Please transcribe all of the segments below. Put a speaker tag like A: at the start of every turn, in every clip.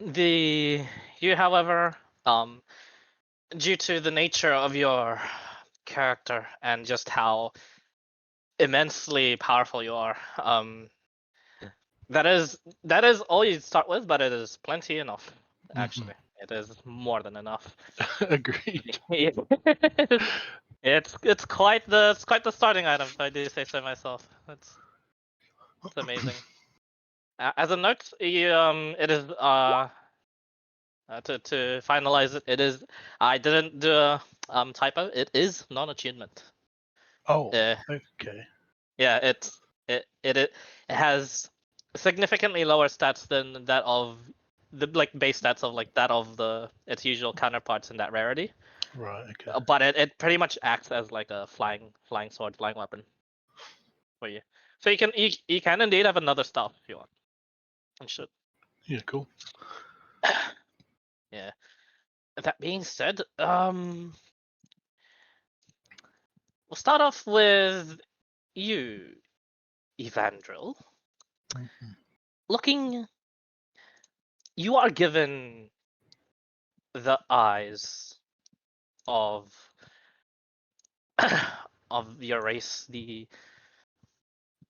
A: You, however, due to the nature of your character and just how immensely powerful you are, that is all you start with, but it is plenty enough.
B: Mhm.
A: Actually, it is more than enough.
B: Agreed.
A: It's quite the starting item, if I do say so myself. It's amazing. As a note, it is to finalize it. It is I didn't do a typo. It is non-achievement.
B: Oh,
A: Uh,
B: okay.
A: yeah, it has significantly lower stats than that of the like base stats of like that of the its usual counterparts in that rarity.
B: Right, okay.
A: But it pretty much acts as like a flying sword, flying weapon for you. So you can indeed have another staff if you want. You should.
B: Yeah, cool.
A: Yeah. That being said, we'll start off with you, Evandril.
B: Mhm.
A: Looking, you are given the eyes of of your race, the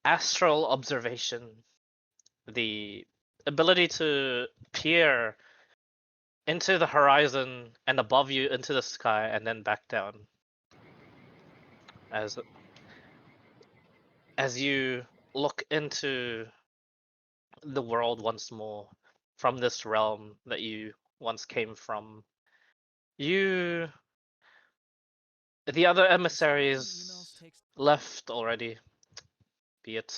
A: astral observation, the ability to peer into the horizon and above you into the sky and then back down as you look into the world once more from this realm that you once came from. You The other emissaries left already, be it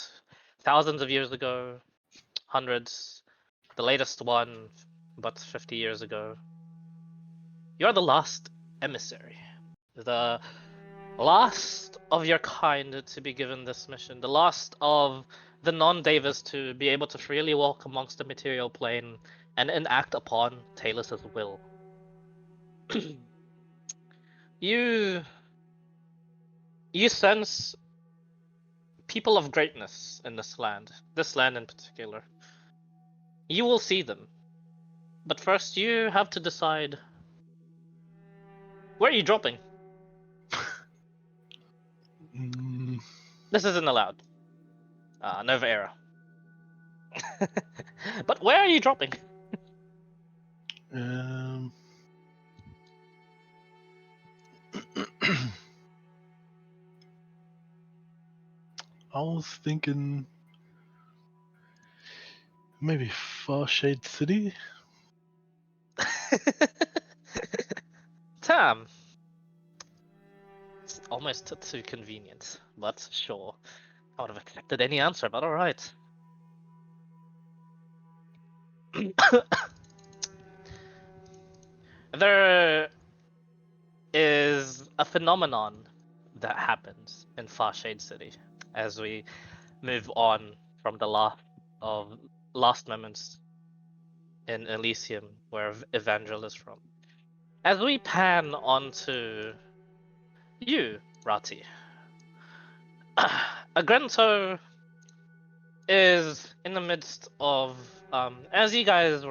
A: thousands of years ago, hundreds, the latest one but 50 years ago. You're the last emissary, the last of your kind to be given this mission, the last of the non-Davis to be able to freely walk amongst the material plane and enact upon Talus's will. you you sense people of greatness in this land in particular. You will see them, but first you have to decide where are you dropping.
B: Mm,
A: This isn't allowed. Nova era. But where are you dropping?
B: um, I was thinking maybe Farshade City.
A: Tam. It's almost too convenient, but sure. I would have accepted any answer, but alright. There is a phenomenon that happens in Farshade City as we move on from the of last moments in Elysium, where Evangel is from. As we pan onto you, Rati, Agrento is in the midst of, as you guys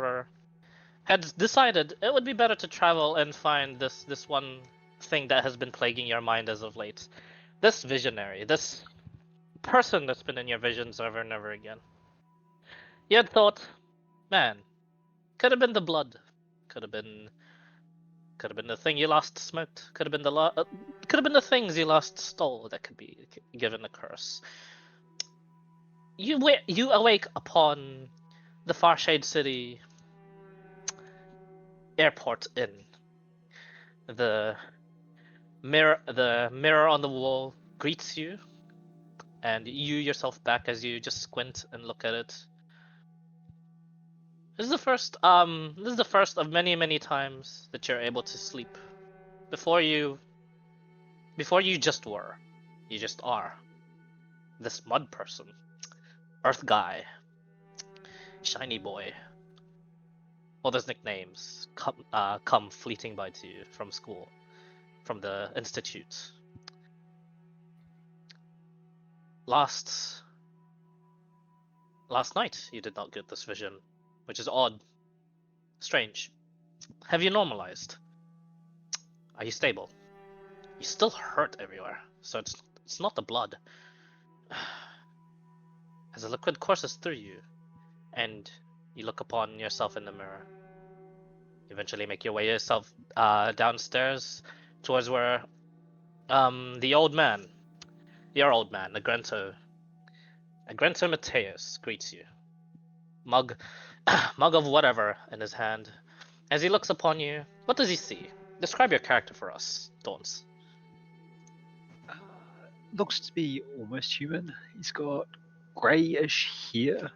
A: had decided, it would be better to travel and find this one thing that has been plaguing your mind as of late. This visionary, this person that's been in your visions over and over again. You had thought, man, could have been the blood, could have been could have been the thing you last smoked, could have been the things you last stole that could be given a curse. You awake upon the Farshade City airport inn. The mirror on the wall greets you, and you yourself back as you just squint and look at it. This is the first of many times that you're able to sleep. Before you before you just were. You just are. This mud person. Earth guy. Shiny boy. All those nicknames come fleeting by to you from school, from the institute. Last last night you did not get this vision, which is odd. Strange. Have you normalized? Are you stable? You still hurt everywhere, so it's not the blood. As the liquid courses through you, and you look upon yourself in the mirror, you eventually make your way yourself downstairs towards where the old man, your old man, Agrento Mateus greets you. Mug mug of whatever in his hand. As he looks upon you, what does he see? Describe your character for us, Dawns.
C: Looks to be almost human. He's got greyish hair,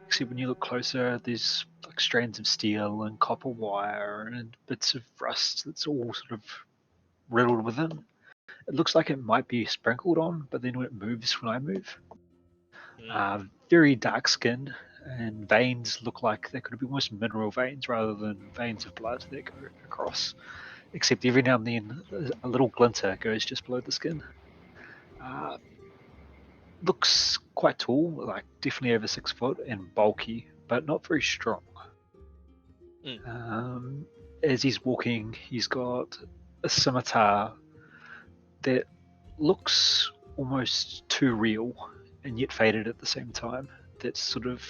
C: except when you look closer, there's like strands of steel and copper wire and bits of rust that's all sort of riddled with him. It looks like it might be sprinkled on, but then when it moves, when I move, very dark skin, and veins look like they could be almost mineral veins rather than veins of blood that go across. Except every now and then, a little glinter goes just below the skin. Looks quite tall, like definitely over 6 foot, and bulky, but not very strong. As he's walking, he's got a scimitar that looks almost too real and yet faded at the same time. That's sort of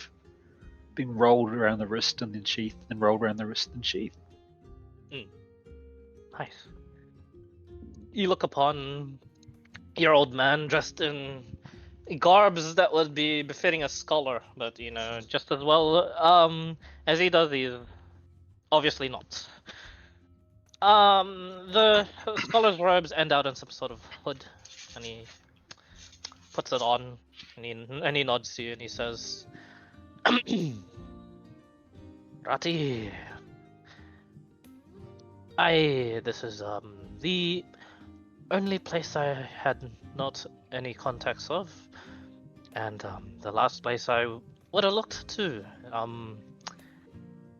C: been rolled around the wrist and then sheathed, and rolled around the wrist and sheathed.
A: Nice. You look upon your old man dressed in garbs that would be befitting a scholar, but just as well as he does, he's obviously not. The scholar's robes end out in some sort of hood, and he puts it on, and he nods to you, and he says, "Rati, this is the only place I had not any contacts of, and the last place I would have looked to.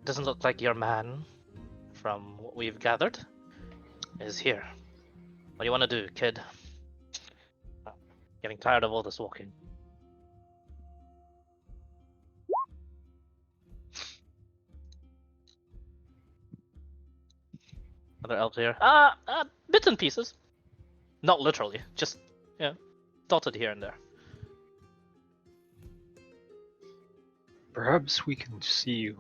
A: Doesn't look like your man, from what we've gathered, is here. What do you want to do, kid? Getting tired of all this walking." Other elves here? Bits and pieces. Not literally, just dotted here and there.
C: Perhaps we can see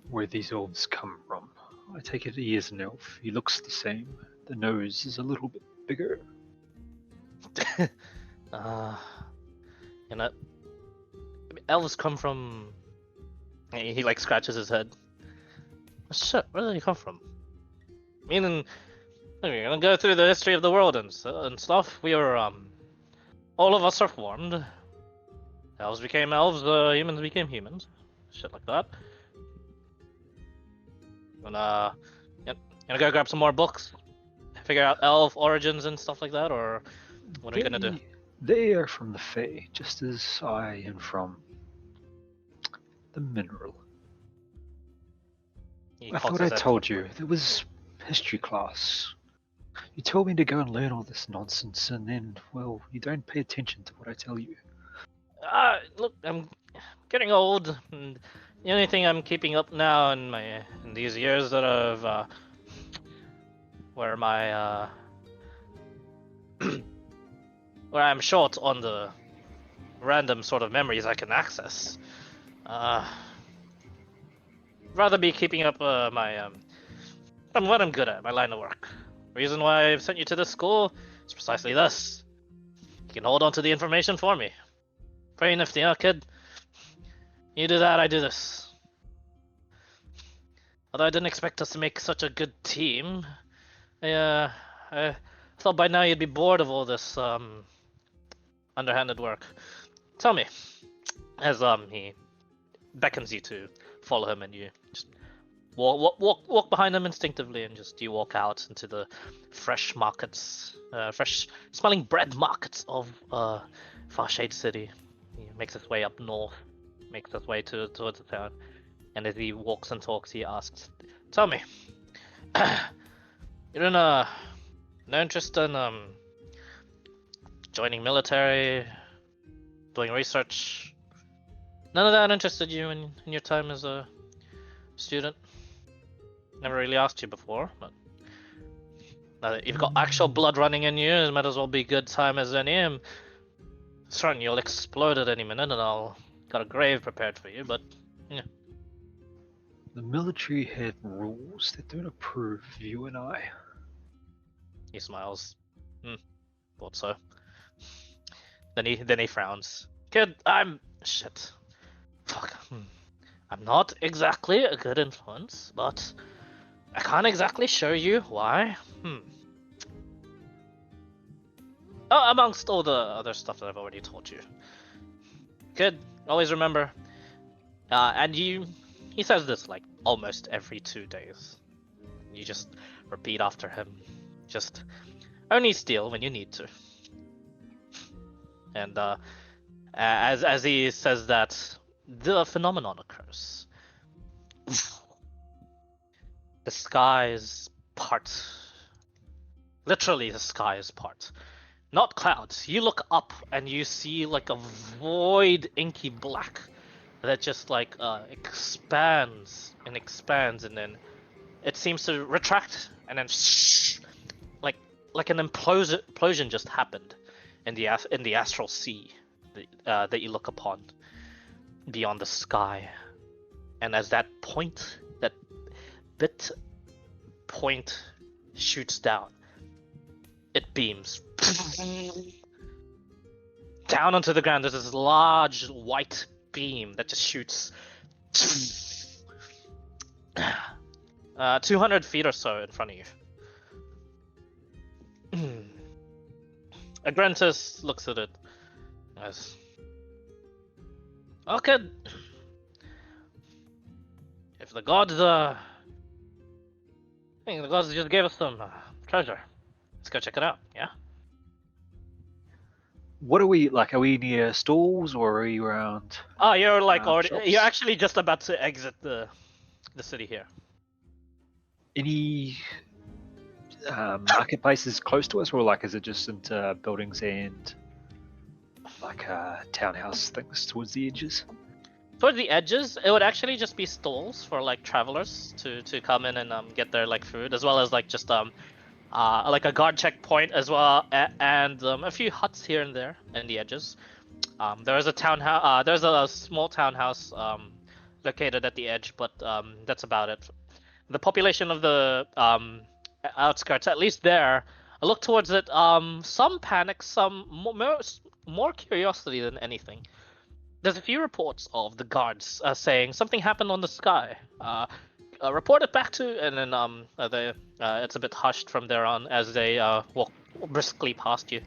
C: where these elves come from. I take it he is an elf. He looks the same. The nose is a little bit bigger.
A: Elves come from. He like scratches his head. Shit, where do they come from? Meaning, we're gonna go through the history of the world and stuff. We were all of us are formed. Elves became elves. Humans became humans. Shit like that. And gonna go grab some more books, figure out elf origins and stuff like that, or what are we gonna do?
C: They are from the Fae, just as I am from the mineral. I thought I told you. There was history class. You told me to go and learn all this nonsense, and then, well, you don't pay attention to what I tell you.
A: Look, I'm getting old, and the only thing I'm keeping up now in these years that I've where I'm short on the random sort of memories I can access. Rather be keeping up my what I'm good at, my line of work. Reason why I've sent you to this school is precisely this. You can hold on to the information for me. Very nifty, huh, kid? You do that, I do this. Although I didn't expect us to make such a good team, I thought by now you'd be bored of all this underhanded work. Tell me, as he beckons you to follow him, and you just walk behind him instinctively, and you walk out into the fresh markets, fresh smelling bread markets of Farshade City. He makes his way up north, makes his way towards the town, and as he walks and talks, he asks, "Tell me, you're in no interest in joining military, doing research? None of that interested you in your time as a student?" Never really asked you before, but now that you've got actual blood running in you, it might as well be good time as any. Certain you'll explode at any minute, and I'll got a grave prepared for you. But yeah,
C: The military have rules that don't approve of you and I.
A: he smiles. Thought so. Then he frowns. Kid, I'm shit. Fuck. I'm not exactly a good influence, but I can't exactly show you why. Oh, amongst all the other stuff that I've already told you. Kid, always remember. And he says this like almost every 2 days. You just repeat after him. Just only steal when you need to. And as he says that, the phenomenon occurs. The skies part. Literally, the skies part. Not clouds. You look up and you see like a void, inky black that just like expands and expands, and then it seems to retract, and then like an implosion just happened in the astral sea that you look upon beyond the sky, and as that bit point shoots down, it beams down onto the ground. There's this large white beam that just shoots 200 feet or so in front of you. Agrantis looks at it as, okay, if the gods, I think the gods just gave us some treasure. Let's go check it out, yeah?
C: What are we like? Are we near stalls or are we around?
A: Oh, you're like already.
C: Shops?
A: You're actually just about to exit the city here.
C: Any marketplaces close to us, or like is it just into buildings and like townhouse things towards the edges?
A: Towards the edges, it would actually just be stalls for like travelers to come in and get their like food, as well as like just like a guard checkpoint as well, and a few huts here and there in the edges. There is a townhouse. There's a small townhouse located at the edge, but that's about it. The population of the outskirts, at least there, I look towards it. Some panic, some more curiosity than anything. There's a few reports of the guards saying something happened on the sky. Report it back to, and then it's a bit hushed from there on as they walk briskly past you.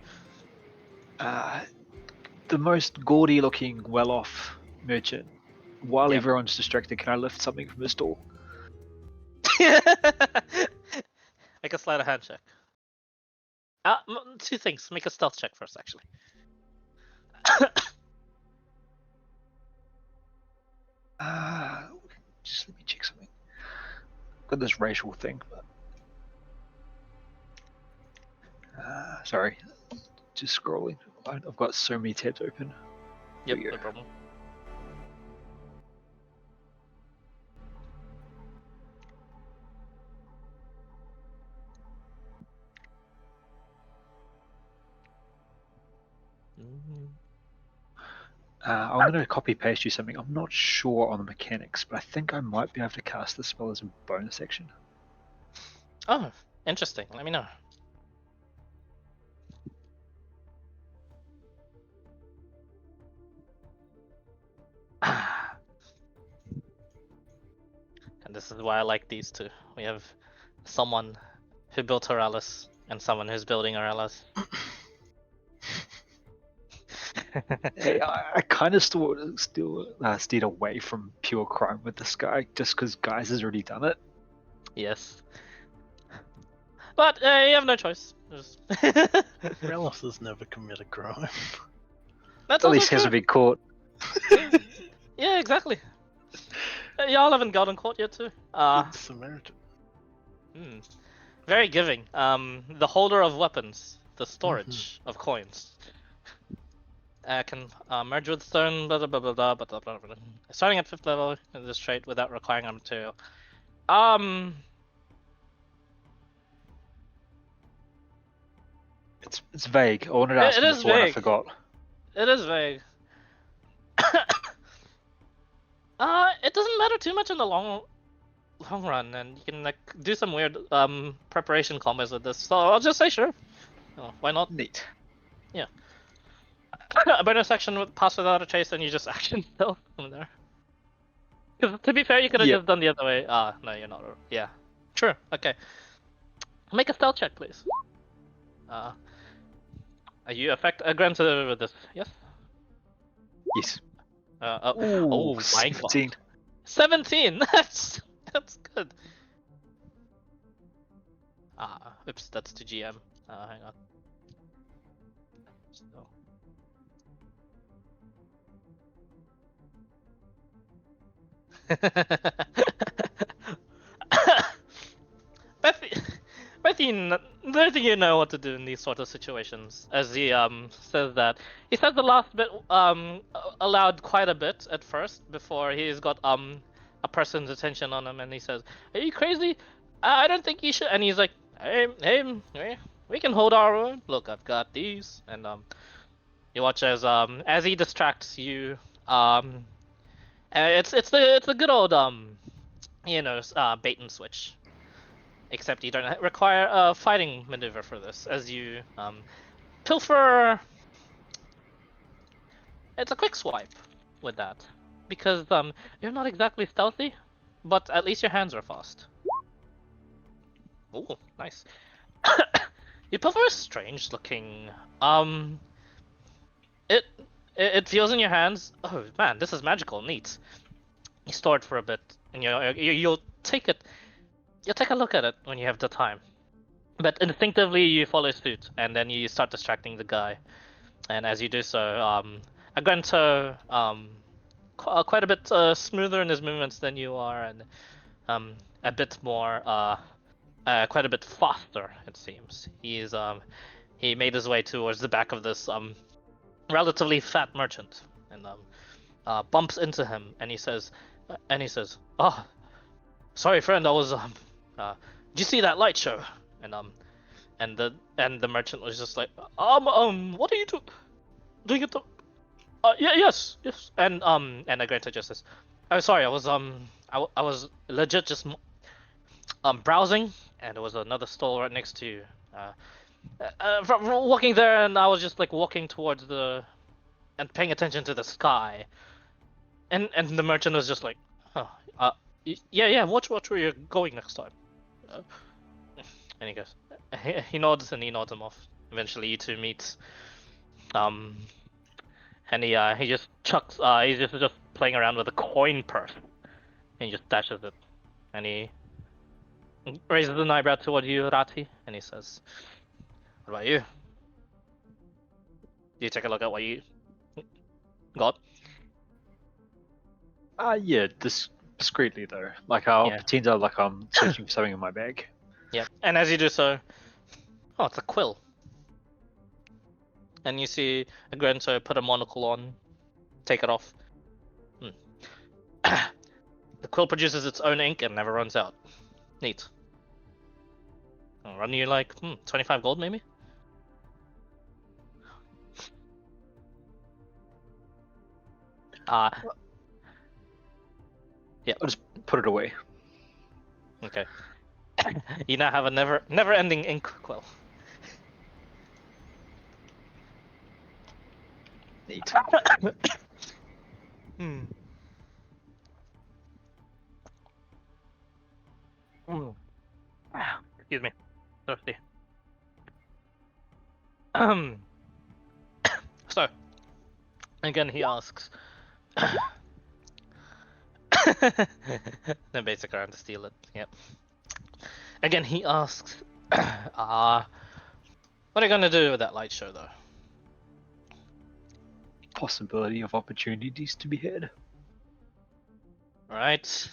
C: The most gaudy looking, well off merchant. While
A: Yep.
C: everyone's distracted, can I lift something from the store?
A: Make a sleight of hand check. 2 things. Make a stealth check first, actually.
C: Just let me check something. Got this racial thing, but sorry, just scrolling. I've got so many tabs open.
A: Yep,
C: Here we
A: no
C: go.
A: problem.
C: I'm going to copy paste you something. I'm not sure on the mechanics, but I think I might be able to cast the spell as a bonus action.
A: Oh, interesting. Let me know. And this is why I like these two. We have someone who built Oralis and someone who's building Oralis.
C: Hey, I kind of still steered away from pure crime with this guy, just because Guys has already done it.
A: Yes. But you have no choice.
B: Relis has never committed a crime.
A: That's
C: At least
A: also
C: hasn't
A: true.
C: been caught.
A: Yeah, exactly. Y'all haven't gotten caught yet too.
B: Good Samaritan.
A: Very giving. The holder of weapons, the storage of coins. Can merge with stone, blah blah blah blah blah blah blah blah. Starting at 5th level in this trait without requiring a material.
C: It's vague. I wanted to ask
A: It
C: him
A: is
C: before and I
A: vague.
C: forgot.
A: It is vague. It doesn't matter too much in the long run, and you can like do some weird preparation combos with this. So I'll just say sure. Oh, why not?
C: Neat.
A: A bonus action with pass without a trace, and you just action stealth from there. Because to be fair, you could have
C: Yep.
A: just done the other way. No, you're not. Yeah. Sure. Okay. Make a stealth check, please. Are you granted with this? Yes.
C: Yes.
A: Oh my
C: 17.
A: god. 17. That's good. Oops, that's to GM. Hang on. So. I think you know what to do in these sort of situations. As he says that, he says the last bit aloud quite a bit at first before he's got a person's attention on him, and he says, "Are you crazy? I don't think you should." And he's like, "Hey, we can hold our own. Look, I've got these." And you watch as he distracts you. It's the good old bait and switch. Except you don't require a fighting maneuver for this, as you pilfer. It's a quick swipe with that, because you're not exactly stealthy, but at least your hands are fast. Ooh, nice. You pilfer a strange looking. It feels in your hands. Oh man, this is magical. Neat. You store it for a bit, and you'll take it. You'll take a look at it when you have the time. But instinctively you follow suit, and then you start distracting the guy. And as you do so, Agrento, quite a bit smoother in his movements than you are, and a bit more, quite a bit faster, it seems. He made his way towards the back of this relatively fat merchant, and bumps into him, and he says, "Oh, sorry, friend, I was did you see that light show?" And the merchant was just like, what are you doing at the? Yes. And Agreta just says, "Oh, sorry, I was legit just browsing, and there was another stall right next to you. From walking there, and I was just like walking towards and paying attention to the sky, and the merchant was just like, huh, yeah, watch where you're going next time." And he goes, he nods and he nods him off. Eventually, you two meet. And he just chucks. He's just playing around with a coin purse, and he just dashes it. And he raises an eyebrow toward you, Rati, and he says, "What about you? Do you take a look at what you got?"
C: Yeah, discreetly though. Like I'll
A: Yeah.
C: pretend I'm searching for something in my bag.
A: Yeah. And as you do so, oh, it's a quill. And you see Agrento put a monocle on, take it off. The quill produces its own ink and never runs out. Neat. I'll run you like 25 gold maybe? Yeah.
C: I'll just put it away.
A: Okay. You now have a never-ending ink quill.
C: Neat.
A: Excuse me. Thirsty. So, again he asks. Then basically around to steal it. Yep. Again he asks, what are you gonna do with that light show though?
C: Possibility of opportunities to be had.
A: Alright.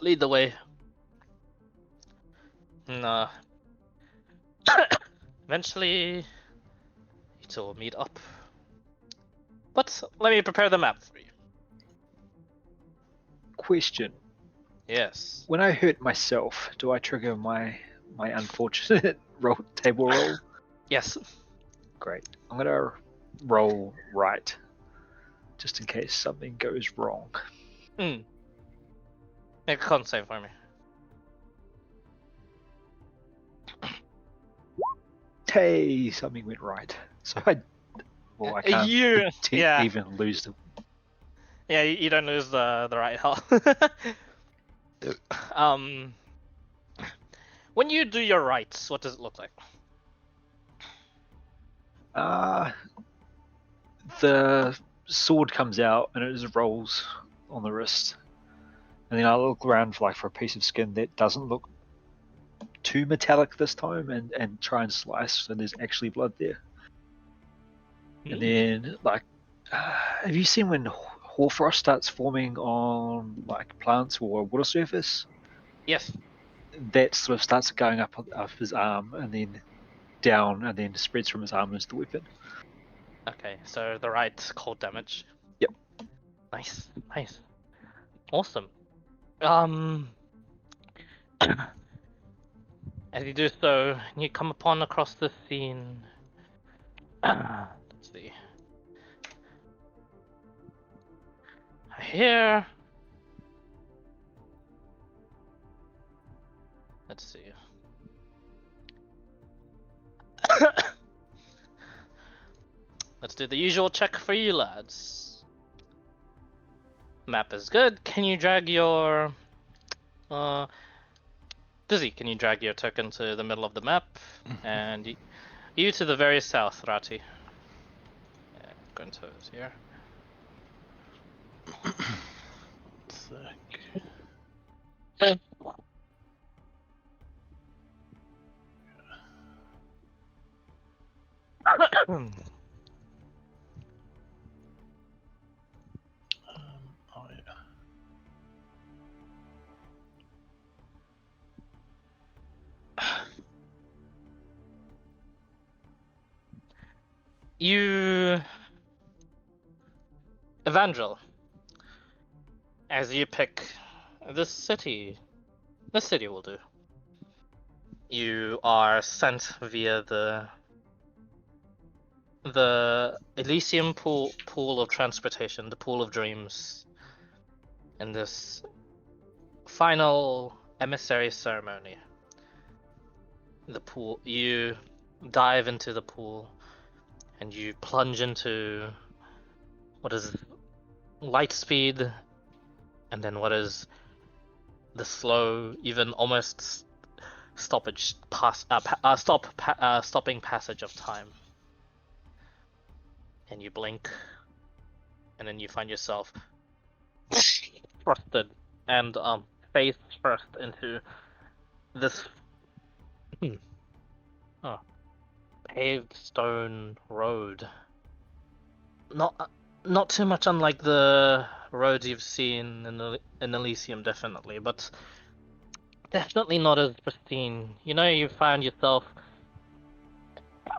A: Lead the way. And, eventually, you two will meet up. But let me prepare the map for you.
C: Question.
A: Yes.
C: When I hurt myself, do I trigger my my unfortunate table roll?
A: Yes.
C: Great. I'm gonna roll right, just in case something goes wrong.
A: Mm. Make a con save for me.
C: Hey, something went right. So I can't
A: Yeah.
C: even lose the.
A: Yeah, you don't lose the right health. When you do your rites, what does it look like?
C: The sword comes out and it just rolls on the wrist, and then I look around for a piece of skin that doesn't look too metallic this time, and try and slice so there's actually blood there. And then have you seen when hoarfrost starts forming on plants or water surface?
A: Yes.
C: That sort of starts going up his arm and then down and then spreads from his arm as the weapon.
A: Okay, so the right cold damage.
C: Yep.
A: Nice. Awesome. As you do so, you come across the scene. Let's see. Here. Let's see. Let's do the usual check for you lads. Map is good. Can you drag your Dizzy, can you drag your token to the middle of the map? And you to the very south, Rati. Yeah, going to here.
B: Sick. Oh yeah.
A: You, Evangel, as you pick this city will do. You are sent via the Elysium pool of transportation, the pool of dreams, in this final emissary ceremony. The pool, you dive into the pool, and you plunge into what is light speed, and then what is the slow, even almost stopping passage of time. And you blink, and then you find yourself thrusted and face first into this paved stone road. Not too much unlike the roads you've seen in Elysium, definitely, but definitely not as pristine. You know, you find yourself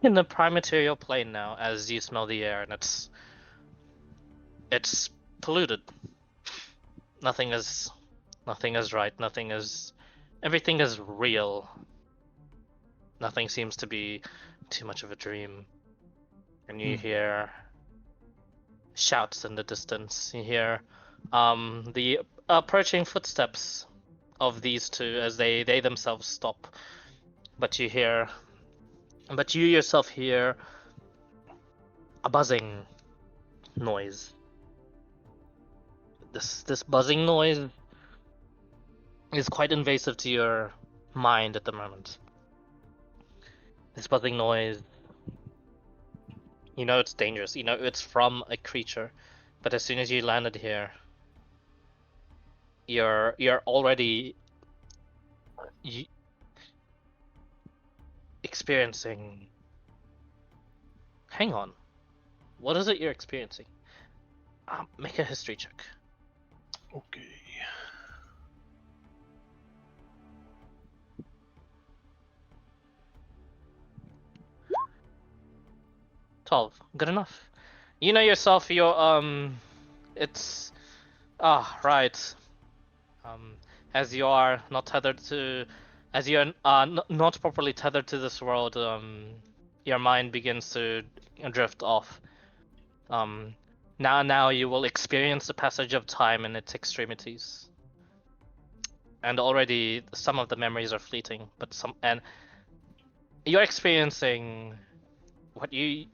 A: in the prime material plane now as you smell the air, and it's polluted. Nothing is right. Everything is real. Nothing seems to be too much of a dream. And you hear shouts in the distance. You hear the approaching footsteps of these two as they themselves stop. But you yourself hear a buzzing noise. This buzzing noise is quite invasive to your mind at the moment. This buzzing noise, you know it's dangerous. You know it's from a creature, but as soon as you landed here, you're already experiencing. Hang on, what is it you're experiencing? Make a history check.
B: Okay.
A: 12. Good enough. You know yourself, it's right. As you are not tethered to as you're not properly tethered to this world, your mind begins to drift off. Now you will experience the passage of time in its extremities, and already some of the memories are fleeting, but and you're experiencing what the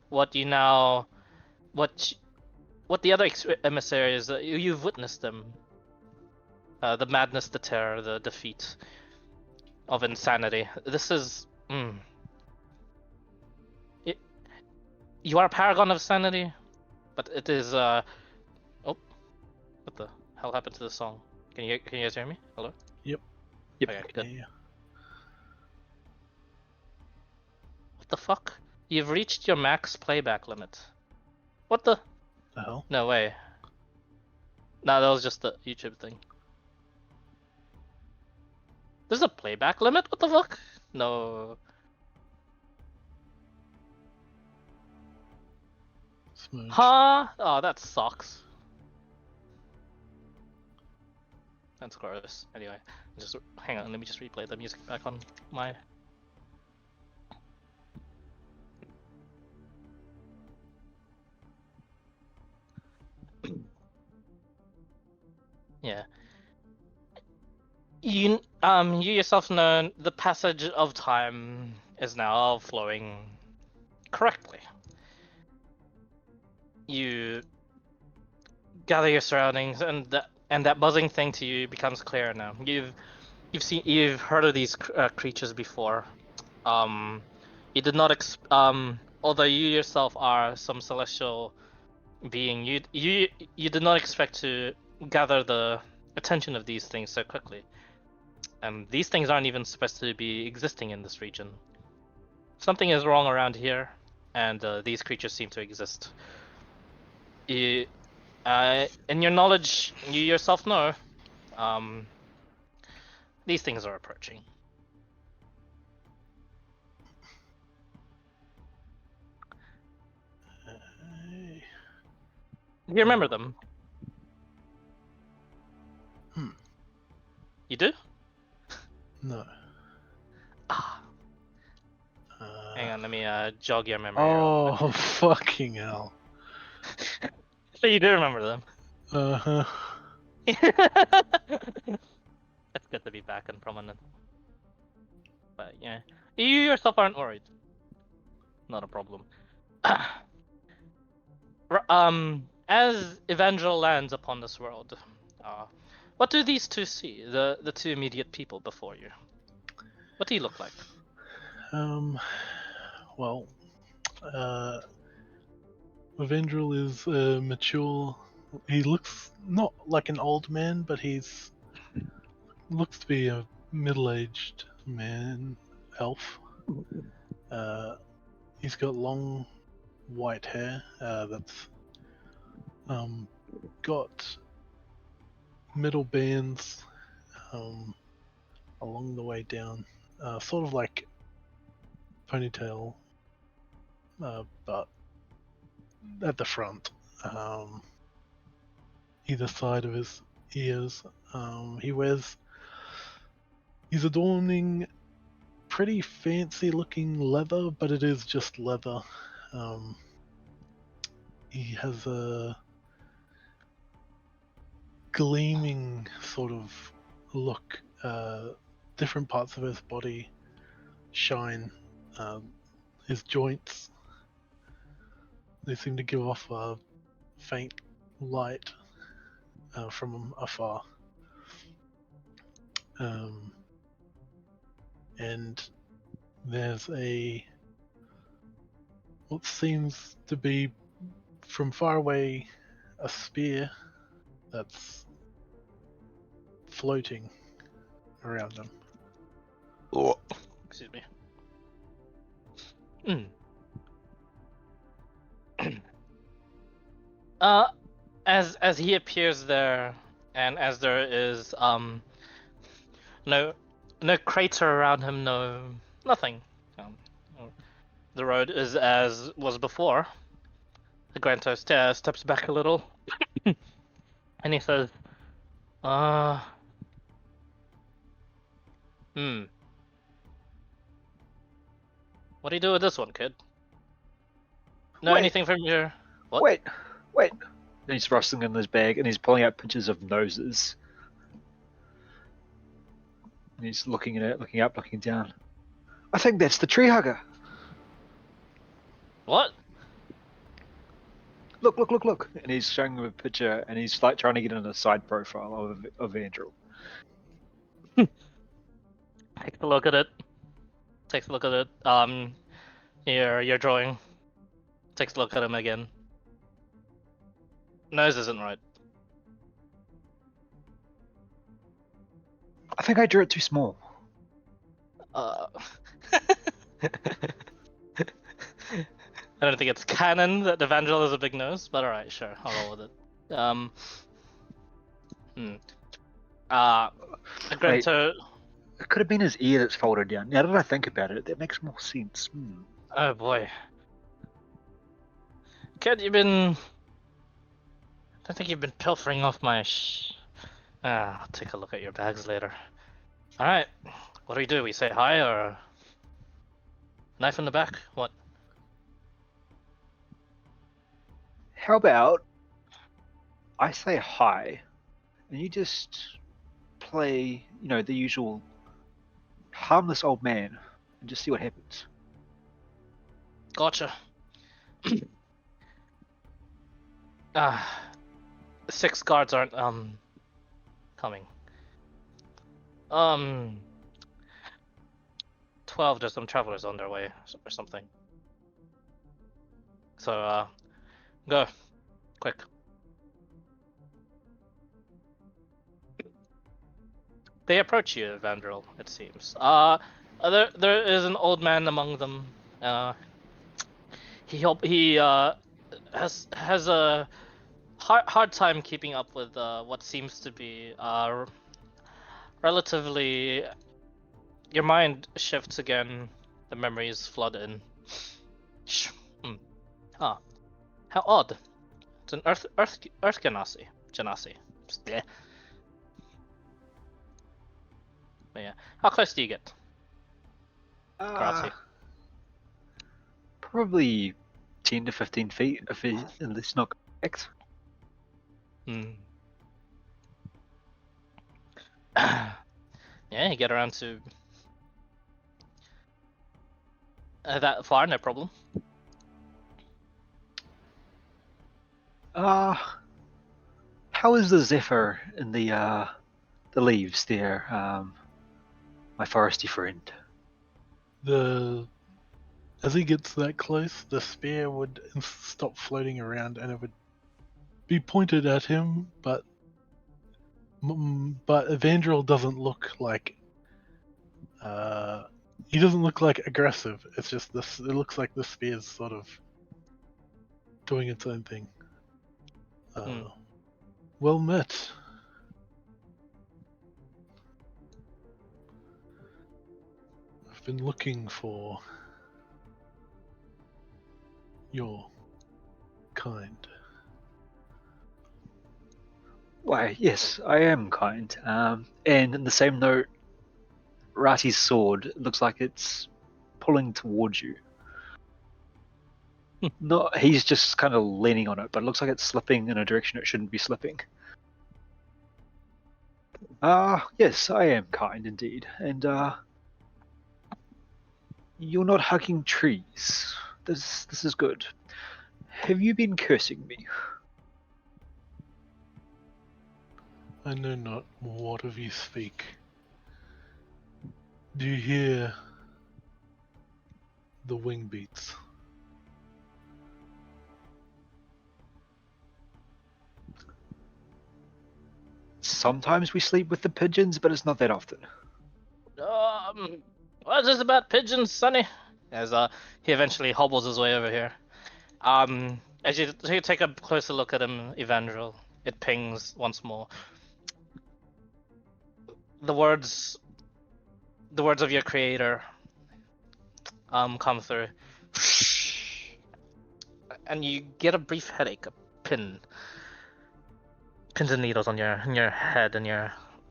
A: other emissaries you've witnessed them. The madness, the terror, the defeat of insanity. This is. You are a paragon of sanity, but it is. Oh, what the hell happened to the song? Can you guys hear me? Hello?
B: Yep.
A: Okay, good.
B: Yeah.
A: What the fuck? You've reached your max playback limit. What the?
B: The hell?
A: No way. No, that was just the YouTube thing. There's a playback limit? What the fuck? No.
B: Smooch.
A: Huh? Oh, that sucks. That's gross. Anyway, just hang on. Let me just replay the music back on my. Yeah. You yourself know the passage of time is now flowing correctly. You gather your surroundings, and that buzzing thing to you becomes clearer now. You've heard of these creatures before. You did not although you yourself are some celestial being, you did not expect to gather the attention of these things so quickly. And these things aren't even supposed to be existing in this region. Something is wrong around here, and these creatures seem to exist. In your knowledge, you yourself know, these things are approaching. Do you remember them? You do?
B: No.
A: Ah. Hang on, let me jog your memory.
B: Oh, fucking hell.
A: So you do remember them.
B: Uh-huh.
A: It's good to be back and prominent. But yeah, you yourself aren't worried. Not a problem. As Evangel lands upon this world, what do these two see? The two immediate people before you. What do you look like?
B: Well, Avendril is mature. He looks not like an old man, but looks to be a middle-aged man, elf. He's got long white hair that's got middle bands along the way down, sort of like ponytail, but at the front, either side of his ears. He's adorning pretty fancy looking leather, but it is just leather. He has a gleaming sort of look. Different parts of his body shine. His joints, they seem to give off a faint light from afar. And there's what seems to be from far away a spear that's floating around them.
A: Oh, excuse me. As he appears there, and as there is no crater around him, nothing. The road is as was before. The Granto steps back a little, and he says, What do you do with this one, kid? Know
C: Wait.
A: anything from your... What?
C: Wait. And he's rustling in his bag and he's pulling out pictures of noses. And he's looking at it, looking up, looking down. I think that's the tree hugger.
A: What?
C: Look. And he's showing him a picture and he's like trying to get in a side profile of Andrew.
A: Takes a look at it. Your drawing. Takes a look at him again. Nose isn't right.
C: I think I drew it too small.
A: I don't think it's canon that Evangel has a big nose, but alright, sure, I'll roll with it. Grinto.
C: It could have been his ear that's folded down. Now that I think about it, that makes more sense.
A: Oh boy. Kid, I don't think you've been pilfering off my I'll take a look at your bags later. Alright, what do? We say hi or... Knife in the back? What?
C: How about I say hi, and you just play, the usual harmless old man, and just see what happens.
A: Gotcha. 6 guards aren't coming. 12, there's some travelers on their way or something. So go quick. They approach you, Vandrel, it seems. There is an old man among them. He has a hard time keeping up with what seems to be relatively... Your mind shifts again. The memories flood in. How odd. It's an Earth Genasi. Bleh. But yeah. How close do you get? Karate.
C: Probably 10 to 15 feet if it's not correct.
A: Yeah, you get around to that far, no problem.
C: How is the zephyr in the leaves there, my foresty friend?
B: As he gets that close, the spear would stop floating around and it would be pointed at him, but Evandrel doesn't look like he doesn't look like aggressive. It's just this. It looks like the spear's sort of doing its own thing. Well met. I've been looking for your kind.
C: Why, yes, I am kind. And in the same note, Rati's sword looks like it's pulling towards you. No, he's just kind of leaning on it, but it looks like it's slipping in a direction it shouldn't be slipping. Yes, I am kind indeed. And, you're not hugging trees. This is good. Have you been cursing me?
B: I know not what of you speak. Do you hear the wing beats?
C: Sometimes we sleep with the pigeons, but it's not that often.
A: What's this about pigeons, Sonny? As he eventually hobbles his way over here. As you take a closer look at him, Evandrel, it pings once more. The words of your creator come through, and you get a brief headache, a pins and needles on your head and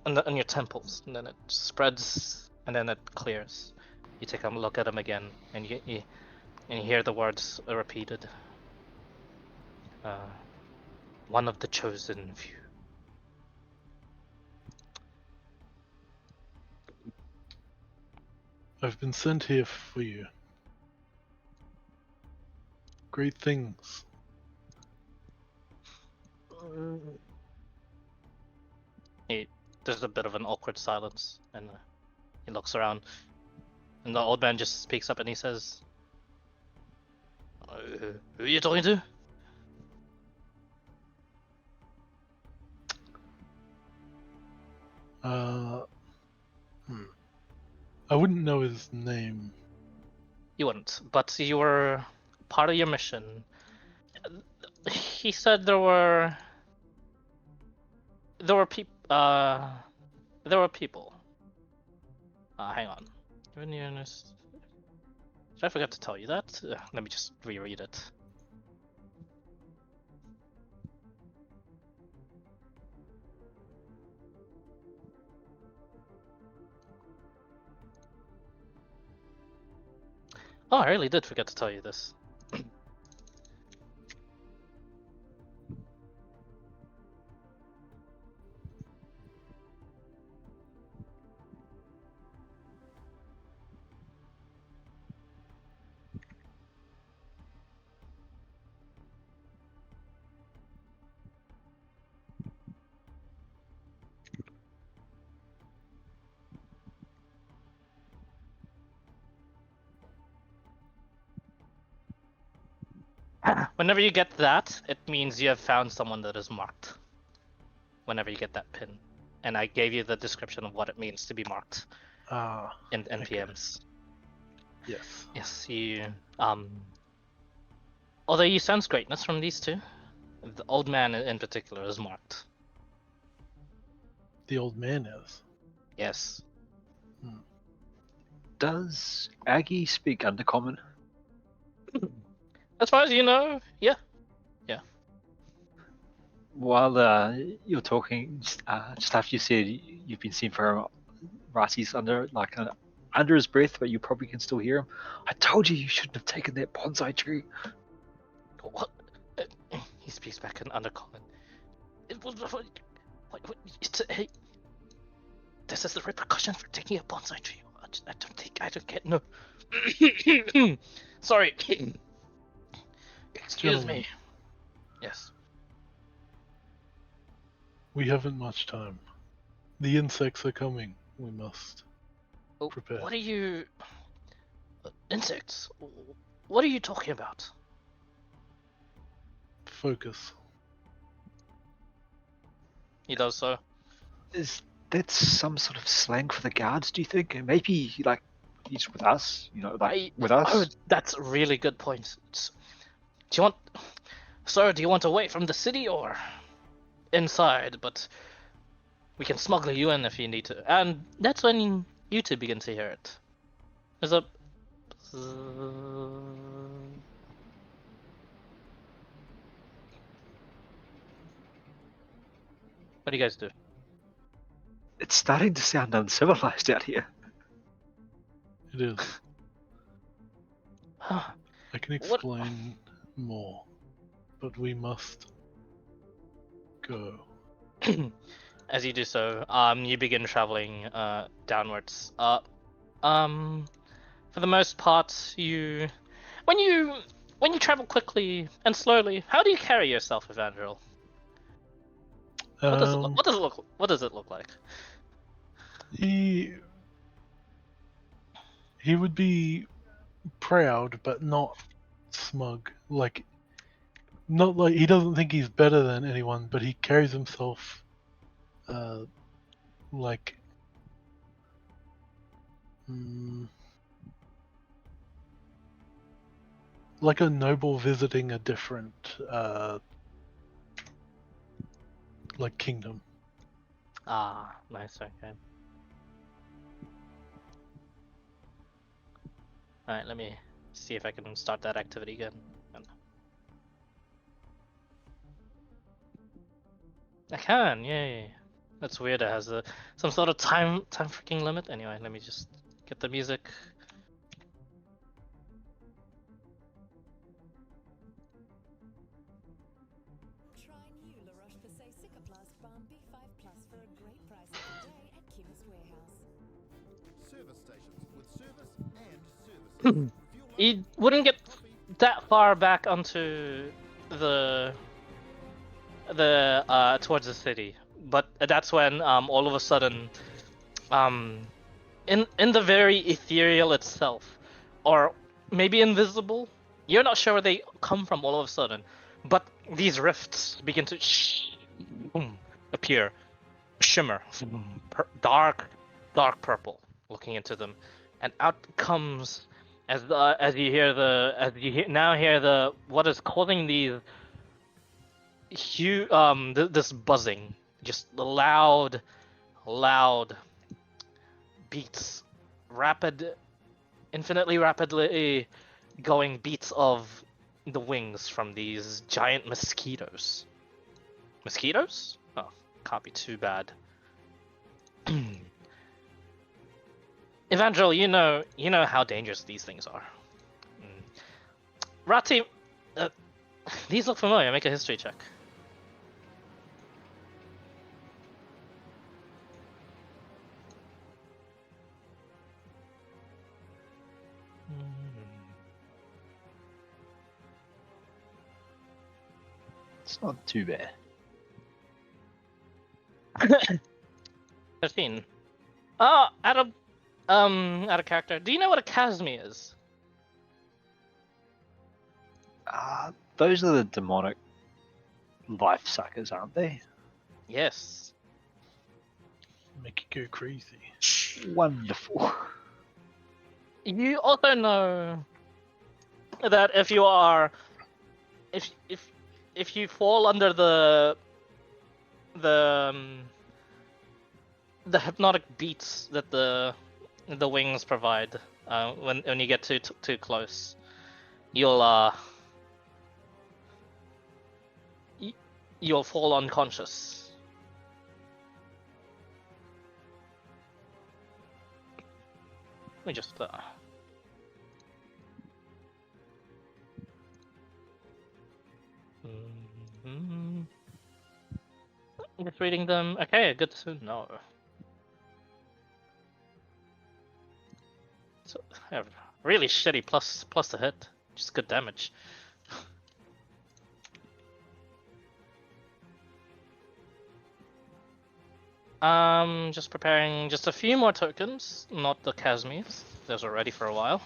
A: on your temples, and then it spreads and then it clears. You take a look at him again, and you hear the words repeated. One of the chosen few.
B: I've been sent here for you. Great things.
A: There's a bit of an awkward silence, and he looks around, and the old man just speaks up and he says, "Who are you talking to?"
B: I wouldn't know his name.
A: You wouldn't, but you were part of your mission. He said there were people. There were people. Hang on. Did I forget to tell you that? Let me just reread it. Oh, I really did forget to tell you this. Whenever you get that, it means you have found someone that is marked. Whenever you get that pin. And I gave you the description of what it means to be marked in NPMs.
B: Okay. Yes.
A: Yes, you although you sense greatness from these two, the old man in particular is marked.
B: The old man is.
A: Yes.
C: Does Aggie speak Undercommon?
A: As far as you know, yeah.
C: While you're talking, just after you said you've been seen for Rasi's under his breath, but you probably can still hear him. I told you shouldn't have taken that bonsai tree.
A: What? He speaks back in Undercommon. It was hey, this is the repercussion for taking a bonsai tree. I don't get no. Sorry. Excuse
B: Gentlemen,
A: me. Yes.
B: we haven't much time. The insects are coming. We must
A: Oh,
B: prepare.
A: what are you? Insects? What are you talking about?
B: Focus.
A: He does so.
C: Is that some sort of slang for the guards? Do you think? And maybe he's with us. With us.
A: Oh, that's a really good point. Do you want, sir? Do you want away from the city or inside? But we can smuggle you in if you need to. And that's when you two begin to hear it. There's a. What do you guys do?
C: It's starting to sound uncivilized out here.
B: It is.
A: Huh.
B: I can explain more, but we must go.
A: As you do so, you begin traveling downwards. For the most part, when you travel quickly and slowly, how do you carry yourself, Evangel? What does it look like?
B: He would be proud, but not smug. Not like he doesn't think he's better than anyone, but he carries himself like like a noble visiting a different kingdom.
A: Ah, nice. Okay. All right, let me see if I can start that activity again. I can, yay. That's weird. It has some sort of time freaking limit. Anyway, let me just get the music. You wouldn't get that far back onto the towards the city, but that's when all of a sudden in the very ethereal itself, or maybe invisible, you're not sure where they come from all of a sudden, but these rifts begin to appear, shimmer, dark purple, looking into them, and out comes as you hear the what is causing these this buzzing, just loud beats, infinitely rapidly going beats of the wings from these giant mosquitoes. Mosquitoes? Oh, can't be too bad. Evangel, you know how dangerous these things are. Rati, these look familiar. Make a history check.
C: It's not too bad.
A: 13. Oh, out of character. Do you know what a chasmi is?
C: Those are the demonic life suckers, aren't they?
A: Yes.
B: Make you go crazy.
C: Wonderful.
A: You also know that if you fall under the hypnotic beats that the wings provide, when you get too close, you'll fall unconscious. Let me just just reading them. Okay, good to know. So, really shitty plus the hit, just good damage. Just preparing just a few more tokens, not the Casmies. Those are ready for a while.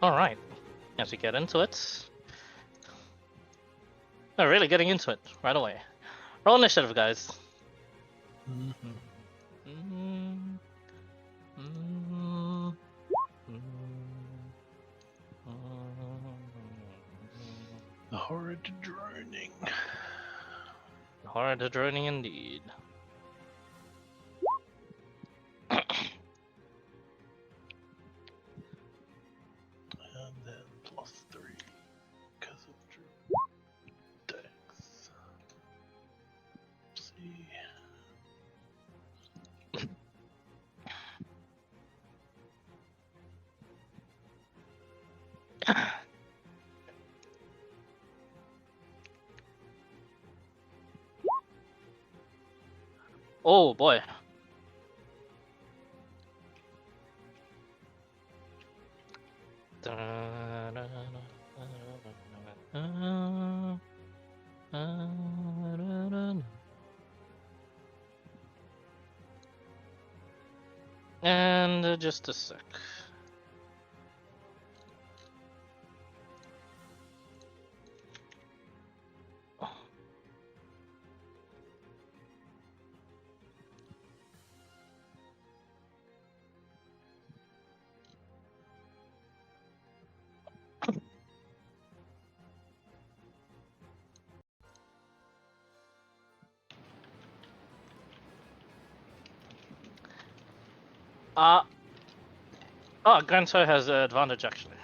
A: All right, as we get into it, we're really getting into it right away. Roll initiative, guys.
B: The horrid droning.
A: Horrid droning indeed.
B: And then +3 because of Dex. See.
A: Oh boy. And just a sec. Oh, Granto has an advantage actually.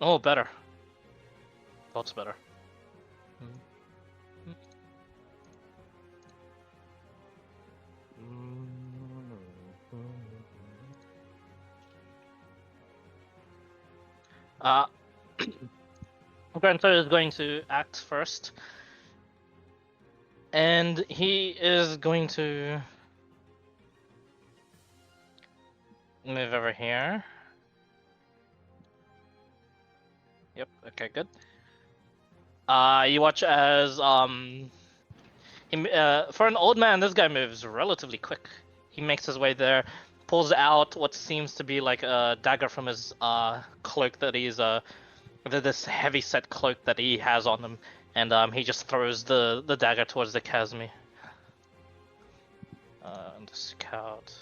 A: Oh, better. Lots better. Granto is going to act first. And he is going to move over here. Yep, okay, good. You watch as for an old man, this guy moves relatively quick. He makes his way there, pulls out what seems to be like a dagger from his cloak that he's this heavy set cloak that he has on him, and he just throws the dagger towards the Kazmi. And the scout.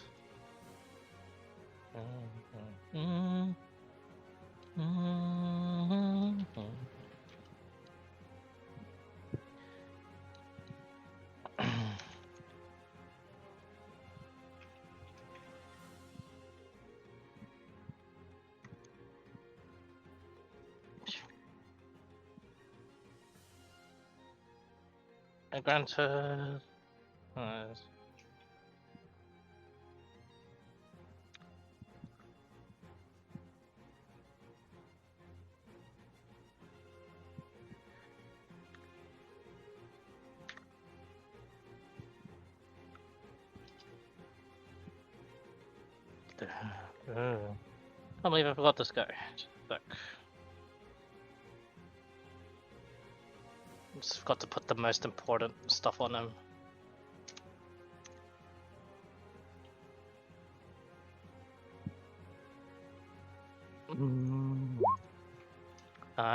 A: Granted. I believe I forgot this guy. Back. Just forgot to put the most important stuff on him.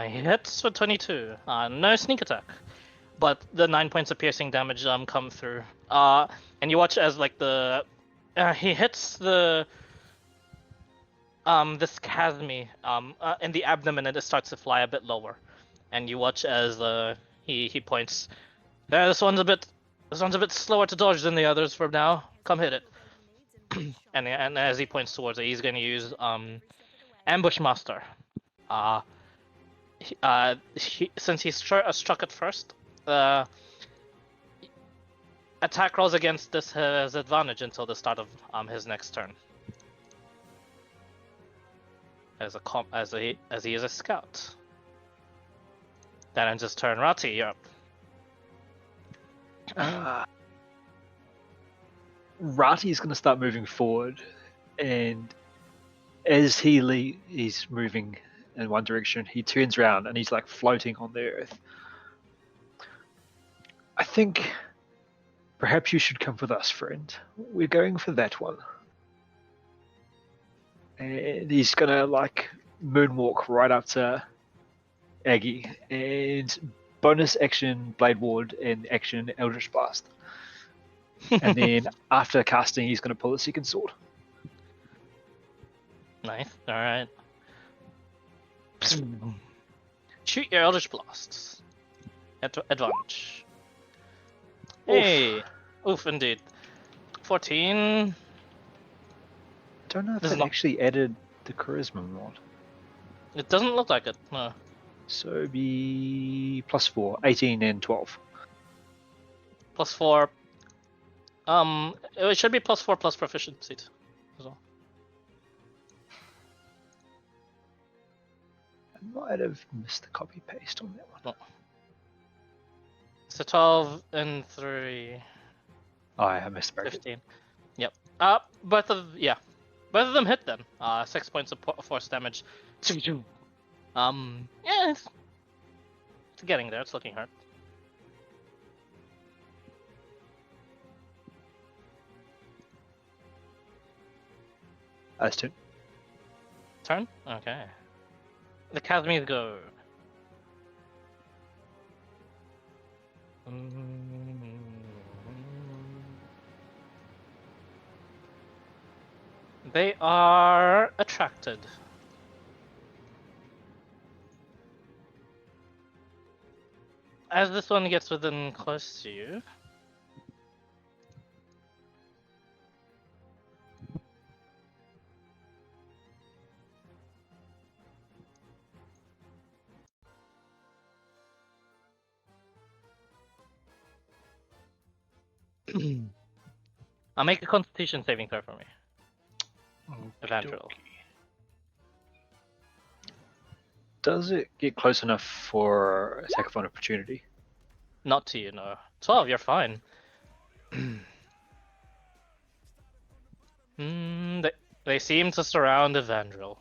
A: He hits for 22. No sneak attack, but the 9 points of piercing damage come through. And you watch as like the he hits the this Kazmi in the abdomen, and it starts to fly a bit lower. And you watch as he points. This one's a bit slower to dodge than the others for now. Come hit it. and as he points towards it, he's going to use Ambush Master. Since he struck it first, attack rolls against this has advantage until the start of his next turn. As he is a scout. That ends his turn. Rati, you're up.
C: Rati's going to start moving forward, and as he's moving in one direction, he turns around and he's like floating on the earth. I think perhaps you should come with us, friend. We're going for that one. And he's going to like moonwalk right up to Aggie, and bonus action Blade Ward and action Eldritch Blast. And then after casting, he's going to pull a second sword.
A: Nice. All right. Shoot your Eldritch Blasts. Advantage. Hey. Oof, indeed. 14.
C: I don't know if
A: This is
C: it
A: not-
C: actually added the charisma mod.
A: It doesn't look like it. No.
C: So it'd be +4, 18 and 12.
A: +4. It should be +4 plus proficiency as well.
C: I might have missed the copy paste on that one.
A: So 12 and 3.
C: Oh, I missed the bracket.
A: 15. Yep. Both of them hit then. 6 points of force damage. Yeah, it's getting there. It's looking hard.
C: That's two.
A: Turn? Okay. The Kazmis go. They are attracted. as this one gets within close to you, I'll make a Constitution saving throw for me. Evangel.
B: Okey-dokey.
C: Does it get close enough for attack of opportunity?
A: Not to you, no. 12, you're fine. They seem to surround Evangel.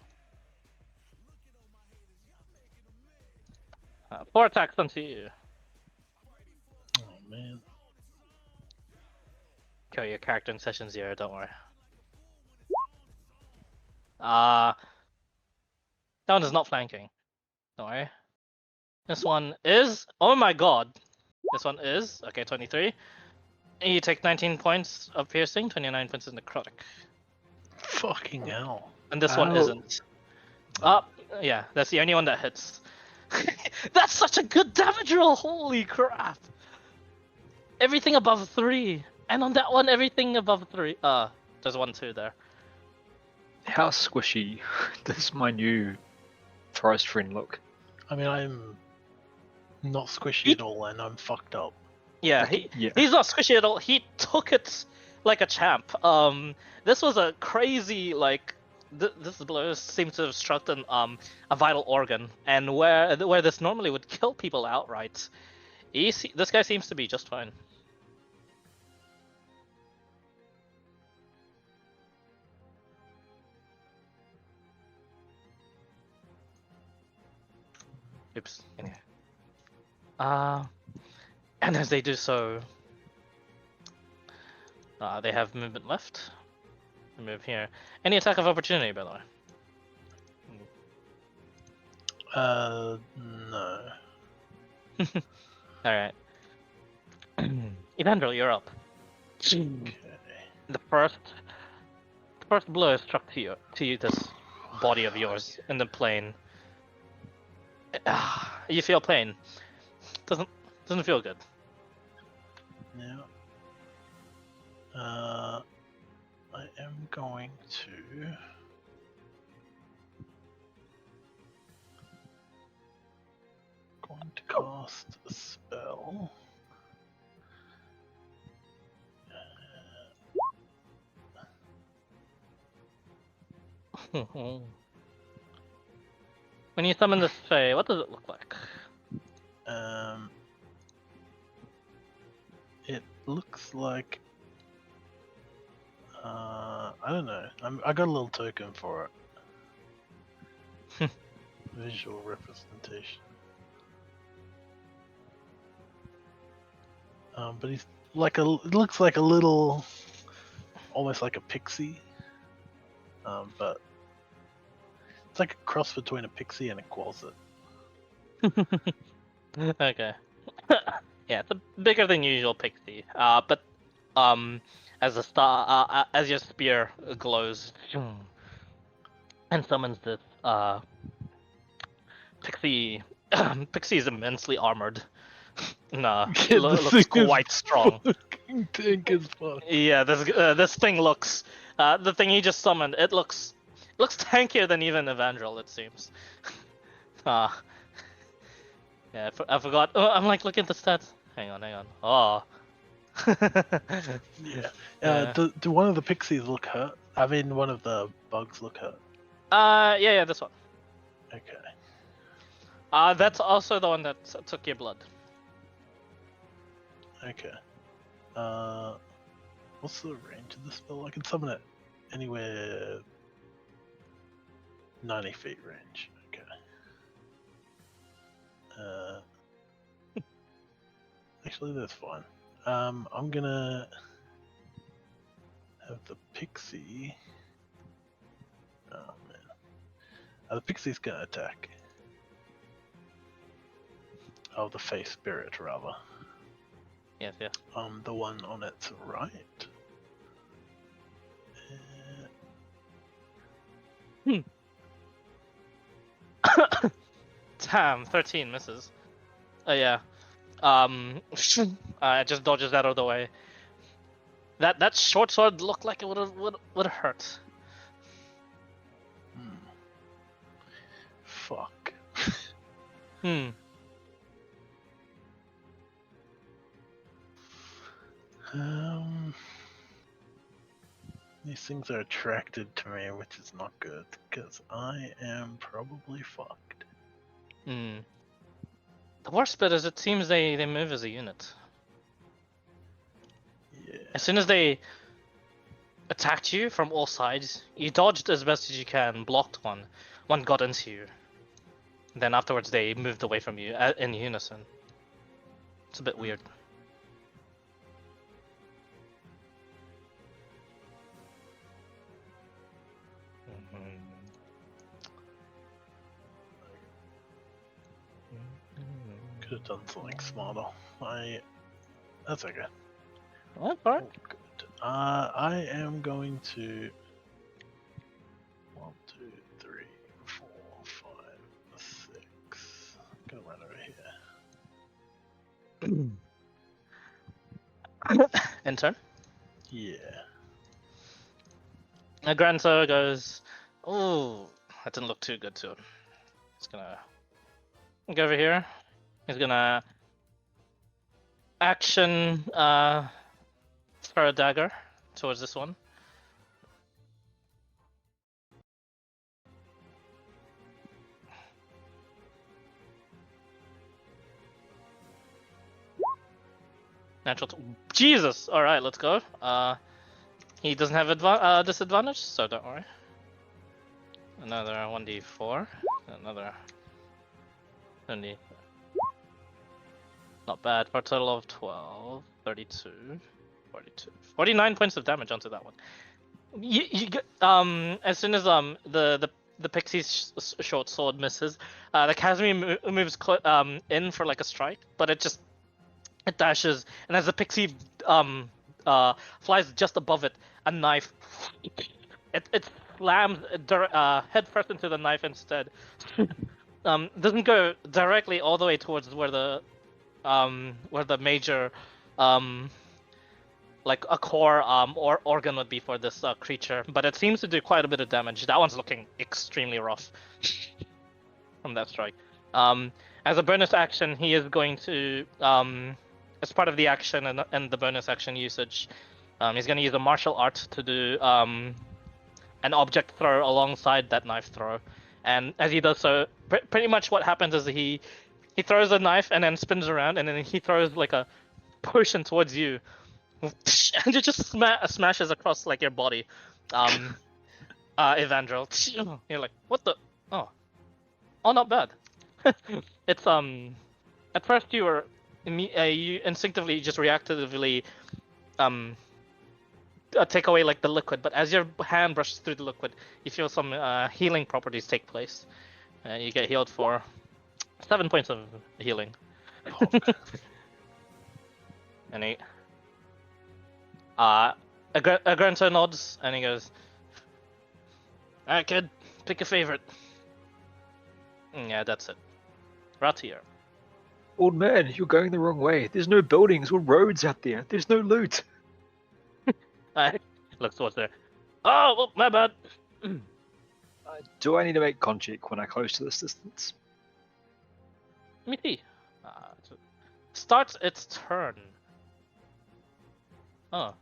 A: 4 attacks onto you.
B: Oh man.
A: Kill your character in session 0, don't worry. That one is not flanking. Don't worry. This one is... Oh my god! This one is... Okay, 23. You take 19 points of piercing, 29 points of necrotic.
B: Fucking hell.
A: And this one
C: Ow.
A: isn't. Yeah, that's the only one that hits. That's such a good damage roll! Holy crap! Everything above 3. And on that one, everything above 3. There's 1, 2 there.
C: How squishy does my new forest friend look?
B: I mean, I'm not squishy at all, and I'm fucked up.
A: Yeah, he's not squishy at all. He took it like a champ. This was a crazy, like, this blow seemed to have struck a vital organ, and where this normally would kill people outright, this guy seems to be just fine. Oops. Anyway. And as they do so, they have movement left. Move here. Any attack of opportunity, by the way?
B: No.
A: Alright. Evandrel, you're up.
B: Okay.
A: The first blow is struck to you, this body of yours in the plane. You feel pain. Doesn't feel good.
B: Now, I am going to cast a spell.
A: When you summon this Fae, what does it look like?
B: It looks like I don't know. I got a little token for it. Visual representation. But he's like it looks like a little, almost like a pixie. But it's like a cross between a pixie and a quasit.
A: Okay. Yeah, it's a bigger than usual pixie. But as the star, as your spear glows and summons this pixie, pixie is immensely armored. Nah,
B: Yeah,
A: looks
B: thing is
A: quite strong.
B: Fucking tank as fuck.
A: Yeah, this thing looks. The thing he just summoned, it looks tankier than even Evandrel, it seems. Yeah, I forgot. Oh, I'm like looking at the stats. Hang on. Oh.
B: Yeah.
A: Yeah.
B: Do one of the pixies look hurt? I mean, one of the bugs look hurt.
A: Yeah, this one.
B: Okay.
A: That's also the one that took your blood.
B: Okay. What's the range of the spell? I can summon it anywhere 90 feet range. Okay. Actually, that's fine. I'm gonna have the pixie. Oh man. The pixie's gonna attack. Oh, the face spirit, rather.
A: Yes, yeah.
B: The one on its right.
A: Damn, 13 misses. Oh yeah. just dodges out of the way. That short sword looked like it would hurt.
B: Fuck.
A: Hmm.
B: These things are attracted to me, which is not good, because I am probably fucked.
A: Hmm. The worst bit is it seems they move as a unit.
B: Yeah.
A: As soon as they attacked you from all sides, you dodged as best as you can, blocked one. One got into you. Then afterwards they moved away from you in unison. It's a bit weird.
B: Could have done something smarter. That's okay.
A: Well, alright.
B: Oh, good. I am going to 1, 2, 3, 4, 5, 6. Gonna run over here.
A: Intern.
B: Yeah.
A: Granzo goes, oh, that didn't look too good to him. He's gonna go over here. He's gonna action throw a dagger towards this one. Natural. Jesus! Alright, let's go. He doesn't have disadvantage, so don't worry. Another 1d4. Another 20. Not bad, for a total of 12, 32, 42. 49 points of damage onto that one. As soon as the pixie's short sword misses, the Casimir moves in for like a strike, but it dashes, and as the pixie flies just above it, a knife it slams head first into the knife instead. Doesn't go directly all the way towards where the major like a core or organ would be for this creature, but it seems to do quite a bit of damage. That one's looking extremely rough from that strike. As a bonus action, he is going to as part of the action and the bonus action usage, he's going to use a martial art to do an object throw alongside that knife throw. And as he does so, pretty much what happens is he throws a knife and then spins around, and then he throws like a potion towards you, and it just smashes across like your body. Evandrel, you're like, what the? Oh, not bad. It's at first you were you instinctively just reactively take away like the liquid, but as your hand brushes through the liquid, you feel some healing properties take place, and you get healed for 7 points of healing. And he Agranta nods and he goes, "Alright, kid, pick a favorite." Yeah, that's it. Right here.
C: Old man, you're going the wrong way. There's no buildings or roads out there. There's no loot.
A: I look towards there. Oh, well, my bad.
C: Do I need to make con check when I close to this distance?
A: Let me see. Starts its turn. Oh.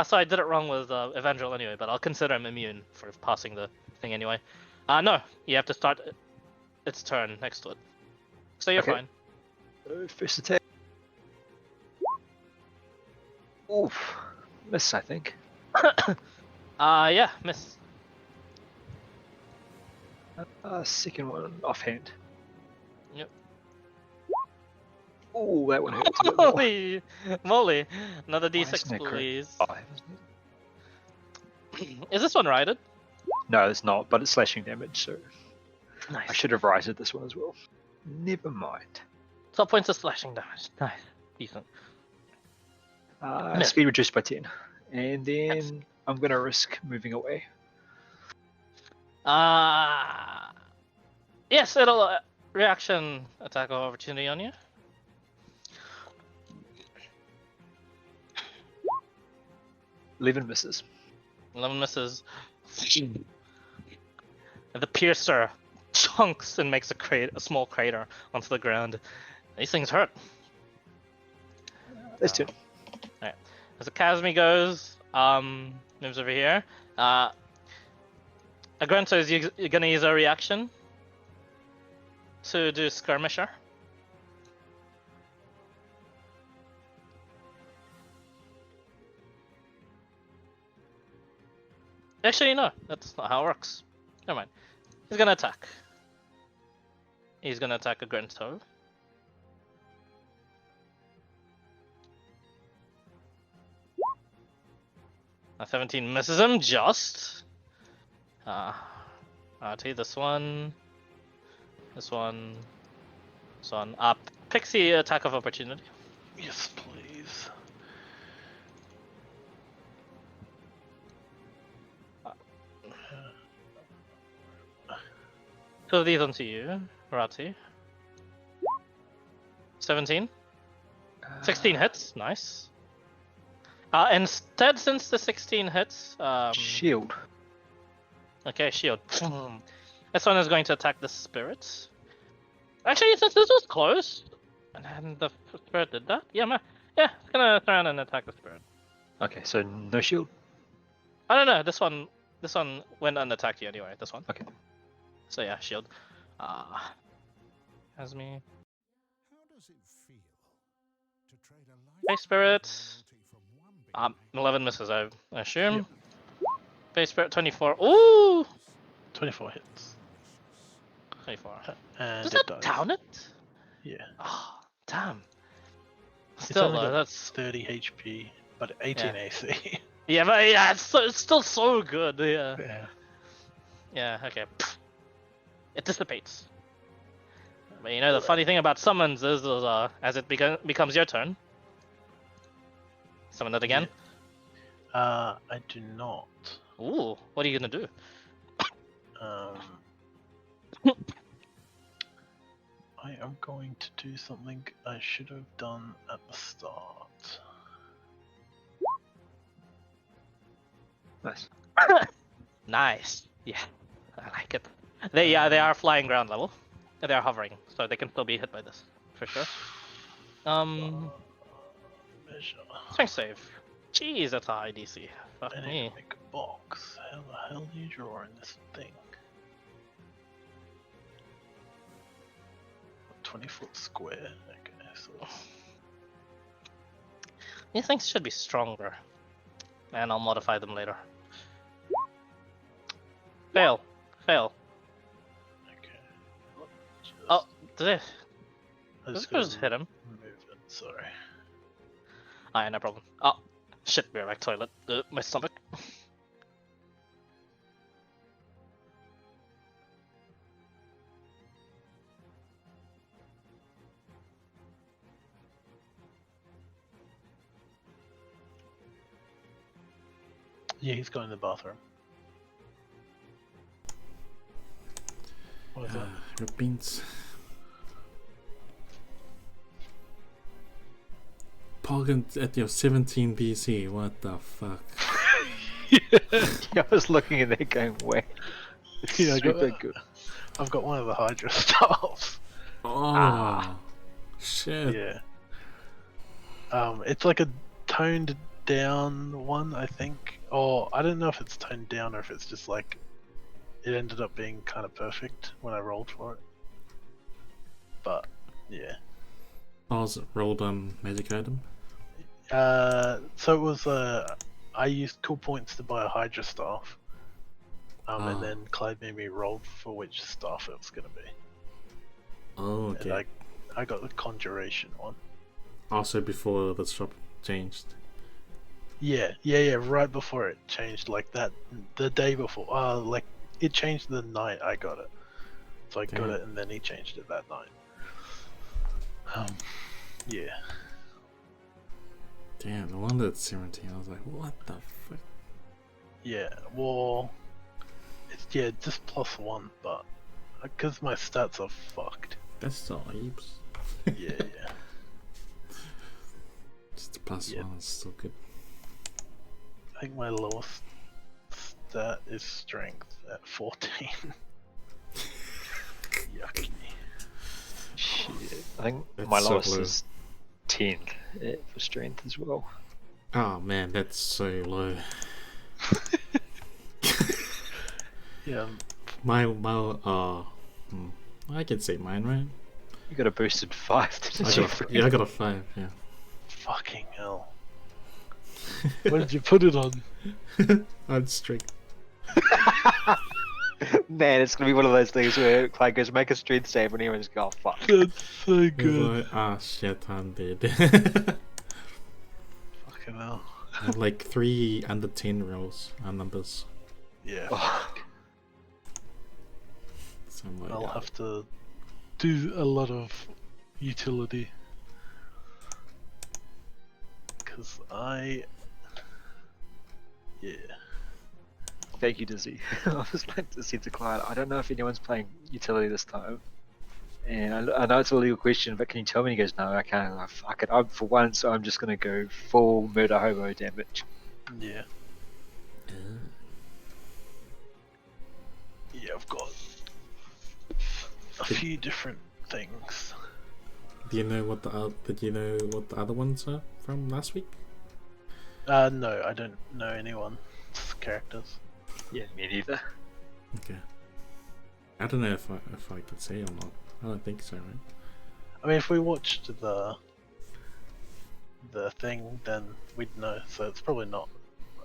A: So I did it wrong with Evangel anyway, but I'll consider him immune for passing the thing anyway. No, you have to start its turn next to it. So you're
C: Okay.
A: fine.
C: First attack. Oof. Miss, I think.
A: Yeah, miss.
C: Second one offhand.
A: Yep.
C: Ooh, that one hurts a bit more.
A: Holy moly. Another
C: Why isn't
A: d6,
C: it crit?
A: please.
C: 5, isn't it?
A: Is this one righted?
C: No, it's not, but it's slashing damage, so
A: Nice.
C: I should have righted this one as well. Never mind.
A: 12 points of slashing damage. Nice. Decent. Miss.
C: Speed reduced by 10. And then I'm going to risk moving away.
A: Yes, it'll reaction attack of opportunity on you.
C: 11 misses.
A: 11 misses. The piercer chunks and makes a small crater onto the ground. These things hurt.
C: That's two.
A: Alright. As the Kazmi goes, moves over here. Agrento, is you gonna use a reaction to do skirmisher? Actually, no, that's not how it works. Never mind. He's gonna attack. He's gonna attack Agrento. A 17 misses him just. RT, this one. This one. This one. Pixie attack of opportunity.
B: Yes, please.
A: Two of these onto you, Rati. 17. 16 hits, nice. Instead, since the 16 hits,
C: Shield.
A: okay, shield. This one is going to attack the spirit. Actually, since this was close, and the spirit did that, yeah, it's gonna turn and attack the spirit.
C: Okay, so no shield.
A: I don't know. This one went and attacked you anyway. This one.
C: Okay.
A: So yeah, shield. Has me.
D: How does it feel to trade a life
A: Base spirit.
D: from one
A: 11 misses, I assume.
B: Yep.
A: Base spirit 24. Ooh,
B: 24 hits.
A: 24.
B: And
A: Does
B: it
A: that
B: dies.
A: down it?
B: Yeah.
A: Oh, damn.
B: It's
A: Still
B: only
A: though,
B: got
A: that's
B: 30 HP, but 18 AC.
A: yeah, but yeah, it's still so good. Yeah.
B: Yeah.
A: Yeah. Okay. It dissipates. But you know the funny thing about summons is, as it becomes your turn. Summon it again.
B: I do not.
A: Ooh, what are you gonna do?
B: I am going to do something I should have done at the start.
C: Nice.
A: Nice. Yeah, I like it. They are flying ground level. They are hovering, so they can still be hit by this for sure.
B: Measure.
A: Strength save. Jeez, that's a high DC. Fuck
B: I need
A: me.
B: to make a box. How the hell do you draw in this thing? 20-foot square. Okay, so
A: These things should be stronger, and I'll modify them later. Fail. Fail.
B: okay. Just,
A: Oh, did it?
B: I
A: Let's
B: gotta
A: just hit him.
B: Move it. Sorry.
A: Ah, yeah, no problem. Oh, shit, we're back toilet. My stomach.
B: Yeah, he's going to the bathroom. What is that?
E: Your beans. Pogging at your 17 DC, what the fuck?
C: Yeah, I was looking at that going, wait. It's
B: Yeah, I got
C: super
B: that.
C: good.
B: I've got one of the Hydra staffs.
E: Oh, shit.
B: Yeah. It's like a toned down one, I think. Or I don't know if it's toned down or if it's just like it ended up being kind of perfect when I rolled for it. But yeah.
E: Pause, rolled magic item.
B: So it was I used cool points to buy a Hydra staff.
E: Ah.
B: And then Clyde made me roll for which staff it was gonna be.
E: Oh, okay.
B: And I got the conjuration one.
E: Also before the shop changed.
B: Yeah, right before it changed, like that, the day before, like, it changed the night I got it. So I got
E: Damn.
B: it and then he changed it that night. Yeah.
E: Damn, no wonder it's 17. I was like, what the fuck?
B: Yeah, well, it's, just +1, but, because my stats are fucked.
E: That's still heaps.
B: Yeah.
E: Just a plus
B: Yeah.
E: one is still good.
B: think my lowest stat is strength at 14. Yucky.
C: Shit. I think
E: That's
C: my
E: so
C: lowest
E: low.
C: is 10 for strength as well.
E: Oh man, that's so low.
B: Yeah,
E: I can say mine, right?
C: You got a boosted 5 to
E: I got a 5, yeah.
B: fucking hell. What did you put it on?
E: On strength.
C: Man, it's gonna be one of those things where Clyde goes make a strength save and everyone just go, oh, fuck.
B: That's so
E: It's
B: good.
E: like, ah shit, I'm dead.
B: Fucking hell.
E: I have like 3 under 10 rolls numbers.
B: Yeah,
C: Oh,
E: So I'm like,
B: I'll have to do a lot of utility. Because yeah.
C: thank you, Dizzy. I was like to say to Clyde, I don't know if anyone's playing utility this time. And I know it's a legal question, but can you tell me? He goes, no, I can't. I'm like, fuck it. For once, I'm just gonna go full murder hobo damage.
B: Yeah. Yeah, I've got a few different things.
E: do you know what did you know what the other ones are from last week?
B: No, I don't know anyone's characters.
C: Yeah, me neither.
E: Okay. I don't know if I could say or not. I don't think so, right?
B: I mean, if we watched the thing, then we'd know. So it's probably not.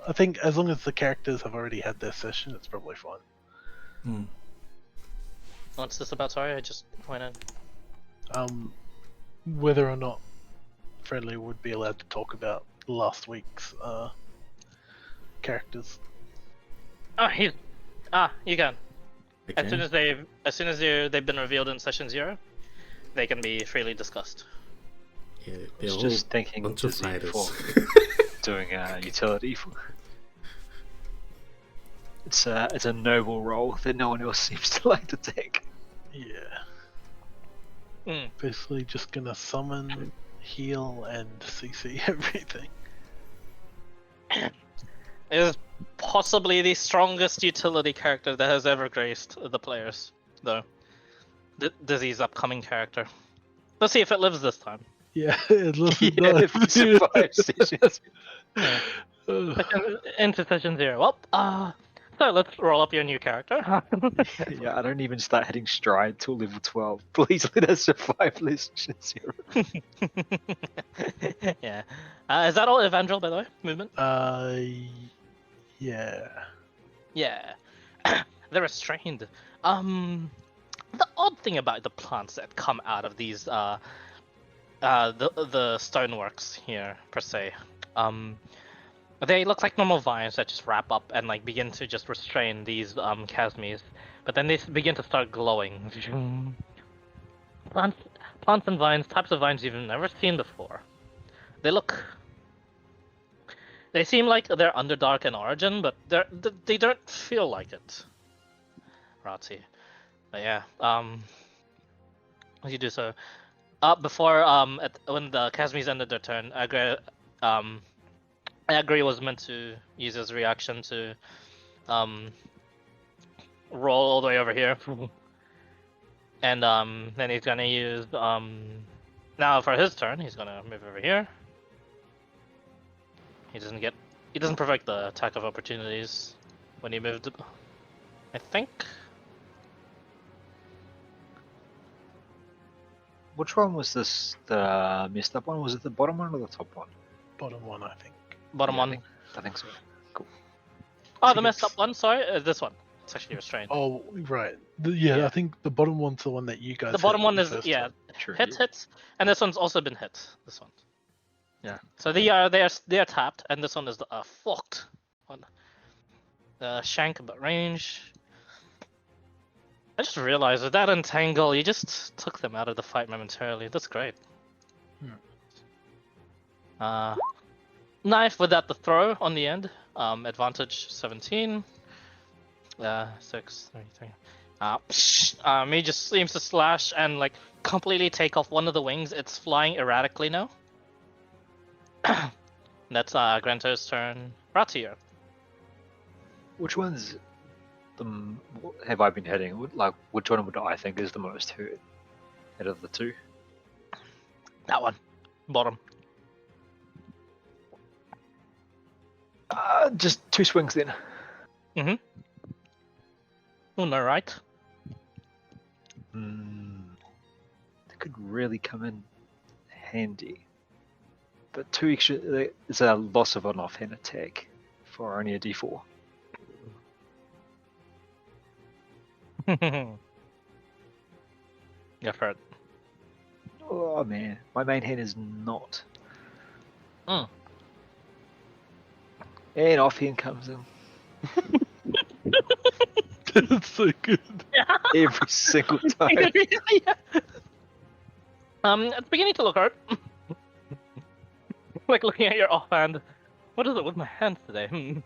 B: I think as long as the characters have already had their session, it's probably fine.
E: Hmm.
A: What's this about? Sorry, I just went in.
B: Whether or not Friendly would be allowed to talk about last week's characters.
A: Oh, you can.
E: Okay.
A: As soon as they've been revealed in session 0, they can be freely discussed.
E: Yeah,
C: I
E: they're
C: was
E: all
C: just thinking
E: bunch of
C: Dizzy
E: fighters.
C: for doing utility. It's a noble role that no one else seems to like to take.
B: Yeah.
A: Mm.
B: Basically, just gonna summon, heal, and CC everything.
A: It is possibly the strongest utility character that has ever graced the players, though. Dizzy's upcoming character. Let's see if it lives this time.
B: Yeah, unless it
C: Yeah,
B: does.
C: if we survive sessions.
A: Yeah.
B: Ugh.
A: Into session 0. Well, so let's roll up your new character.
C: Yeah, I don't even start hitting stride till level 12. Please let us survive session 0.
A: Yeah. Is that all Evangel, by the way? Movement?
B: Yeah.
A: Yeah. They're restrained. The odd thing about the plants that come out of these the stoneworks here per se, they look like normal vines that just wrap up and like begin to just restrain these chasmes, but then they begin to start glowing. Plants and vines, types of vines you've never seen before. They seem like they're Underdark in origin, but they don't feel like it. Rati. But yeah, you do so. Before when the Casmes ended their turn, Agri was meant to use his reaction to roll all the way over here, and then he's gonna use now for his turn he's gonna move over here. He doesn't provoke the attack of opportunities when he moved, I think.
C: Which one was this? The messed up one? Was it the bottom one or the top one?
B: Bottom one, I think.
A: Bottom
C: Yeah,
A: one.
C: I think so. Cool.
A: Oh,
B: think
A: the messed
B: it's-
A: up one. Sorry, this one. It's actually restrained.
B: Oh, right. Yeah,
C: Yeah.
B: I think the bottom one's the one that you guys.
A: The bottom
B: hit
A: one
B: the
A: is
B: first
A: yeah,
B: time.
C: True.
A: hits, and this one's also been hit. This one.
C: Yeah.
A: So they are tapped, and this one is the fucked one. Shank but range. I just realized with that entangle, you just took them out of the fight momentarily. That's great. Knife without the throw on the end. Advantage 17. 6, 3. He just seems to slash and like completely take off one of the wings. It's flying erratically now. That's Granto's turn. Ratier.
C: Which one's have I been hitting? Like, which one would I think is the most hurt out of the two?
A: That one. Bottom.
C: Just 2 swings then.
A: Mm-hmm. No, right?
C: That could really come in handy. But 2 extra is a loss of an offhand attack for only a d4.
A: You've heard.
C: Oh man, my main hand is not.
A: Mm.
C: And offhand comes in
B: That's so good.
C: every single time.
A: Yeah. It's beginning to look hard. Like looking at your offhand. What is it with my hands today?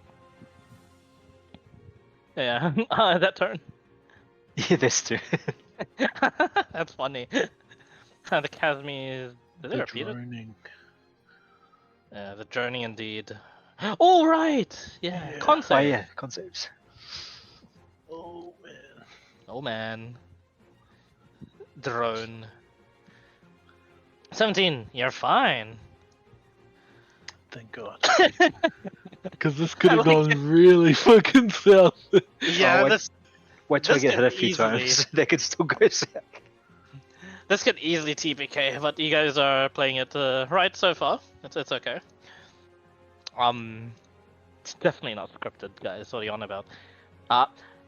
A: Yeah, that turn.
C: Yeah, that's 2.
A: That's funny. The Casmi is. Did they
B: The
A: repeat it?
B: droning.
A: Yeah, the journey indeed. Oh right! Yeah,
B: Yeah.
A: concept.
C: Oh yeah, concepts.
B: Oh man.
A: Oh man. Drone. 17, you're fine.
B: Thank God. Because this could have
A: I like
B: gone really fucking south.
A: Yeah,
C: wait.
A: this
C: Wait till I
A: This
C: get hit a
A: could
C: few
A: easily-
C: times. That could still go south.
A: this could easily TPK, but you guys are playing it right so far. It's okay. It's definitely not scripted, guys. What are you on about?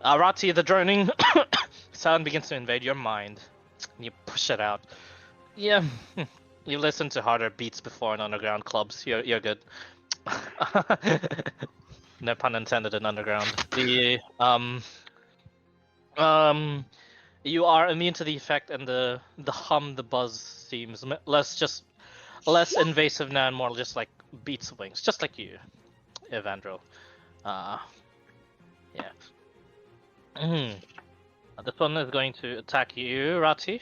A: Rati, the droning sound begins to invade your mind. You push it out. Yeah, you listened to harder beats before in underground clubs. You're good. No pun intended in underground. You are immune to the effect, and the hum, the buzz seems less invasive now and more just like beat swings, just like you, Evandro. Yeah. This one is going to attack you, Rati.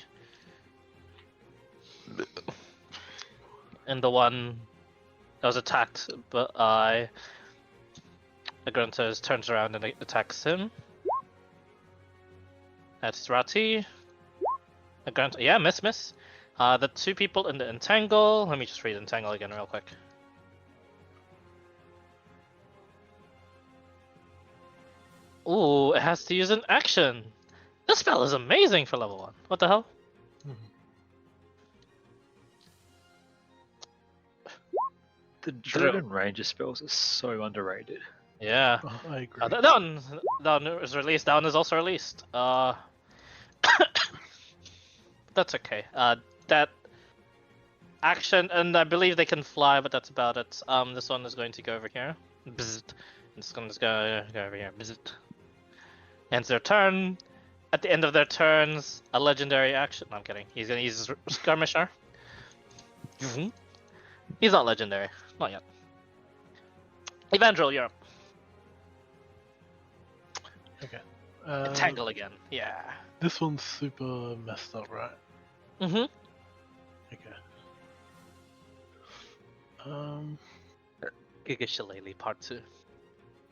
A: And the one that was attacked by Agrantos turns around and attacks him. That's Rati. Agrantos, yeah, miss. The 2 people in the entangle. Let me just read entangle again real quick. Ooh, it has to use an action. This spell is amazing for level 1. What the hell?
C: The Dragon Ranger spells are so underrated.
A: Yeah.
B: Oh, I agree.
A: That one is released. That one is also released. That's okay. That action, and I believe they can fly, but that's about it. This one is going to go over here. Bzzzt. This one's going to go over here. Bzzzt. Ends their turn. At the end of their turns, a legendary action. No, I'm kidding. He's gonna use his skirmisher. He's not legendary. Not yet. Evandril, you're up.
B: Okay.
A: Entangle again. Yeah.
B: This one's super messed up, right?
A: Mm-hmm.
B: Okay.
A: Giga Shillelagh Part 2.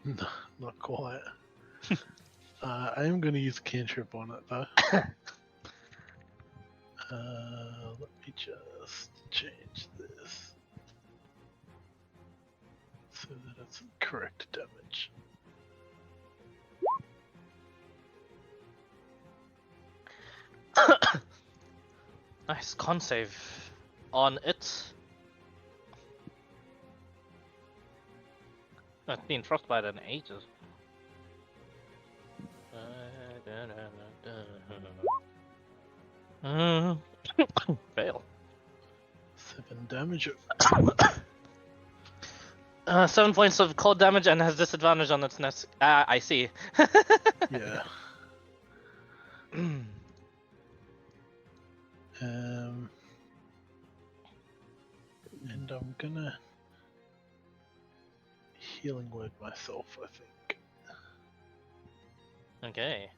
B: No, not quite. I am going to use cantrip on it though. Let me just change this so that it's correct damage.
A: Nice con save on it. I've seen frostbite in ages. Fail.
B: 7 damage.
A: 7 points of cold damage and has disadvantage on its next. I see.
B: Yeah. And I'm gonna healing word myself, I think.
A: Okay.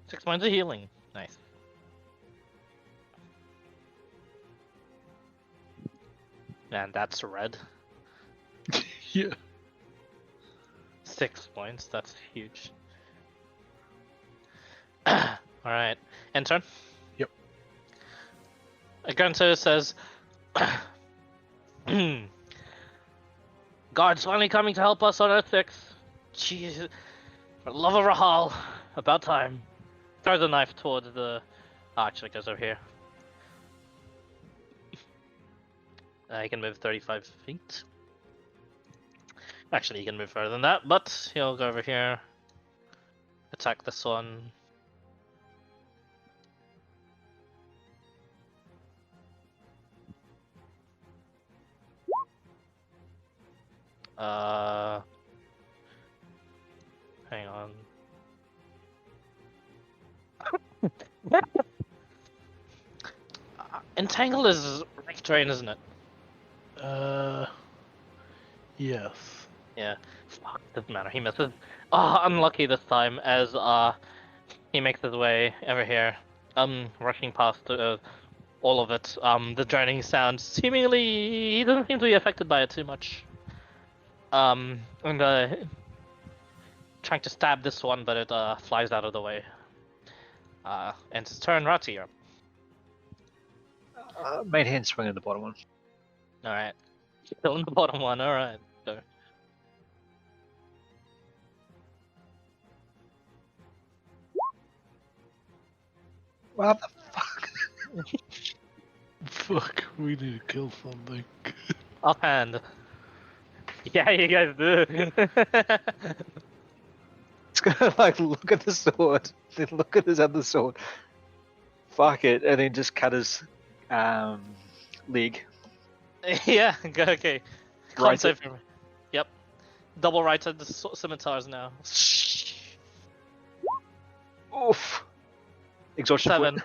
A: 6 points of healing. Nice. And that's red.
B: Yeah.
A: 6 points. That's huge. Alright. Intern?
B: Yep.
A: Grunter says, Guards finally coming to help us on Earth 6. Jeez, for the love of Rahal. About time. Throws a knife towards the... Oh, actually, it goes over here. He can move 35 feet. Actually, he can move further than that, but he'll go over here. Attack this one. Hang on. Entangle is right terrain, isn't it?
B: Yes.
A: Yeah. Fuck, doesn't matter. He misses. Oh, unlucky this time as he makes his way over here. Rushing past all of it. The droning sound. Seemingly, he doesn't seem to be affected by it too much. And trying to stab this one, but it flies out of the way. And it's turn Rati up.
C: Main hand swing in the bottom one.
A: Alright. Still in the bottom one, alright. So,
C: What the fuck?
B: Fuck, we need to kill something.
A: offhand. Yeah, you guys do.
C: It's gonna like look at the sword, then look at his other sword. Fuck it, and then just cut his leg.
A: Yeah, go okay. Con
C: Right
A: save for me. Yep. Double righted the scimitars now.
C: Oof. Exhaustion
A: 7.
C: point.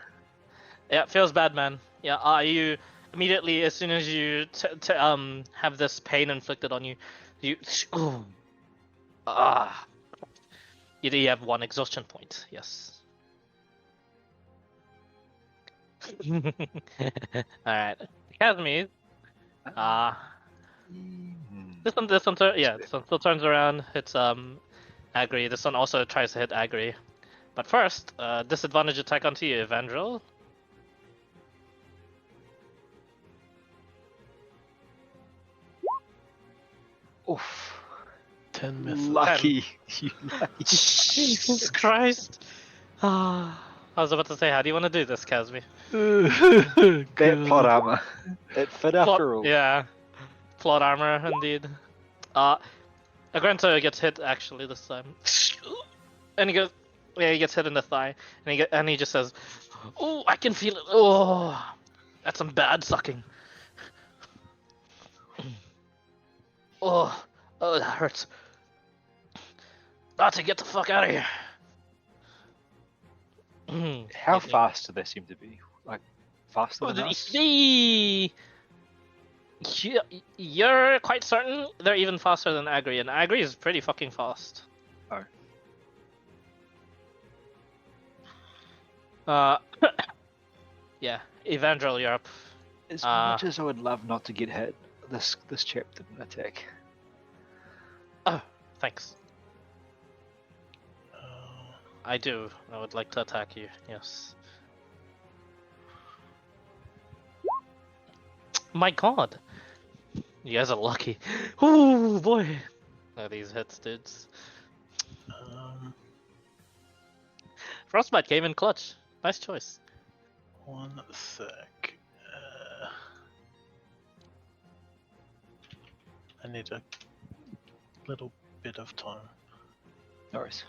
A: Yeah, feels bad, man. Yeah, you immediately, as soon as you have this pain inflicted on you, you you have 1 exhaustion point. Yes. All right, Casimir. This one still turns around. Hits Agri. This one also tries to hit Agri, but first, disadvantage attack onto you, Evandrel.
C: Oof.
B: 10 misses.
C: Lucky. You lucky.
A: Jesus Christ! I was about to say, how do you want to do this, Casimir?
C: That plot armor. It fit after all.
A: Yeah, plot armor indeed. Agrento gets hit actually this time, and he gets hit in the thigh, and he just says, "Oh, I can feel it. Oh, that's some bad sucking. Oh, that hurts. Not to get the fuck out of here."
C: How fast do they seem to be? Like faster than us?
A: You're quite certain they're even faster than Agri, and Agri is pretty fucking fast.
C: Oh.
A: Yeah, Evandrel, you're up.
C: As much as I would love not to get hit, this chap didn't attack.
A: Oh, thanks. I do. I would like to attack you. Yes. My God, you guys are lucky. Ooh boy, look at these hits, dudes. Frostbite came in clutch. Nice choice.
B: 1 sec. I need a little bit of time.
C: No worries.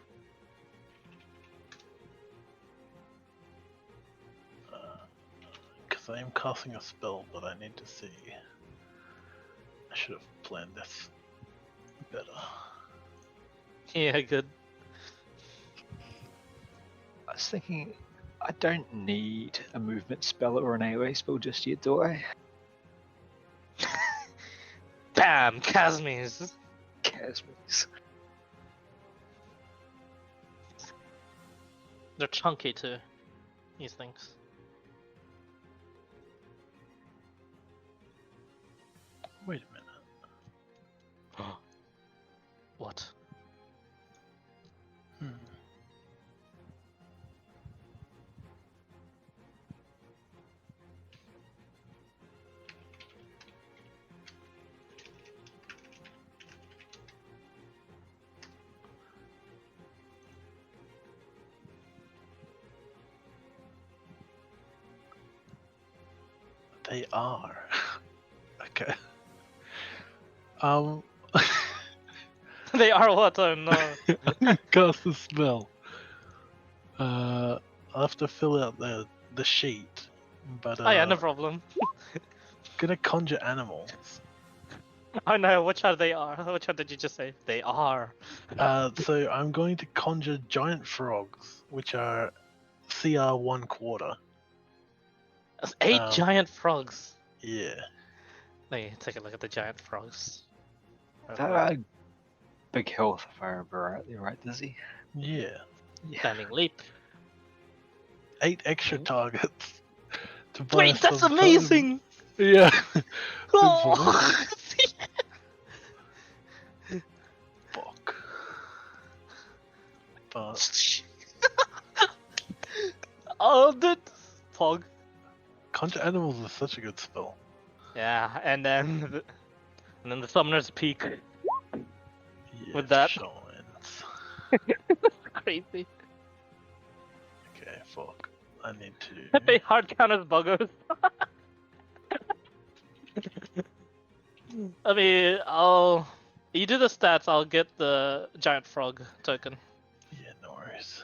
B: Because I am casting a spell, but I need to see. I should have planned this better.
A: Yeah, good.
C: I was thinking, I don't need a movement spell or an AoE spell just yet, do I?
A: Bam, Casmies.
C: Casmies.
A: They're chunky too. These things.
B: Wait a minute.
A: What?
B: Hmm. They are. Okay.
A: They are what? Oh no.
B: Cast a spell. I'll have to fill out the sheet, but
A: Oh yeah, no problem.
B: gonna conjure animals.
A: Oh no, which one they are? Which one did you just say? They are.
B: So I'm going to conjure giant frogs, which are CR 1/4.
A: That's 8 giant frogs.
B: Yeah.
A: Let me take a look at the giant frogs.
C: That big health, if I remember rightly, right, Dizzy?
B: Yeah.
C: Yeah.
A: Standing leap.
B: 8 extra targets to buy
A: Wait, that's
B: some time.
A: amazing!
B: Yeah.
A: Oh.
B: Fuck. But
A: Oh, dude. Pog.
B: conjure animals is such a good spell.
A: Yeah, and then the summoner's peak.
B: Yeah,
A: With that.
B: shines.
A: Crazy.
B: Okay, fuck. I need to.
A: They hard counters buggers. I mean, you do the stats, I'll get the giant frog token.
B: Yeah, no worries.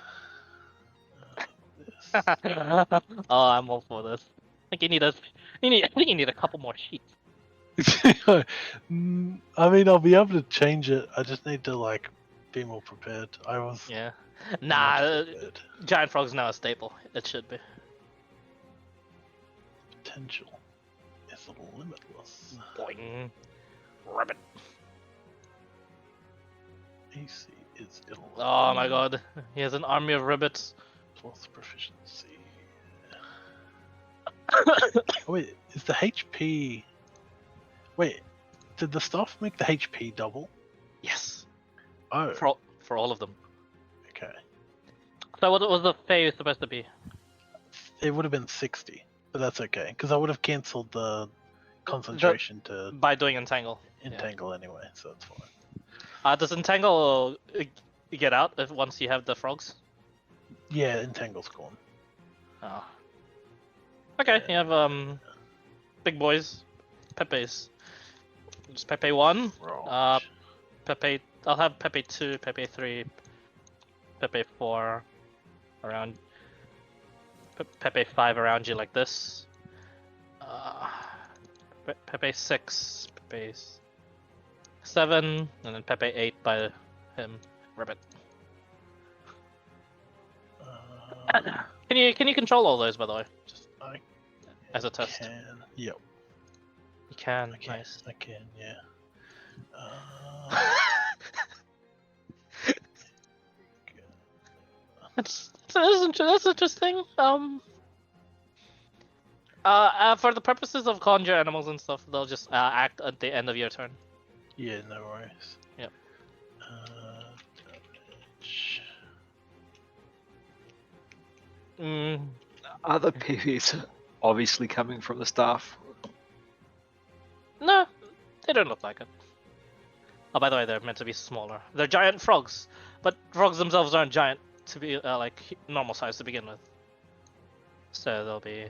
A: Oh, I'm all for this. I think I think you need a couple more sheets.
B: I mean, I'll be able to change it. I just need to like be more prepared. I was
A: Yeah.
B: not
A: Nah,
B: prepared.
A: giant frog's now a staple. It should be.
B: Potential is limitless.
A: Boing. Rabbit.
B: AC is 11.
A: Oh my god. He has an army of rabbits.
B: Plus proficiency. Oh, wait, is the HP? Wait, did the stuff make the HP double?
A: Yes.
B: Oh,
A: For all of them.
B: okay.
A: So what was the phase supposed to be?
B: It would have been 60, but that's okay because I would have cancelled the concentration to
A: By doing entangle.
B: entangle anyway, so that's fine.
A: Does entangle get out if once you have the frogs?
B: Yeah, entangle's gone.
A: Oh. Okay, you have big boys, Pepe's. Just Pepe 1,
B: Right.
A: Pepe. I'll have Pepe 2, Pepe 3, Pepe 4 around. Pepe 5 around you like this. Pepe 6, Pepe 7, and then Pepe 8 by him. Ribbit. Can you control all those, by the way? Just
B: I
A: as a test.
B: can. Yep,
A: You can.
B: I can.
A: Nice.
B: I can. Yeah.
A: That's interesting. For the purposes of conjure animals and stuff, they'll just act at the end of your turn.
B: Yeah, no worries.
A: Yep.
B: Damage.
C: Are the PVs obviously coming from the staff?
A: No, they don't look like it. Oh, by the way, they're meant to be smaller. They're giant frogs, but frogs themselves aren't giant to be like normal size to begin with. So they'll be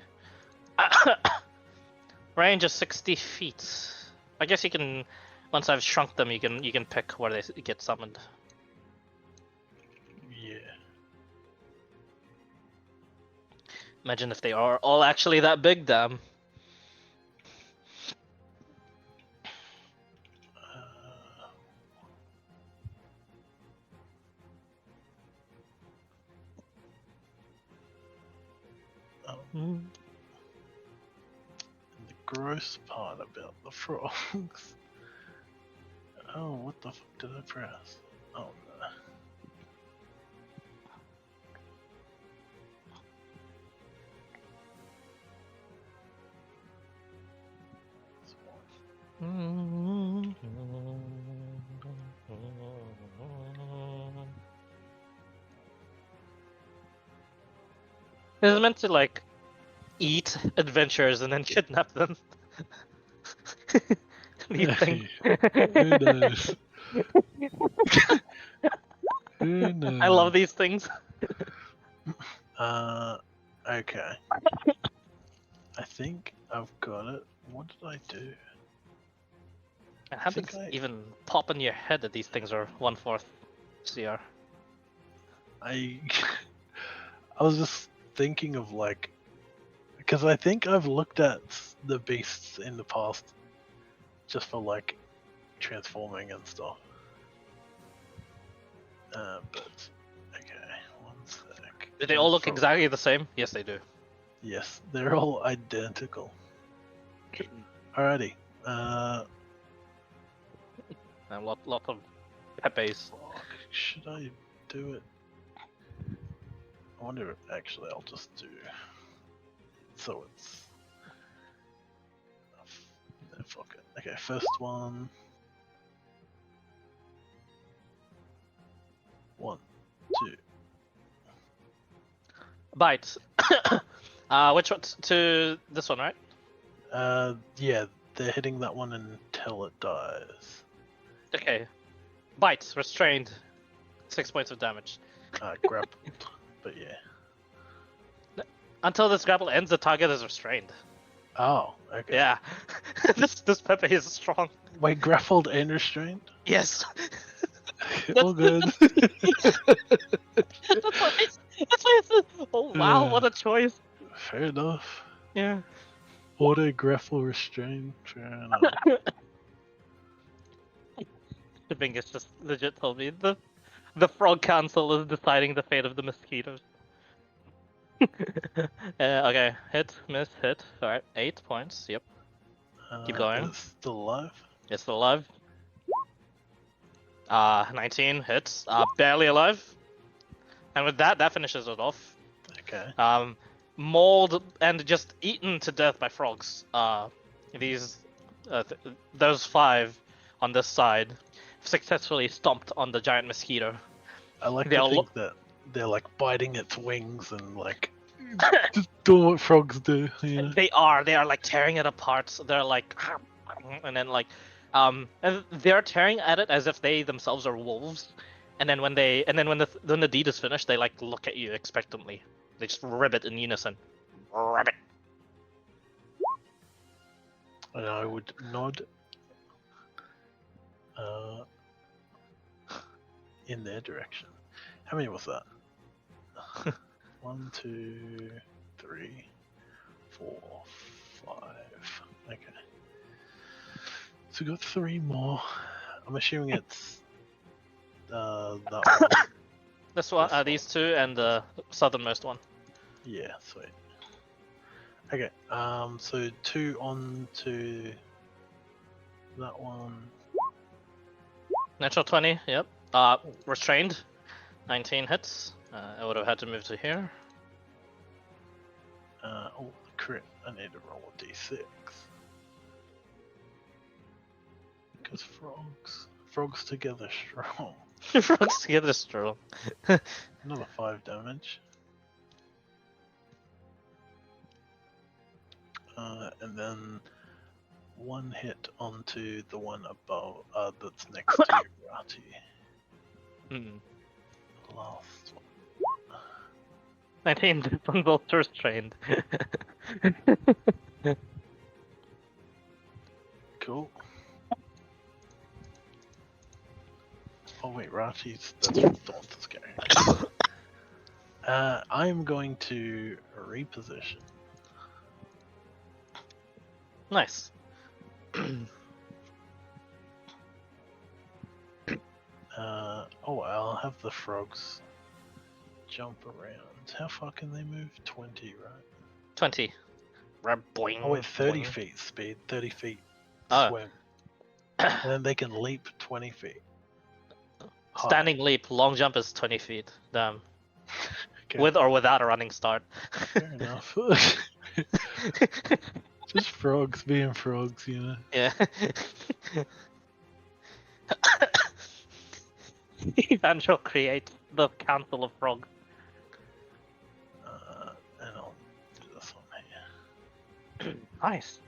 A: range of 60 feet. I guess you can, once I've shrunk them, you can pick where they get summoned.
B: Yeah.
A: Imagine if they are all actually that big, damn.
B: And the gross part about the frogs. Oh, what the fuck did I press? Oh no. That's one.
A: It's meant to like eat adventurers and then kidnap them. These things.
B: Who knows? Who knows?
A: I love these things.
B: Okay. I think I've got it. What did I do?
A: And how
B: think
A: did it
B: I-
A: even pop in your head that these things are 1/4 CR?
B: I was just thinking of like, because I think I've looked at the beasts in the past, just for like transforming and stuff. But okay, one sec.
A: Do they all look
B: Frog.
A: exactly the same? Yes, they do.
B: Yes, they're all identical. Alrighty.
A: And lot of Pepes.
B: Fuck, should I do it? I wonder. Actually, I'll just do. So it's. No, fuck it. Okay, first one. 1, 2.
A: Bite. Which one? To this one, right?
B: Yeah, they're hitting that one until it dies.
A: Okay. Bite. Restrained. 6 points of damage.
B: Grappled. But yeah.
A: Until this grapple ends, the target is restrained.
B: Oh, okay.
A: Yeah. this Pepe is strong.
B: Wait, grappled and restrained?
A: Yes.
B: All good.
A: That's why I said, oh wow, what a choice.
B: Fair enough.
A: Yeah.
B: Auto grapple restrained. Fair enough.
A: The Bingus just legit told me the frog council is deciding the fate of the mosquitoes. Okay, hit, miss, hit. Alright, 8 points, yep. Keep going.
B: It's still alive.
A: It's still alive. 19 hits. Barely alive. And with that finishes it off.
B: Okay.
A: Mauled and just eaten to death by frogs. Those 5 on this side successfully stomped on the giant mosquito.
B: I like
A: They
B: to
A: all
B: think that they're like biting its wings and like just doing what frogs do, you know?
A: They are like tearing it apart. They're like, and then like, and they're tearing at it as if they themselves are wolves. And then when the deed is finished, they like look at you expectantly. They just ribbit in unison. Ribbit.
B: And I would nod in their direction. How many was that? 1, 2, 3, 4, 5. Okay. So we got 3 more. I'm assuming it's that one.
A: This one,
B: This
A: these 2, and the southernmost one.
B: Yeah, sweet. Okay, so 2 on to that one.
A: Natural 20. Yep. Restrained. 19 hits. I would have had to move to here.
B: Oh, the crit. I need to roll a d6. Because frogs together strong.
A: Frogs together strong.
B: Another 5 damage. And then 1 hit onto the one above, that's next to Rati.
A: Hmm.
B: Last one.
A: 19 hits on both restrained.
B: Cool. Oh wait, Rati's the thought that's going. I'm going to reposition.
A: Nice.
B: Oh, I'll have the frogs jump around. How far can they move? 20, right?
A: 20. Boing,
B: Oh wait, 30
A: boing.
B: feet speed, 30 feet
A: Oh.
B: swim. And then they can leap 20 feet. high.
A: Standing leap, long jump is 20 feet. Damn.
B: Okay,
A: With or without a running start.
B: fair enough. Just frogs being frogs, you know.
A: Yeah. Evangeline creates the Council of Frogs.
B: And
A: Nice.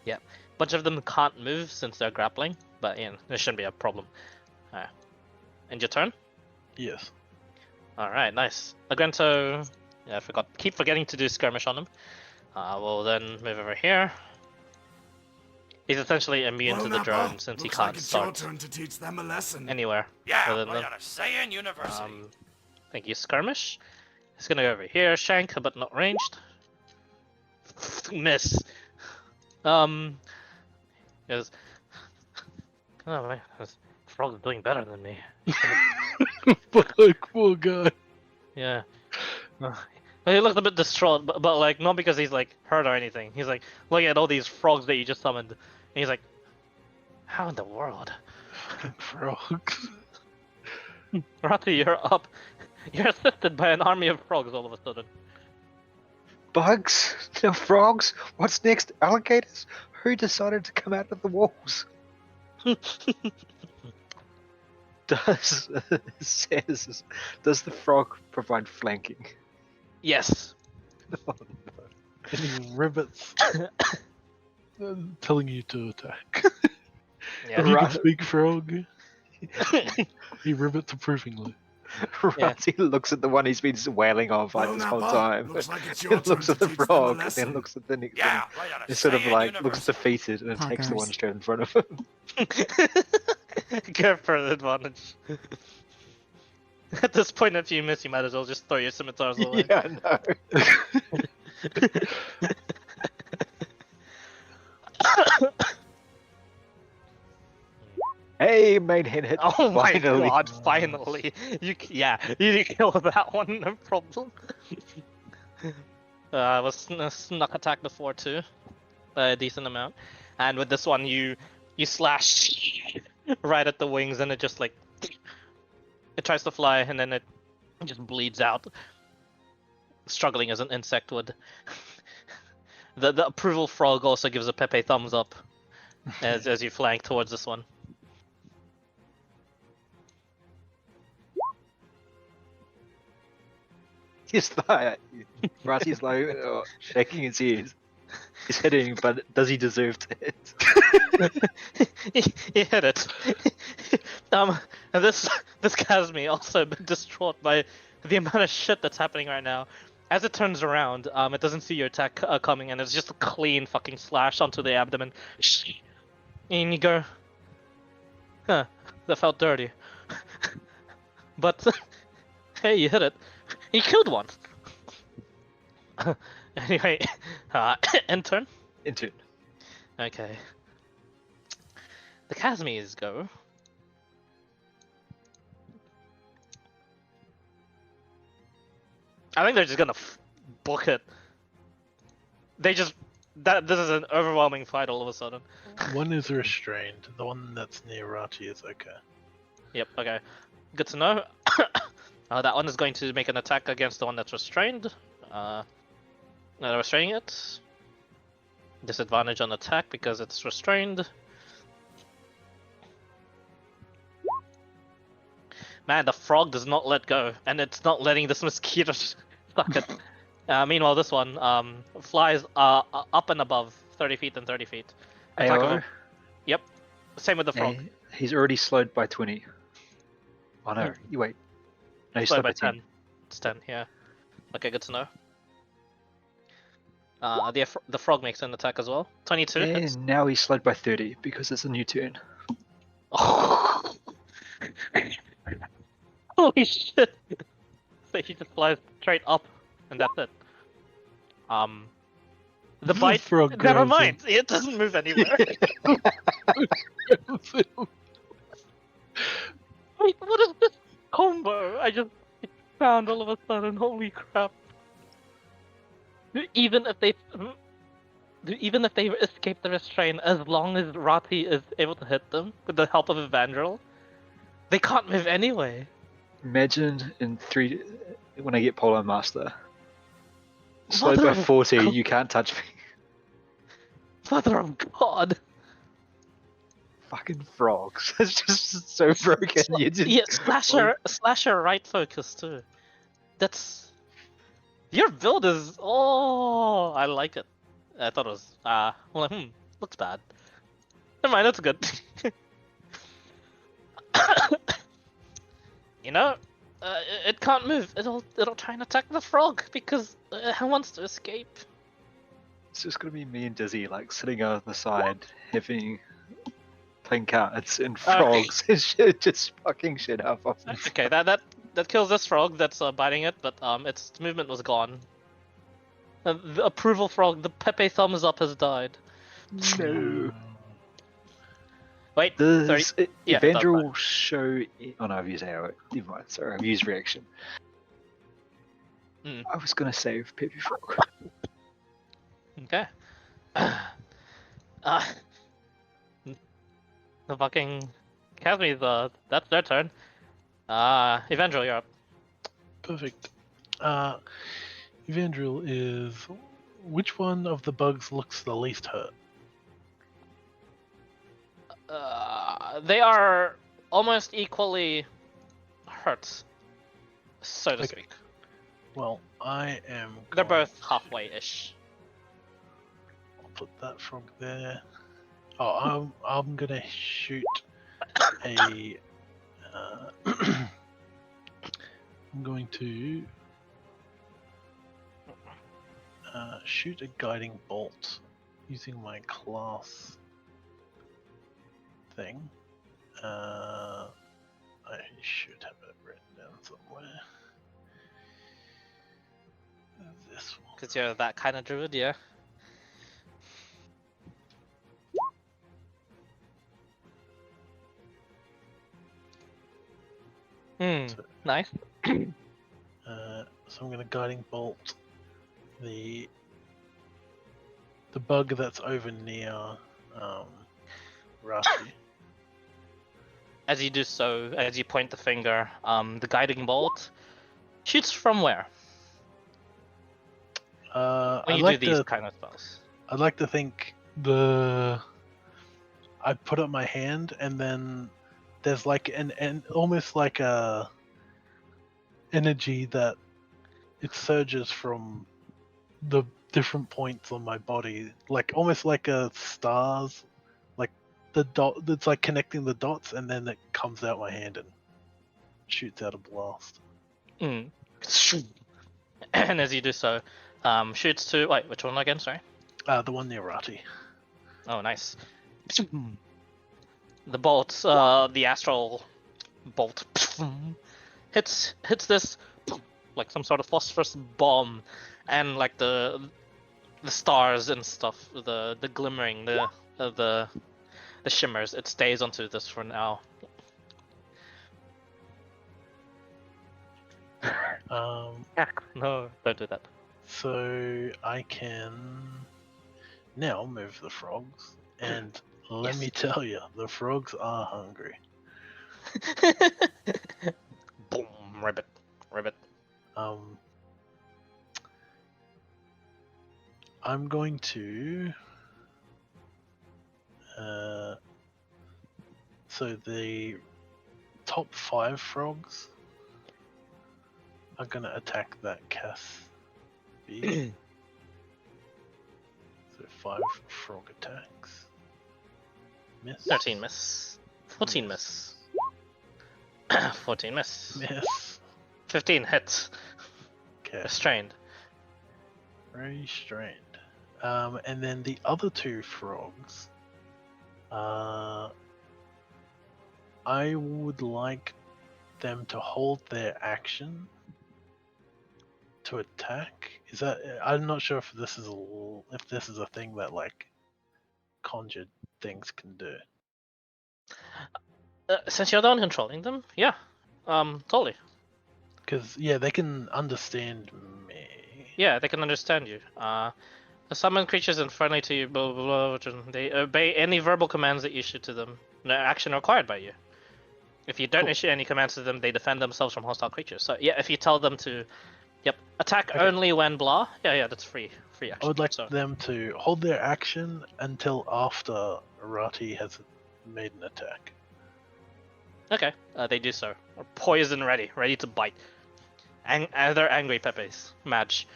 A: Yeah. Bunch of them can't move since they're grappling, but there shouldn't be a problem. Alright. End your turn?
B: Yes.
A: Alright, nice. Agrento, yeah, I keep forgetting to do skirmish on him. We'll then move over here. He's essentially immune to the drone since he
F: looks
A: can't
F: like it's your
A: start
F: turn to teach them a lesson.
A: anywhere
G: Yeah,
A: within
G: right
A: them.
G: out of Saiyan University.
A: Thank you, skirmish. He's gonna go over here, shank, but not ranged. Miss. Is oh man, this frog's doing better than me.
B: Poor guy.
A: Yeah. He looks a bit distraught, but like not because he's like hurt or anything. He's like looking at all these frogs that you just summoned, and he's like, "How in the world?"
B: Fucking frogs.
A: Rati, you're up. You're assisted by an army of frogs all of a sudden.
C: Bugs? No frogs? What's next? Alligators? Who decided to come out of the walls? Does the frog provide flanking?
A: Yes.
B: And he rivets, telling you to attack.
A: Yeah.
B: And you
C: Right.
B: can speak frog. He rivets approvingly.
C: He looks at the one he's been wailing on like
F: Well,
C: this whole
F: Nappa,
C: time.
F: looks like it's
C: He
F: your turn
C: looks
F: to
C: at the
F: teach them a
C: frog, and then
F: lesson.
C: looks at the next
G: Yeah,
C: one.
G: right out of
C: He sort of
G: Saiyan
C: like looks
G: University.
C: defeated and then takes the one
H: Poggers.
C: straight in front of him.
A: Go for the advantage. At this point, if you miss, you might as well just throw your scimitars away.
C: Yeah, I know. Hey, main hit.
A: Oh my
C: Finally.
A: god, finally! You kill that one, no problem. I was snuck attack before too, a decent amount, and with this one you slash right at the wings and it just like it tries to fly and then it just bleeds out, struggling as an insect would. The approval frog also gives a Pepe thumbs up as you flank towards this one.
C: He's like, Rati's like shaking his ears. He's hitting, but does he deserve to hit?
A: He hit it. And this Kazmi also a bit distraught by the amount of shit that's happening right now. As it turns around, it doesn't see your attack coming, and it's just a clean fucking slash onto the abdomen. And you go, huh, that felt dirty. But hey, you hit it. You killed one. Anyway, end turn.
C: Into
A: Okay. The Kazmis go. I think they're just gonna book it. This is an overwhelming fight all of a sudden.
B: One is restrained. The one that's near Rati is okay.
A: Yep, okay. Good to know. That one is going to make an attack against the one that's restrained. Restraining it. Disadvantage on attack because it's restrained. Man, the frog does not let go, and it's not letting this mosquito suck it. Meanwhile, this one flies up and above 30 feet and 30 feet. Attack of
C: AO.
A: a- Yep. Same with the frog.
C: He's already slowed by 20. Oh no, you wait. No, he's
A: Slowed
C: slowed
A: by 10. It's 10, yeah. Okay, good to know. The frog makes an attack as well. 22 hits.
C: And now he's slowed by 30 because it's a new turn.
A: Holy shit! So he just flies straight up, and that's it. The bite.
B: frog
A: Never
B: grabs
A: mind. It doesn't move anywhere. Wait, what is this combo? I just found all of a sudden. Holy crap! Even if they escape the restraint, as long as Rati is able to hit them with the help of Evandrel, they can't move anyway.
C: Imagine in 3 when I get Polar Master. Slowed
A: Mother
C: by
A: of
C: 40,
A: God.
C: you can't touch me.
A: Mother of God!
C: Fucking frogs. It's just so broken. You just
A: Yeah, slasher right focus too. That's your build is I like it. I thought it was. I'm like, looks bad. Never mind, that's good. You know, it can't move. It'll try and attack the frog because it wants to escape.
C: It's just gonna be me and Dizzy like sitting on the side, playing cards and frogs and shit, just fucking shit up.
A: Okay, that kills this frog that's biting it, but its movement was gone. The approval frog, the Pepe thumbs up, has died.
C: No.
A: Wait, sorry.
C: Does
A: Yeah, it does
C: Evandrel show? Oh no, I've used AO. Never mind. Sorry, I've used reaction.
A: Mm.
C: I was gonna save Peppy Frog.
A: Okay. The fucking Casmi, that's their turn. Evangel, you're up.
B: Perfect. Evandril is. Which one of the bugs looks the least hurt?
A: They are almost equally hurt, so to
B: Okay.
A: speak.
B: Well, I am.
A: They're
B: going
A: both halfway-ish.
B: I'll put that frog there. Oh, I'm gonna shoot a. I'm going to shoot a guiding bolt using my class thing. I should have it written down somewhere. This one.
A: Because you're that kind of druid, yeah. Nice.
B: So I'm going to guiding bolt the bug that's over near Rafi.
A: As you do so, as you point the finger, the guiding bolt shoots from where? When
B: I'd
A: you
B: like
A: do these
B: to.
A: kind of spells.
B: I'd like to think I put up my hand and then there's like an almost like a energy that it surges from the different points on my body, like almost like a stars, like the dot. It's like connecting the dots, and then it comes out my hand and shoots out a blast.
A: And as you do so, shoots to which one again? Sorry.
B: The one near Rati.
A: Oh, nice. The bolt, the astral bolt, hits this like some sort of phosphorus bomb, and like the stars and stuff, the glimmering, the shimmers. It stays onto this for now. No, don't do that.
B: So I can now move the frogs, and let me tell you, the frogs are hungry.
A: Boom, ribbit.
B: I'm going to. So the top 5 frogs are gonna attack that Cass B. So 5 frog attacks. Miss.
A: 13 miss. 14 miss. 14 miss.
B: Miss.
A: 15 hits.
B: Okay.
A: Restrained.
B: Restrained. And then the other 2 frogs. I would like them to hold their action to attack. Is that? I'm not sure if this is a thing that like conjured things can do.
A: Since you're the one controlling them, yeah. Totally.
B: Because yeah, they can understand me.
A: Yeah, they can understand you. The summoned creatures and friendly to you, blah blah blah. They obey any verbal commands that you issue to them. No action required by you. If you don't issue any commands to them, they defend themselves from hostile creatures. So yeah, if you tell them to, attack only when blah. Yeah, that's free action.
B: I would like them to hold their action until after Rati has made an attack.
A: Okay, they do so. Poison ready to bite. They're angry Pepes. Madge.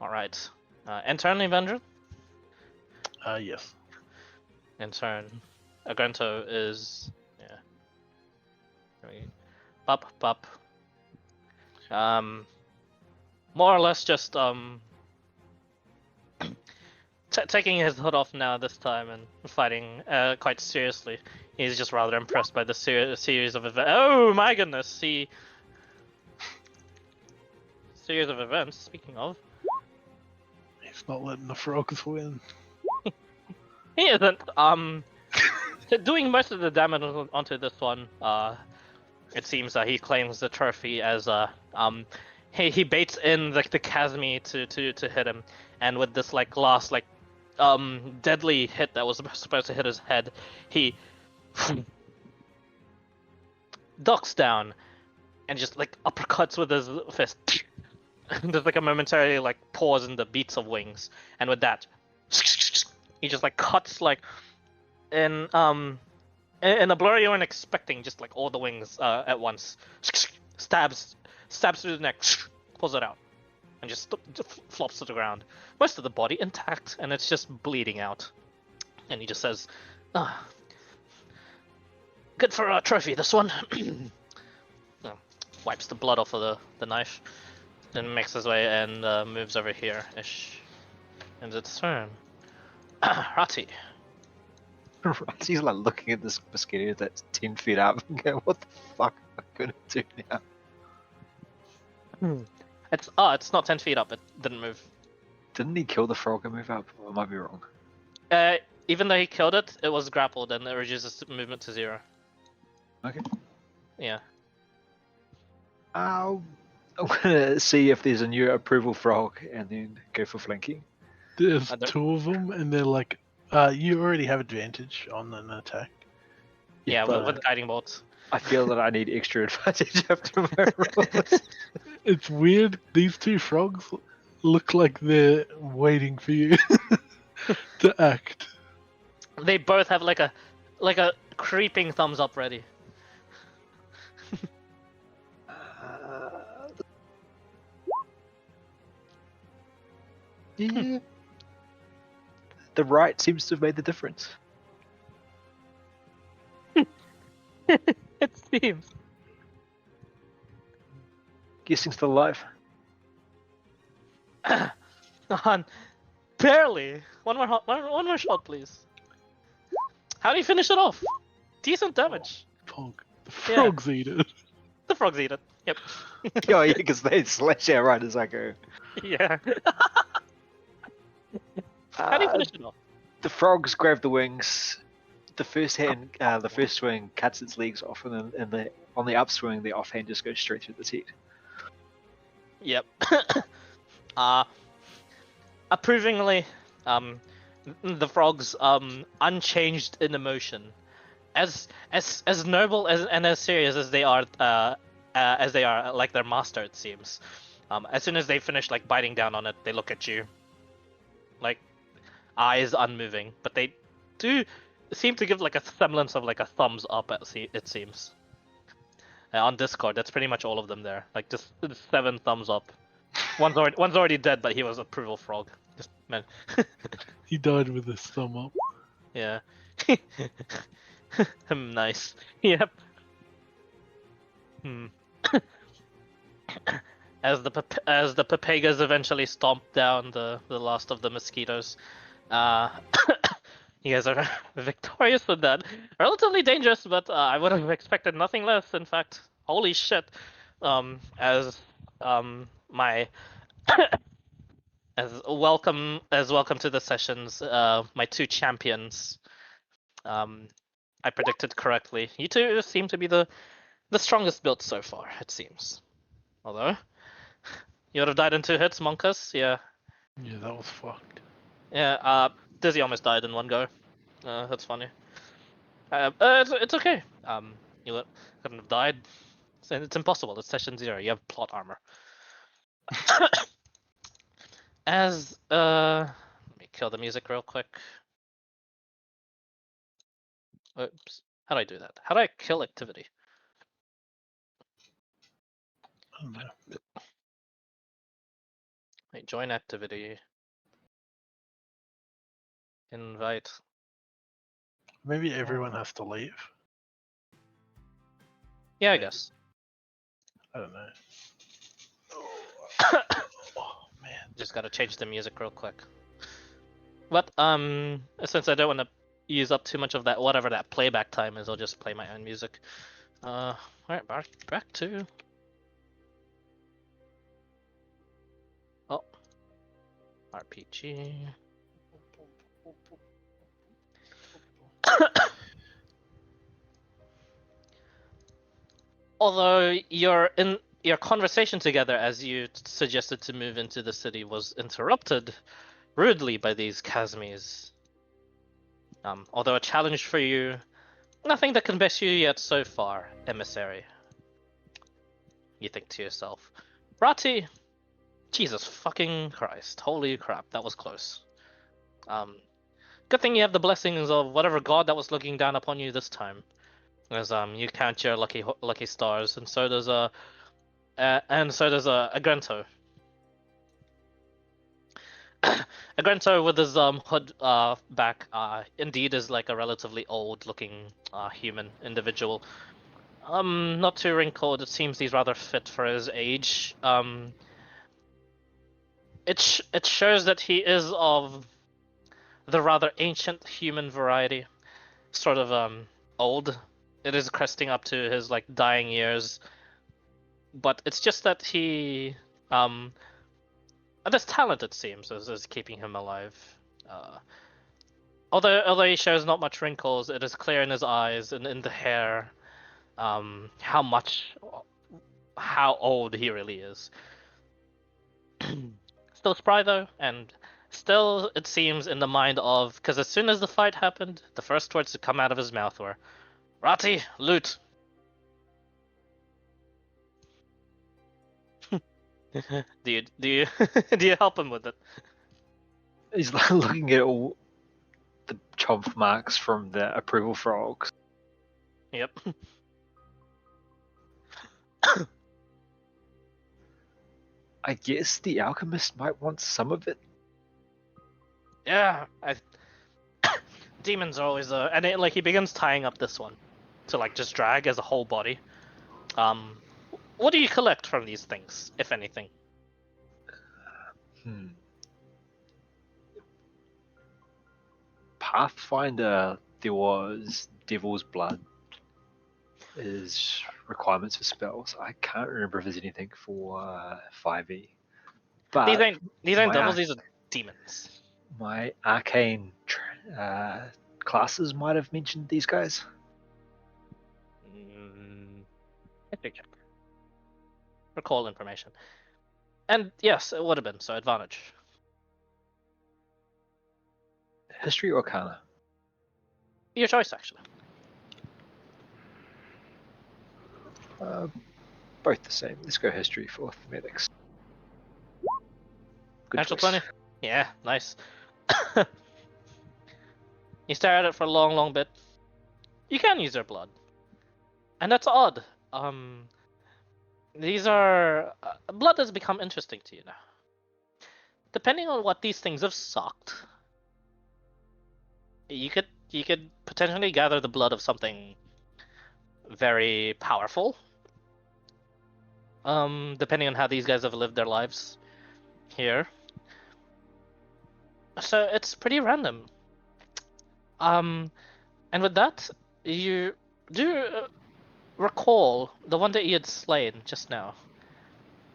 A: All right. Intern Avenger.
B: Yes.
A: Intern. Agrento is Pop. More or less just taking his hood off now this time and fighting quite seriously. He's just rather impressed by the series of events. Oh my goodness! Series of events. Speaking of,
B: He's not letting the frogs win.
A: he isn't. Doing most of the damage onto this one. It seems that he claims the trophy as he baits in the Kazmi to hit him, and with this last deadly hit that was supposed to hit his head, he ducks down and just uppercuts with his fist. There's a momentary pause in the beats of wings, and with that, he just cuts in in a blur you weren't expecting, just all the wings at once. Stabs through the neck, pulls it out, and just flops to the ground. Most of the body intact, and it's just bleeding out. And he just says, "Good for a trophy, this one." Wipes the blood off of the knife, then makes his way and moves over here-ish. And it's turn. Rati.
C: He's looking at this mosquito that's 10 feet up and going, what the fuck am I gonna do now?
A: It's not 10 feet up. It didn't move.
C: Didn't he kill the frog and move up? Or I might be wrong.
A: Even though he killed it, it was grappled and it reduces movement to 0.
C: Okay.
A: Yeah.
C: I'm gonna see if there's a new approval frog and then go for flanking.
B: There's 2 of them, and they're like, you already have advantage on an attack.
A: Yeah,
C: but
A: with guiding bolts.
C: I feel that I need extra advantage after my rolls.
B: It's weird. These 2 frogs look like they're waiting for you to act.
A: They both have like a creeping thumbs up ready.
C: Yeah. The right seems to have made the difference.
A: It seems.
C: Guessing still alive.
A: Barely. One more shot, please. How do you finish it off? Decent damage.
B: Pog. The frogs eat it.
A: The frogs eat it. Yep.
C: Oh yeah, because they slash out right as I go.
A: Yeah. How do you finish it off?
C: The frogs grab the wings. The first swing cuts its legs off, and then on the upswing, the offhand just goes straight through its head.
A: Yep. Approvingly, the frogs unchanged in emotion, as noble and as serious as they are like their master, it seems. As soon as they finish biting down on it, they look at you, eyes unmoving, but they do seem to give a semblance of a thumbs up. It seems. On Discord, that's pretty much all of them there. Just 7 thumbs up. One's already dead, but he was approval frog. Just man.
B: He died with his thumb up.
A: Yeah. Nice. Yep. As the papagas eventually stomp down the last of the mosquitoes, you guys are victorious with that. Relatively dangerous, but I would have expected nothing less. In fact, holy shit! As my as welcome to the sessions, my 2 champions. I predicted correctly. You 2 seem to be the strongest built so far, it seems. Although you would have died in 2 hits, Monkus. Yeah.
B: Yeah, that was fucked.
A: Yeah. Dizzy almost died in 1 go. That's funny. It's okay. You couldn't have died. It's impossible. It's session 0. You have plot armor. As let me kill the music real quick. Oops. How do I do that? How do I kill activity?
B: I don't know.
A: Wait, join activity. Invite.
B: Maybe everyone has to leave.
A: Yeah, I
B: Maybe.
A: guess.
B: I don't know. Oh man.
A: Just gotta change the music real quick. But since I don't want to use up too much of that whatever that playback time is, I'll just play my own music. Alright, back to. Oh, RPG. Although your conversation together as you suggested to move into the city was interrupted rudely by these Kazmis. Although a challenge for you, nothing that can best you yet so far, emissary. You think to yourself, Rati, Jesus fucking Christ, holy crap, that was close. Good thing you have the blessings of whatever god that was looking down upon you this time, as you count your lucky stars, and so does a Agrento. Agrento with his hood back indeed is like a relatively old looking human individual. Not too wrinkled. It seems he's rather fit for his age. It shows that he is of the rather ancient human variety, sort of old. It is cresting up to his like dying years, but it's just that he this talent, it seems, is keeping him alive. Although he shows not much wrinkles, it is clear in his eyes and in the hair how old he really is. Still spry though, and still it seems in the mind of, because as soon as the fight happened, the first words to come out of his mouth were, "Rati, loot." do you do you help him with it?
C: He's like looking at all the chomp marks from the approval frogs.
A: Yep.
C: I guess the alchemist might want some of it.
A: Yeah, demons are always and like he begins tying up this one to like just drag as a whole body. What do you collect from these things, if anything?
C: Pathfinder, there was Devil's Blood is requirements for spells. I can't remember if there's anything for 5e. But
A: these ain't
C: my
A: devils, these are demons.
C: My arcane classes might have mentioned these guys.
A: I think check. Recall information. And yes, it would have been, so advantage.
C: History or Arcana?
A: Your choice, actually.
C: Both the same. Let's go history for thematics. Good
A: Natural
C: choice.
A: 20? Yeah, nice. You stare at it for a long bit. You can use their blood. And that's odd. These are... blood has become interesting to you now. Depending on what these things have sucked, you could potentially gather the blood of something very powerful. Depending on how these guys have lived their lives here. So it's pretty random. And with that, you do recall the one that you had slain just now.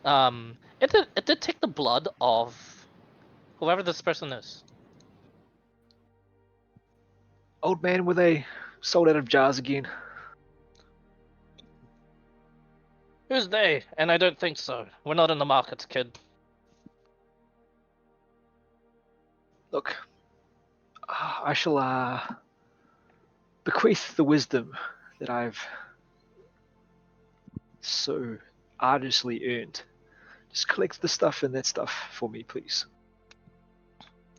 A: It did take the blood of whoever this person is.
C: Old man, were they sold out of jars again?
A: Who's they? And I don't think so. We're not in the market, kid.
C: Look, I shall bequeath the wisdom that I've so arduously earned. Just collect the stuff and that stuff for me, please.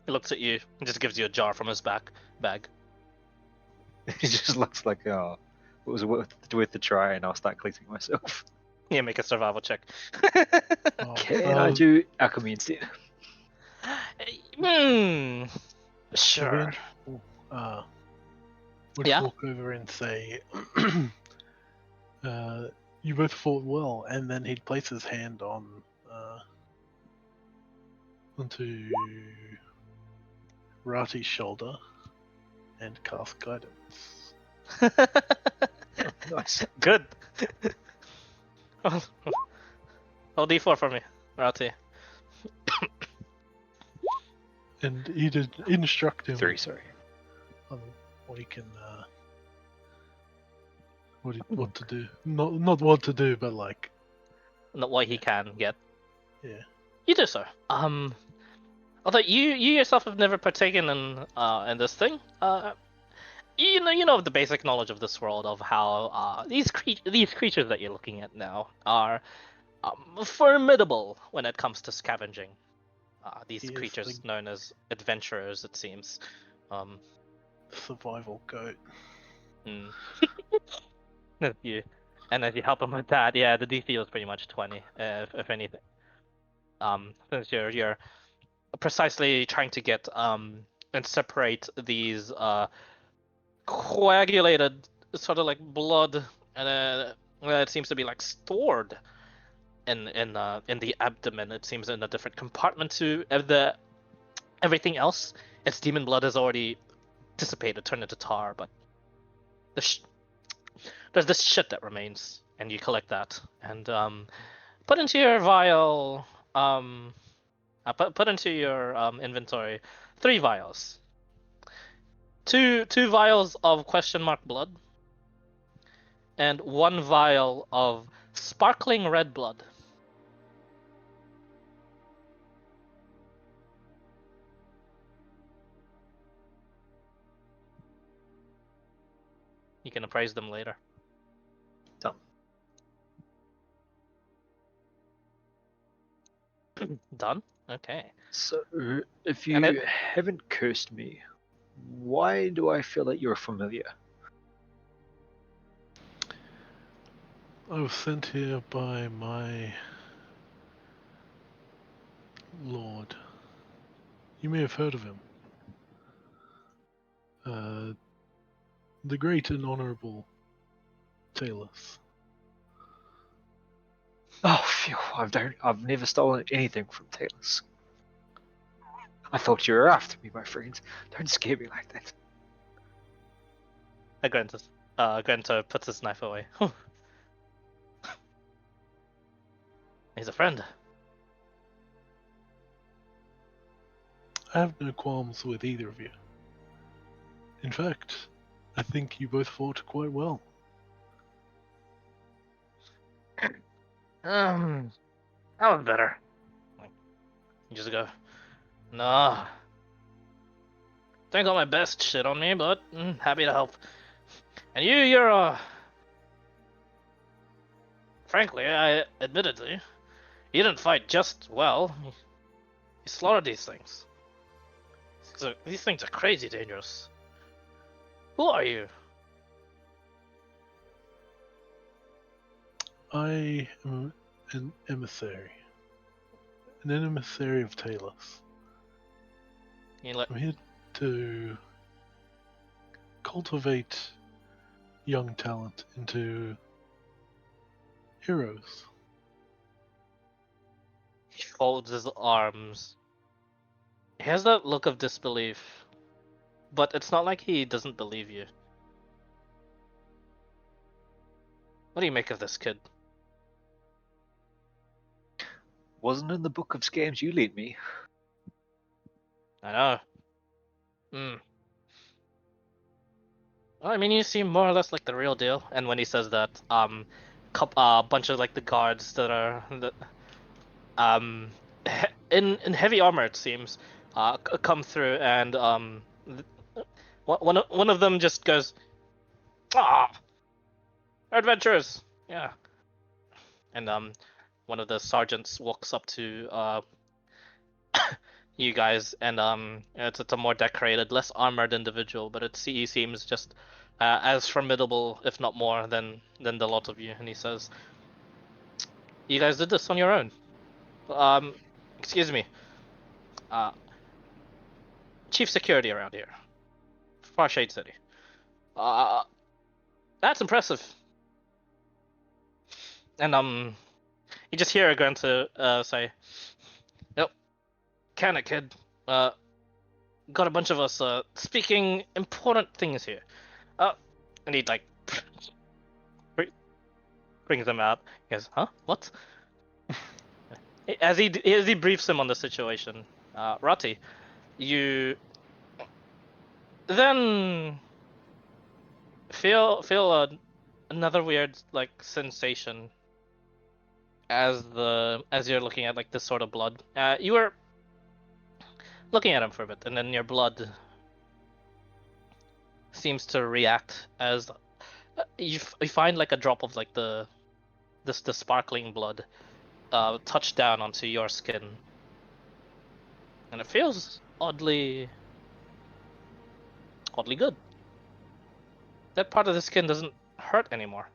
A: He looks at you and just gives you a jar from his bag.
C: It just looks like, oh, it was worth the try, and I'll start collecting myself.
A: Yeah, make a survival check.
B: Oh,
C: Can I do alchemy instead?
A: Sure.
B: Would
A: Yeah.
B: walk over and say, "You both fought well," and then he'd place his hand onto Rati's shoulder and cast guidance.
C: Nice.
A: Good. Roll D4 for me, Rati.
B: And he'd instruct him
C: 3, sorry.
B: on what he can, what to do. Not what to do, but like,
A: Not what he can get.
B: yeah.
A: You do so. Although you yourself have never partaken in this thing. You know the basic knowledge of this world of how these creatures that you're looking at now are formidable when it comes to scavenging. These
B: He is
A: creatures known as adventurers, it seems.
B: Survival goat.
A: Mm. As you help him with that, yeah, the DC was pretty much 20, if anything. Since you're precisely trying to get and separate these coagulated sort of like blood, and it seems to be like stored in the abdomen. It seems in a different compartment to everything else. Its demon blood has already dissipated, turned into tar, but there's this shit that remains, and you collect that and put into your vial. Put into your inventory 3 vials. Two vials of question mark blood, and 1 vial of sparkling red blood. You can appraise them later.
C: Done.
A: Done? Okay.
C: So, if
A: And
C: you haven't cursed me, why do I feel like you're familiar?
B: I was sent here by my lord. You may have heard of him. The great and honorable Talus.
C: Oh, phew, I've never stolen anything from Talus. I thought you were after me, my friend. Don't scare me like that.
A: Grento puts his knife away. He's a friend.
B: I have no qualms with either of you. In fact, I think you both fought quite well.
A: That was better. You just go, nah. Don't got my best shit on me, but happy to help. And you're frankly, admittedly, you didn't fight just well. You slaughtered these things. These things are crazy dangerous. Who are you?
B: I am an emissary. An emissary of Talus. I'm here to cultivate young talent into heroes.
A: He folds his arms. He has that look of disbelief, but it's not like he doesn't believe you. What do you make of this kid?
C: Wasn't in the book of scams you led me.
A: I know. Well, I mean, you seem more or less like the real deal. And when he says that, a bunch of like the guards that are in heavy armor, it seems, come through, and one of them just goes, "Ah, adventurers!" Yeah. And one of the sergeants walks up to you guys, and it's a more decorated, less armored individual, but he seems just as formidable, if not more, than the lot of you. And he says, "You guys did this on your own." Excuse me. chief security around here. Far Shade City. That's impressive. And you just hear her going to say, "Yep, can it, kid? Got a bunch of us speaking important things here." And he like brings them out. He goes, "Huh? What?" As he briefs him on the situation, Rati, you then feel another weird like sensation as you're looking at like this sort of blood. You were looking at him for a bit, and then your blood seems to react as you find like a drop of like the sparkling blood touch down onto your skin, and it feels oddly good. That part of the skin doesn't hurt anymore.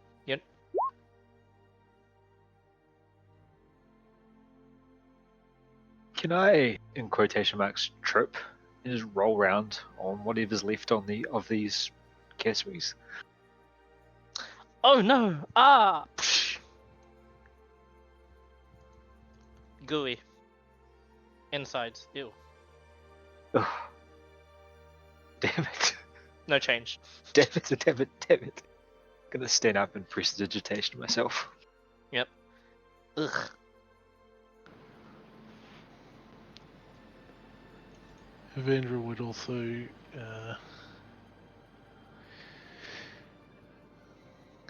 C: Can I, in quotation marks, trip and just roll around on whatever's left on these castaways?
A: Oh no! Psh. Gooey. Insides. Ew.
C: Ugh. Damn it.
A: No change.
C: Damn it. Gonna stand up and press digitation myself.
A: Yep. Ugh.
B: Evandra would also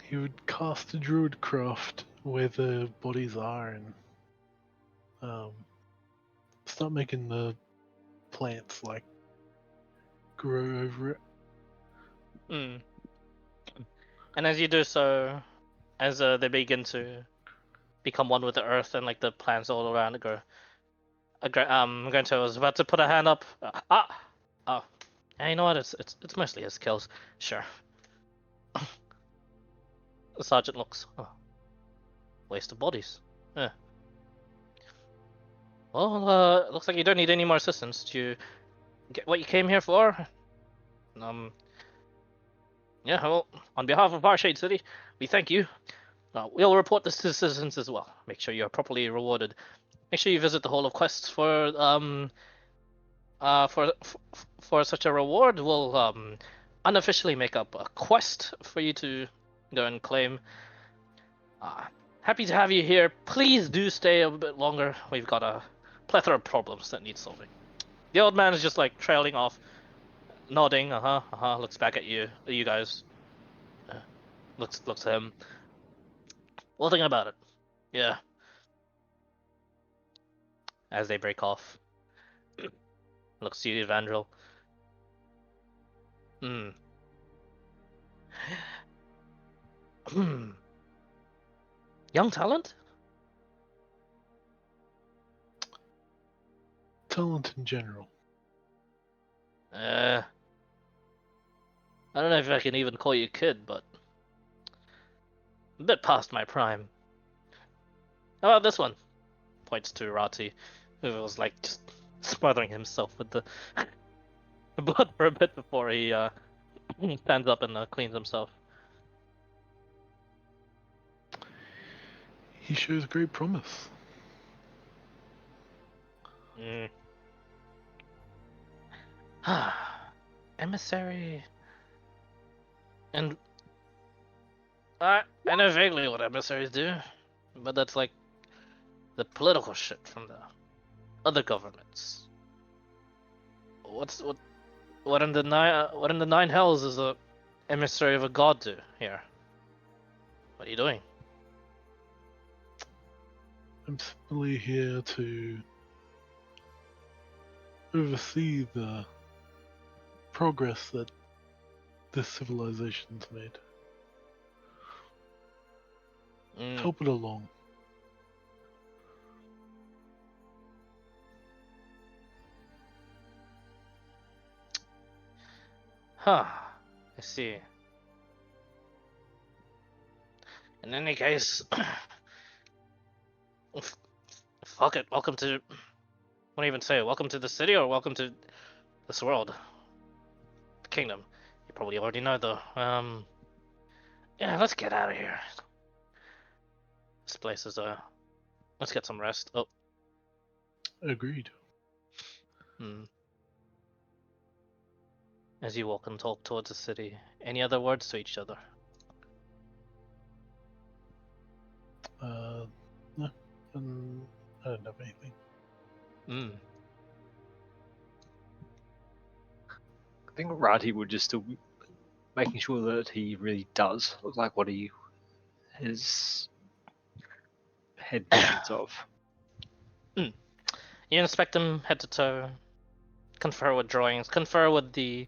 B: he would cast a druidcraft where the bodies are and start making the plants like grow over it.
A: Mm. And as you do so, as they begin to become one with the earth and like the plants all around it grow, Grento was about to put a hand up. Oh, yeah, you know what? It's mostly his kills. Sure. The sergeant looks. Oh, waste of bodies. Yeah. Well, looks like you don't need any more assistance. Do you get what you came here for? Yeah, well, on behalf of our Shade City, we thank you. We'll report this to the citizens as well. Make sure you're properly rewarded. Make sure you visit the Hall of Quests for such a reward. We'll unofficially make up a quest for you to go and claim. Happy to have you here. Please do stay a bit longer. We've got a plethora of problems that need solving. The old man is just like trailing off, nodding. Looks back at you guys. Looks at him. Well, thinking about it. Yeah. As they break off. Looks to you, Evandril. Young talent?
B: Talent in general.
A: I don't know if I can even call you kid, but a bit past my prime. How about this one? Points to Rati, who was like just smothering himself with the blood for a bit before he stands up and cleans himself.
B: He shows great promise.
A: Emissary. And I know vaguely what emissaries do, but that's like the political shit from the other governments. What in the nine hells is a emissary of a god do here? What are you doing?
B: I'm simply here to oversee the progress that this civilization's made. Help it along.
A: Huh. I see. In any case, fuck it. Welcome to. What do you even say? Welcome to the city, or welcome to this world, the kingdom. You probably already know though. Yeah, let's get out of here. This place is let's get some rest. Oh,
B: Agreed.
A: hmm. As you walk and talk towards the city, any other words to each other?
B: No, I don't have anything.
A: Hmm.
C: I think Rati would just still be making sure that he really does look like what he his head visions of.
A: You inspect him head to toe, confer with drawings, confer with the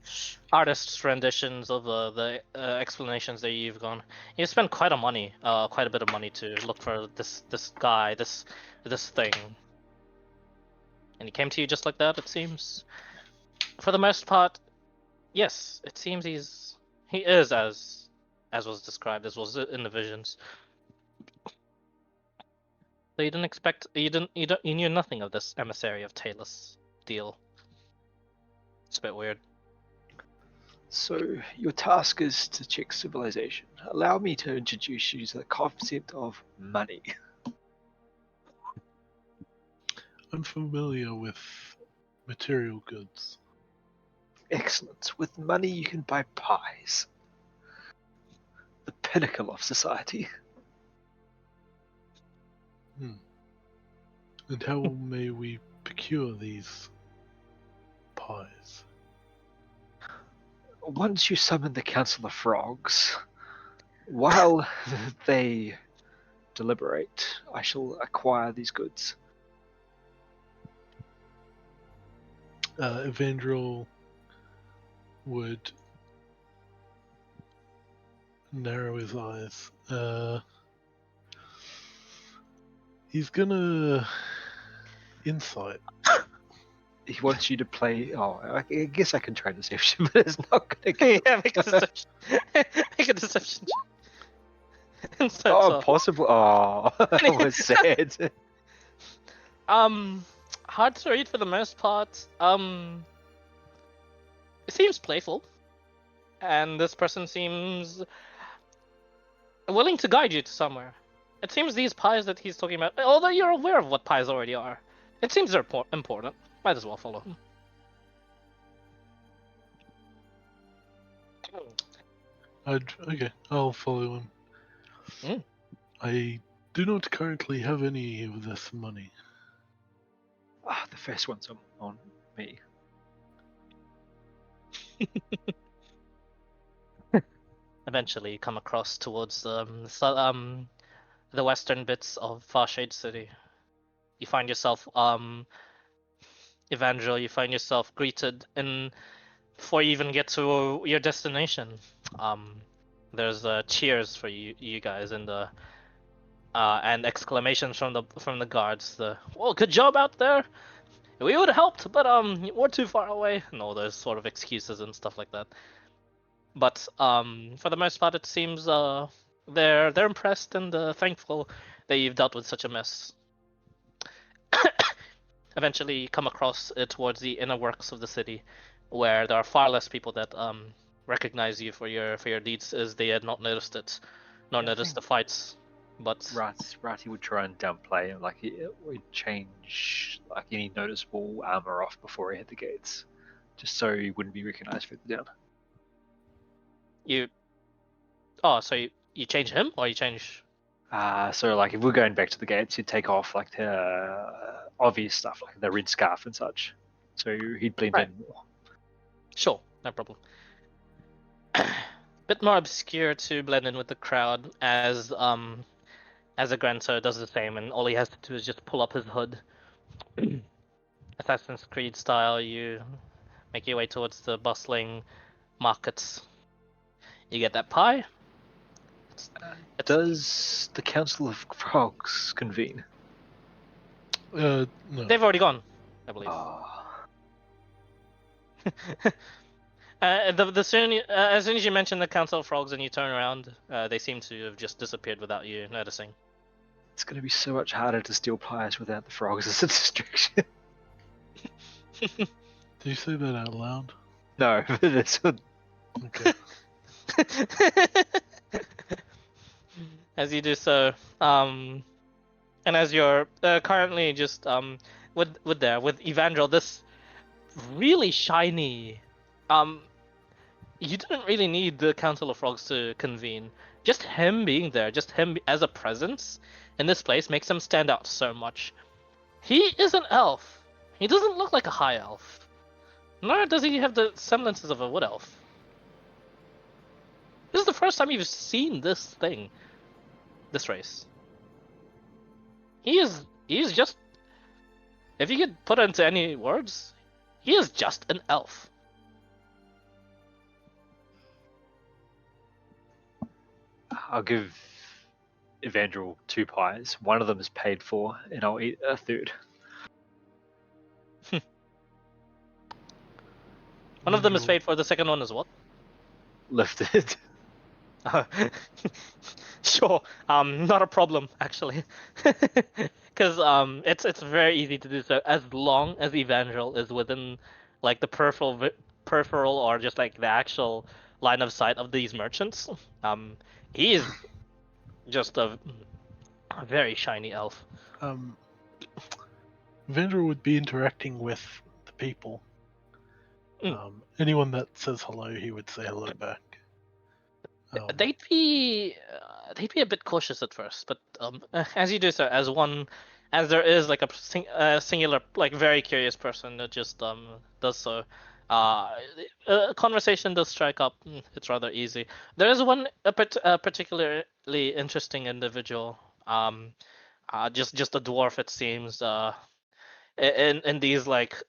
A: artist's renditions of the explanations that you've gone. You spend quite a bit of money to look for this guy, this thing, and he came to you just like that. It seems, for the most part, yes. It seems he is as was described, as was in the visions. So you didn't expect, you knew nothing of this emissary of Talus deal. It's a bit weird.
C: So your task is to check civilization. Allow me to introduce you to the concept of money.
B: I'm familiar with material goods.
C: Excellent. With money you can buy pies. The pinnacle of society.
B: And how may we procure these pies?
C: Once you summon the Council of Frogs, while they deliberate, I shall acquire these goods.
B: Evandril would narrow his eyes. He's gonna insight.
C: He wants you to play. Oh, I guess I can try deception, but it's not gonna get.
A: Yeah, make a deception. Make a deception. Insight
C: Oh,
A: check.
C: possible. Oh, that was sad.
A: Hard to read for the most part. It seems playful, and this person seems willing to guide you to somewhere. It seems these pies that he's talking about, although you're aware of what pies already are, it seems they're important. Might as well follow him.
B: Okay, I'll follow him.
A: Mm.
B: I do not currently have any of this money.
C: Ah, the first one's on me.
A: Eventually, you come across towards the western bits of Farshade City. You find yourself, Evangel, you find yourself greeted before you even get to your destination. There's cheers for you guys and and exclamations from the guards. Well, good job out there. We would have helped, but we're too far away. And all those sort of excuses and stuff like that. But for the most part, it seems they're impressed and thankful that you've dealt with such a mess. Eventually, you come across towards the inner works of the city, where there are far less people that recognize you for your deeds, as they had not noticed it, nor noticed the fights. But
C: Rati would try and downplay it, like he would change like any noticeable armor off before he hit the gates, just so he wouldn't be recognized further down.
A: so you change him, or you change?
C: So like if we're going back to the gates, he'd take off like the obvious stuff, like the red scarf and such, so he'd blend
A: Right.
C: in more.
A: Sure, no problem. Bit more obscure to blend in with the crowd, as a Granto does the same, and all he has to do is just pull up his hood. Assassin's Creed style, you make your way towards the bustling markets. You get that pie.
C: Does the Council of Frogs convene?
B: No.
A: They've already gone, I believe. As soon as you mention the Council of Frogs and you turn around, they seem to have just disappeared without you noticing.
C: It's going to be so much harder to steal pies without the frogs as a distraction.
B: Did you say that out loud?
C: No, that's
B: Okay.
A: As you do so, and as you're currently just with Evandrel, this really shiny, you didn't really need the Council of Frogs to convene. Just him being there, just him as a presence in this place makes him stand out so much. He is an elf. He doesn't look like a high elf, nor does he have the semblances of a wood elf. This is the first time you've seen this race. He's just, if you could put it into any words, he is just an elf.
C: I'll give Evandrel 2 pies. One of them is paid for, and I'll eat a third.
A: One of them is
B: Evandrel-
A: paid for, the second one is what?
C: Lifted.
A: Sure, not a problem actually, because it's very easy to do so as long as Evangel is within like the peripheral or just like the actual line of sight of these merchants. He is just a very shiny elf.
B: Vendor would be interacting with the people. Anyone that says hello, he would say hello back.
A: They'd be a bit cautious at first, but as you do so, as there is like a singular, like very curious person that just does so, a conversation does strike up. It's rather easy. There is a particularly interesting individual, just a dwarf it seems, in these like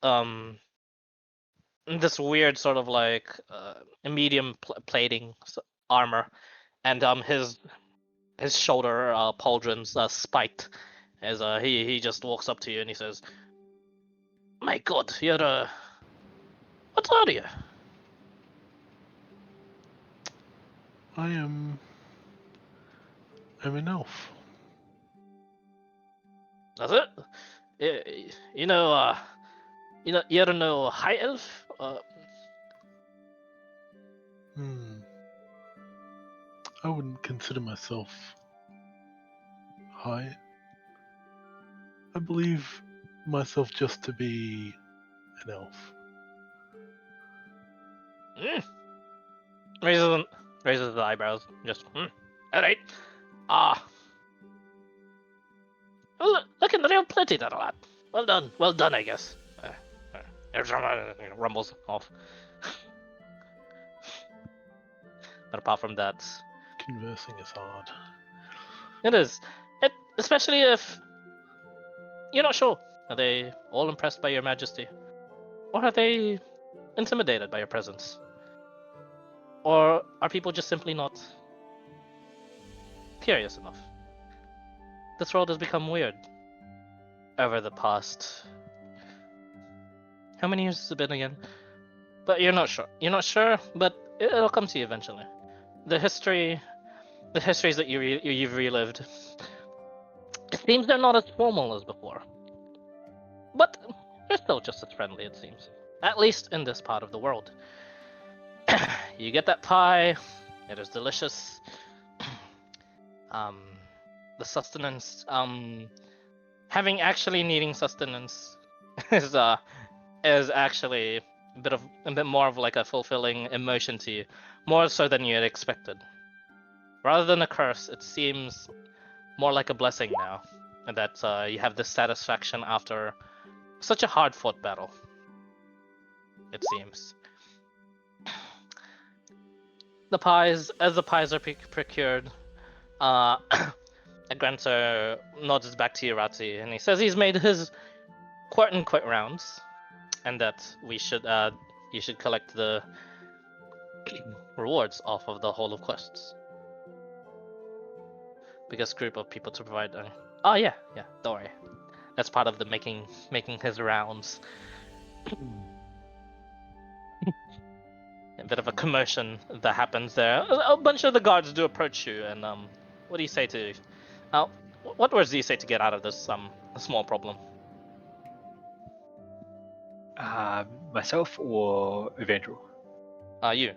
A: this weird sort of like medium plating armor, and his shoulder pauldrons spiked as he just walks up to you and he says, "My God, you're what are you?"
B: I'm an elf.
A: That's it. You know, you're no high elf.
B: I wouldn't consider myself high. I believe myself just to be an elf.
A: Raises the eyebrows. Just all right. Looking real pretty, that lad. Well done, I guess. Rumbles off. But apart from that,
B: Conversing is hard.
A: it is. Especially if you're not sure. Are they all impressed by your majesty? Or are they intimidated by your presence? Or are people just simply not curious enough? This world has become weird over the past... How many years has it been again? But you're not sure. You're not sure, but it'll come to you eventually. The histories that you've relived, it seems they're not as formal as before. But they're still just as friendly, it seems. At least in this part of the world. You get that pie, it is delicious. The sustenance, having actually needing sustenance is actually a bit more of like a fulfilling emotion to you, more so than you had expected. Rather than a curse, it seems more like a blessing now, and that you have this satisfaction after such a hard-fought battle. It seems. As the pies are procured, Agranto nods back to Irati, and he says he's made his quote-unquote rounds, and that you should collect the rewards off of the Hall of Quests. Biggest group of people to provide. Oh yeah, don't worry. That's part of the making his rounds. A bit of a commotion that happens there. A bunch of the guards do approach you, and what do you say to? What words do you say to get out of this small problem?
C: Myself or Evandrel?
A: You.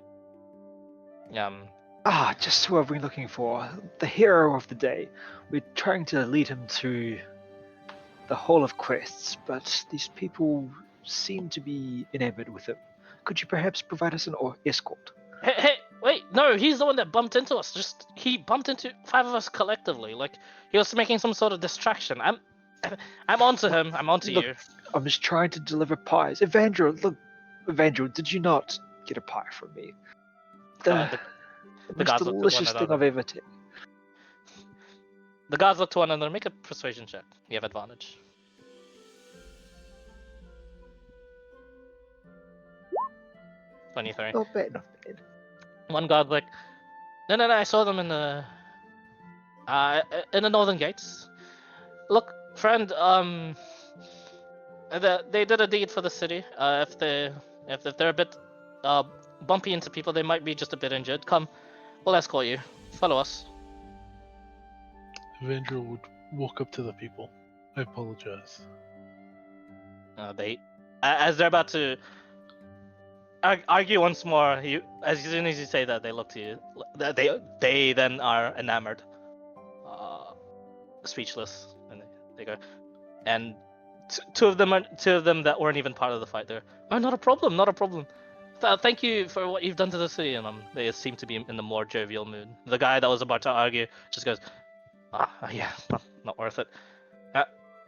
C: Just who I've been looking for. The hero of the day. We're trying to lead him to the Hall of Quests, but these people seem to be enamored with him. Could you perhaps provide us an escort?
A: Hey, wait, no, he's the one that bumped into us. He bumped into 5 of us collectively. Like, he was making some sort of distraction. I'm onto him. I'm onto
C: Look,
A: you.
C: I'm just trying to deliver pies. Evandrel, did you not get a pie from me?
A: The
C: The most
A: guards look to one
C: delicious thing
A: another.
C: I've ever tasted.
A: The guards look to one another. Make a persuasion check. You have advantage. 23.
C: Not bad, not bad.
A: One guard's like, no, I saw them in the northern gates. Look, friend, they did a deed for the city. If they're a bit bumpy into people, they might be just a bit injured. Come, we'll escort you. Follow us.
B: Evandrel would walk up to the people. I apologize.
A: As they're about to argue once more, as soon as you say that, they look to you. They then are enamored, speechless, and they go. And two of them that weren't even part of the fight. They're, oh, not a problem. Thank you for what you've done to the city. And they seem to be in the more jovial mood. The guy that was about to argue just goes, yeah, not worth it.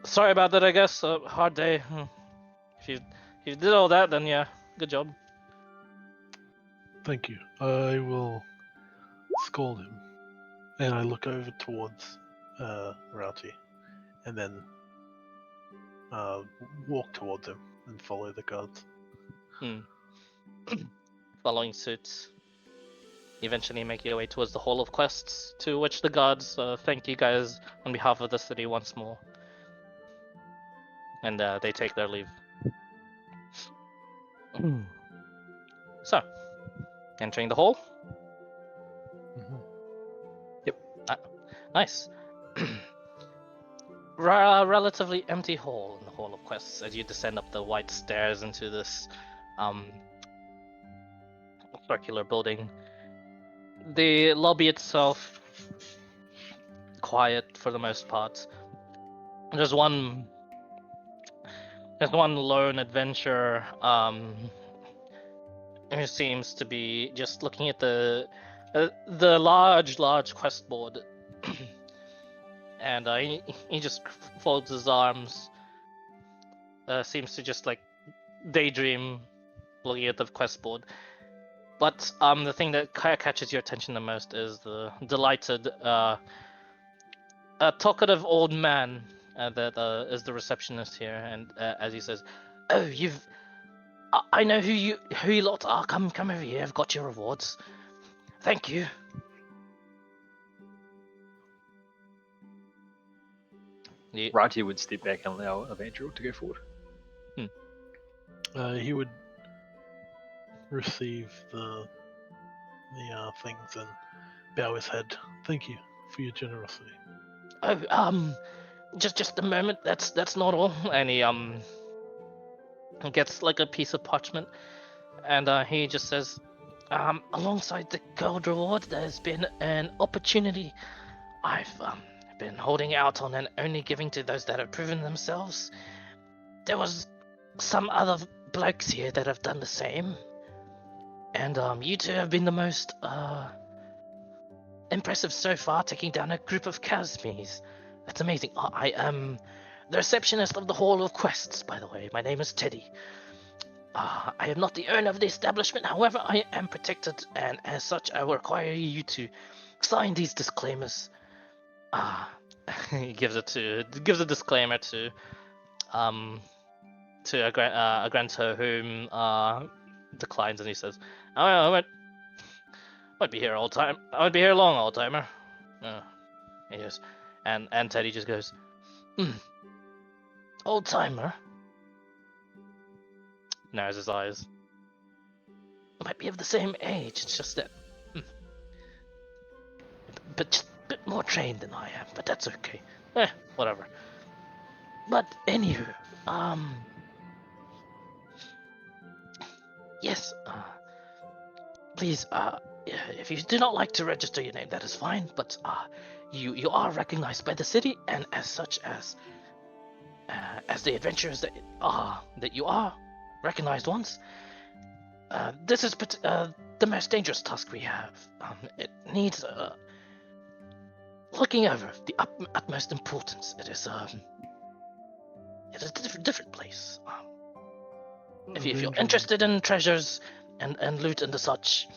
A: Sorry about that, I guess. Hard day. If you did all that, then yeah, good job.
B: Thank you. I will scold him. And I look over towards Rauti. And then walk towards him and follow the guards.
A: Following suit. Eventually make your way towards the Hall of Quests, to which the guards thank you guys on behalf of the city once more. And they take their leave. So, entering the hall.
B: Mm-hmm.
C: Yep.
A: Nice. Relatively empty hall in the Hall of Quests as you descend up the white stairs into this circular building. The lobby itself, quiet for the most part. There's one lone adventurer who seems to be just looking at the large quest board, and he just folds his arms. Seems to just like daydream, looking at the quest board. But the thing that catches your attention the most is the delighted, talkative old man that is the receptionist here, and as he says, "Oh, I know who you lot are. Come over here. I've got your rewards. Thank you."
C: Rati would step back and allow Evandrel to go forward.
B: He would receive the things and bow his head. Thank you for your generosity.
A: Oh, just a moment. That's not all. And he gets like a piece of parchment, and he just says, alongside the gold reward, there's been an opportunity I've been holding out on and only giving to those that have proven themselves. There was some other blokes here that have done the same, and you two have been the most impressive so far, taking down a group of Casmies. That's amazing. I am the receptionist of the Hall of Quests, by the way. My name is Teddy. I am not the owner of the establishment, however, I am protected, and as such, I will require you to sign these disclaimers. He gives a disclaimer to a Granto, whom declines, and he says, I won't be here all time. I won't be here long, old timer. Yes. And Teddy just goes, old timer. Narrows his eyes. Might be of the same age. It's just that, but just a bit more trained than I am. But that's okay. Whatever. But anywho, Yes. Please, if you do not like to register your name, that is fine. But you are recognized by the city, and as such as the adventurers that you are recognized ones. This is the most dangerous task we have. It needs looking over the utmost importance. It is a different place. If you're
B: Avenger-
A: interested in treasures and loot and the such,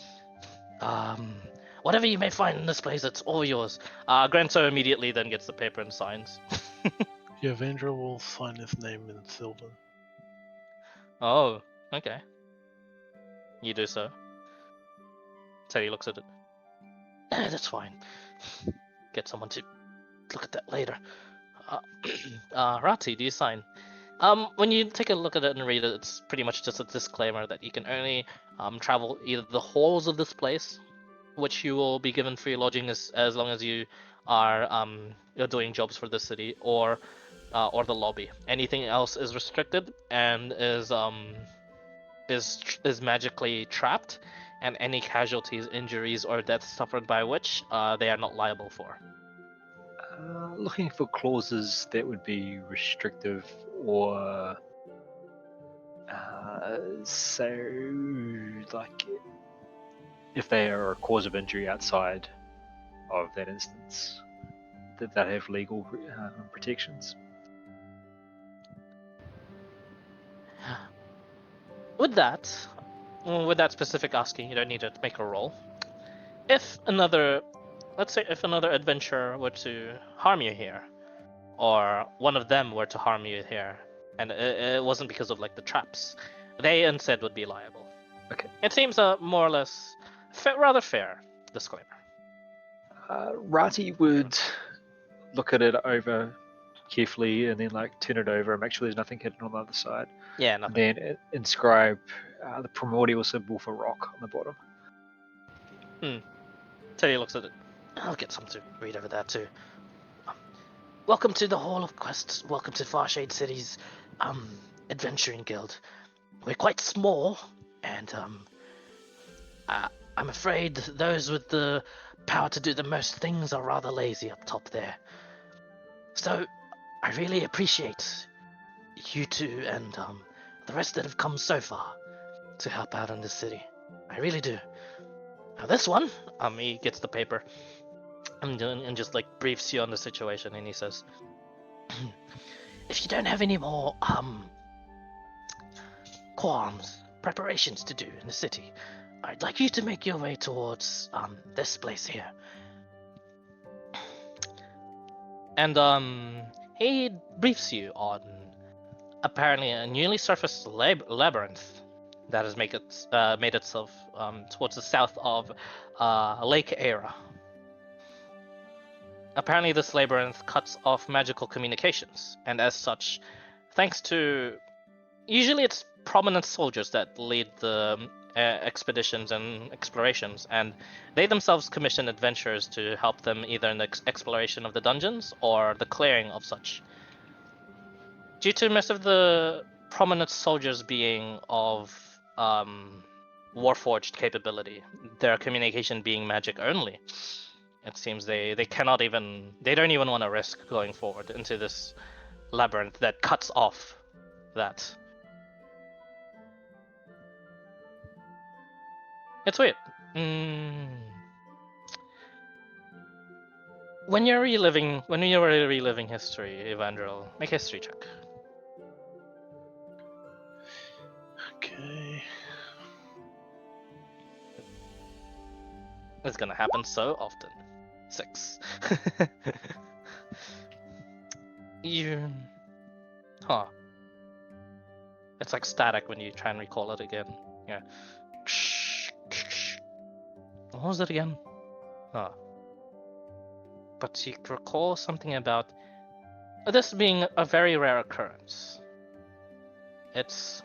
A: whatever you may find in this place, it's all yours. Granto immediately then gets the paper and signs.
B: The Avenger will sign his name in silver.
A: Oh, okay. You do so. Teddy looks at it. That's fine. Get someone to look at that later. Rati, do you sign? When you take a look at it and read it, it's pretty much just a disclaimer that you can only travel either the halls of this place, which you will be given free lodging as long as you are you're doing jobs for the city, or the lobby. Anything else is restricted and is magically trapped, and any casualties, injuries, or deaths suffered by which they are not liable for.
C: Looking for clauses that would be restrictive or so like if they are a cause of injury outside of that instance that have legal protections.
A: With that specific asking, you don't need to make a roll. If let's say if another adventurer were to harm you here, or one of them were to harm you here, and it wasn't because of like the traps, they instead would be liable.
C: Okay.
A: It seems a more or less rather fair disclaimer.
C: Rati would look at it over carefully and then like turn it over and make sure there's nothing hidden on the other side.
A: Yeah,
C: And
A: nothing.
C: then inscribe the primordial symbol for rock on the bottom.
A: Teddy looks at it. I'll get some to read over that too. Welcome to the Hall of Quests. Welcome to Farshade City's adventuring guild. We're quite small, and I'm afraid those with the power to do the most things are rather lazy up top there. So I really appreciate you two and the rest that have come so far to help out in this city. I really do. Now this one, he gets the paper and just like briefs you on the situation, and he says, if you don't have any more qualms, preparations to do in the city, I'd like you to make your way towards this place here. And he briefs you on apparently a newly surfaced labyrinth that has made itself towards the south of Lake Era. Apparently this labyrinth cuts off magical communications, and as such, thanks to usually it's prominent soldiers that lead the expeditions and explorations, and they themselves commission adventurers to help them either in the exploration of the dungeons or the clearing of such. Due to most of the prominent soldiers being of warforged capability, their communication being magic only, it seems they don't even want to risk going forward into this labyrinth that cuts off that. It's weird. When you're reliving history, Evandrel, make a history check.
B: Okay.
A: It's gonna happen so often. 6. It's like static when you try and recall it again. Yeah. What was it again? But you recall something about this being a very rare occurrence. It's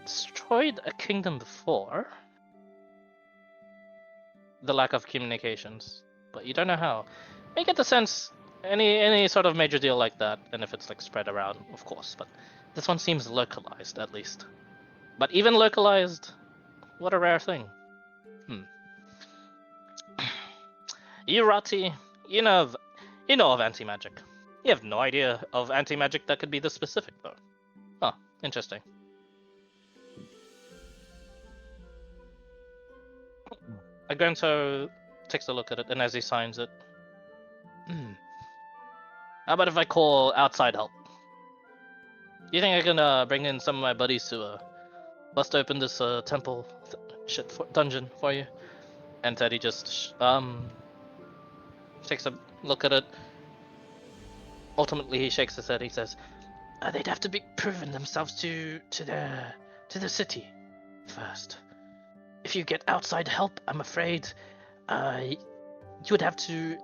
A: destroyed a kingdom before. The lack of communications, but you don't know how. You get the sense any sort of major deal like that, and if it's like spread around, of course, but this one seems localized at least. But even localized, what a rare thing. You, Rati, you know of anti-magic. You have no idea of anti-magic that could be this specific, though. Huh, interesting. Agrento takes a look at it, and as he signs it, how about if I call outside help? You think I can bring in some of my buddies to bust open this temple dungeon for you? And Teddy just takes a look at it. Ultimately, he shakes his head. He says, "They'd have to be proven themselves to the city first. If you get outside help, I'm afraid you would have to,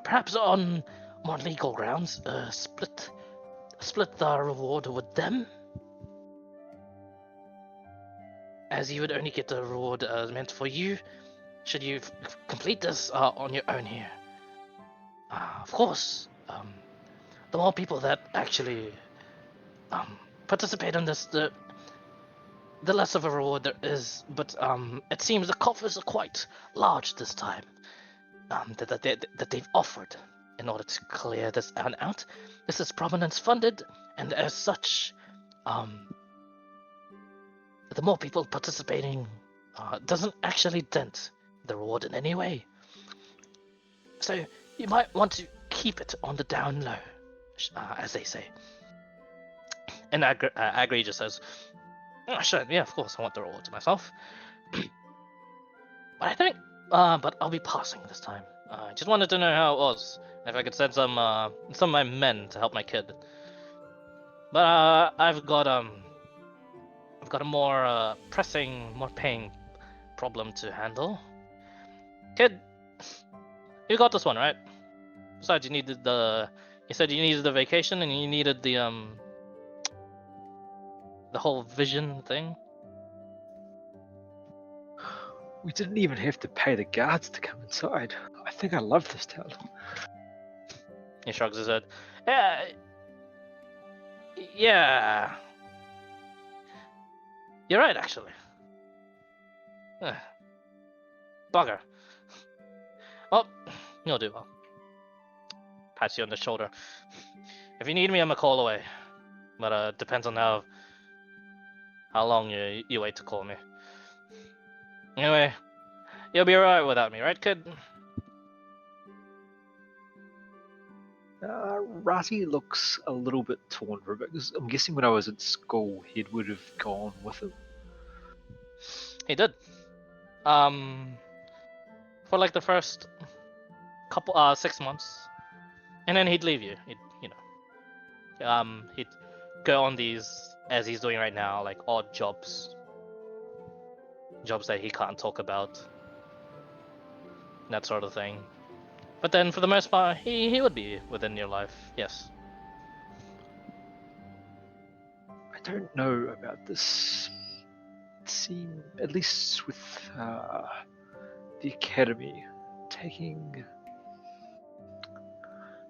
A: perhaps on more legal grounds, split the reward with them, as you would only get the reward meant for you should you complete this on your own here. Of course, the more people that actually participate in this, the less of a reward there is. But it seems the coffers are quite large this time that they've offered in order to clear this out. This is provenance funded, and as such, the more people participating doesn't actually dent the reward in any way. So you might want to keep it on the down low, as they say." And Agri just says, "Oh, sure, yeah, of course, I want the reward to myself. But I think, but I'll be passing this time. I just wanted to know how it was, if I could send some of my men to help my kid. But I've got a more pressing, more paying problem to handle. Kid, you got this one, right? Besides, you said you needed the vacation and you needed the whole vision thing."
C: We didn't even have to pay the guards to come inside. I think I love this town.
A: He shrugs his head. Yeah. You're right, actually. Bugger. Well, you'll do well. Pats you on the shoulder. If you need me, I'm a call away. But depends on how long you wait to call me. Anyway, you'll be alright without me, right, kid?
C: Rati looks a little bit torn for a bit, because I'm guessing when I was at school, he would have gone with him.
A: He did. For like the first couple 6 months, and then he'd leave you. He'd go on these, as he's doing right now, like odd jobs that he can't talk about, that sort of thing. But then for the most part, he would be within your life, yes.
C: I don't know about this. It seems, at least with the academy,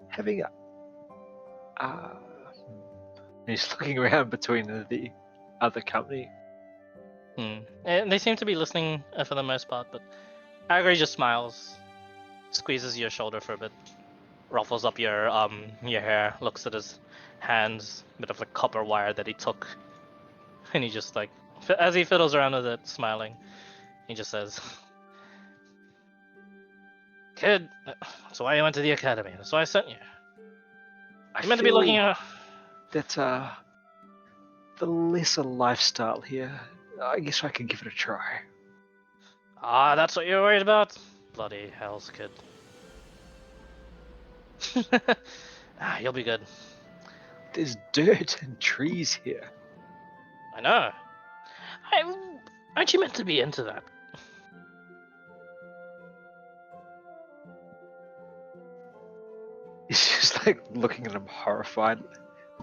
C: having a he's looking around between the other company.
A: And they seem to be listening for the most part, but Agri just smiles, squeezes your shoulder for a bit, ruffles up your hair, looks at his hands, bit of like copper wire that he took, and he just like, as he fiddles around with it, smiling, he just says, "Kid, that's why you went to the academy. That's why I sent you. You meant to be looking at."
C: That the lesser lifestyle here, I guess I could give it a try.
A: That's what you're worried about? Bloody hells, kid. You'll be good.
C: There's dirt and trees here.
A: I know. Aren't you meant to be into that?
C: He's just like looking at him horrified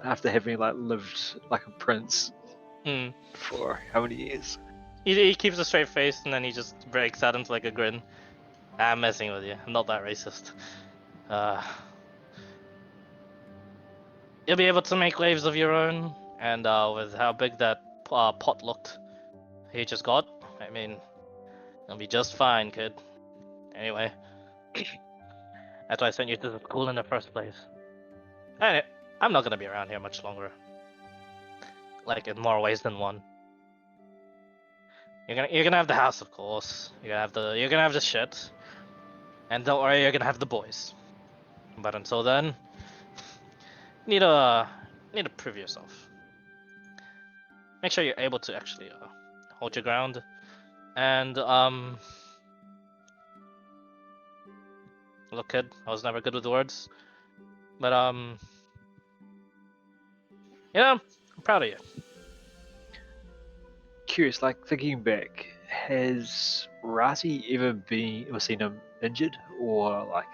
C: after having like lived like a prince for how many years?
A: He keeps a straight face and then he just breaks out into like a grin. I'm messing with you. I'm not that racist. You'll be able to make waves of your own, and with how big that pot looked. He just got. I mean, it'll be just fine, kid. Anyway, that's why I sent you to the school in the first place. And I'm not gonna be around here much longer. Like in more ways than one. You're gonna have the house, of course. You're gonna have the shit. And don't worry, you're gonna have the boys. But until then, need to prove yourself. Make sure you're able to actually hold your ground. And look, kid, I was never good with words. But yeah, I'm proud of you.
C: Curious, like thinking back, has Rati ever been or seen him injured or like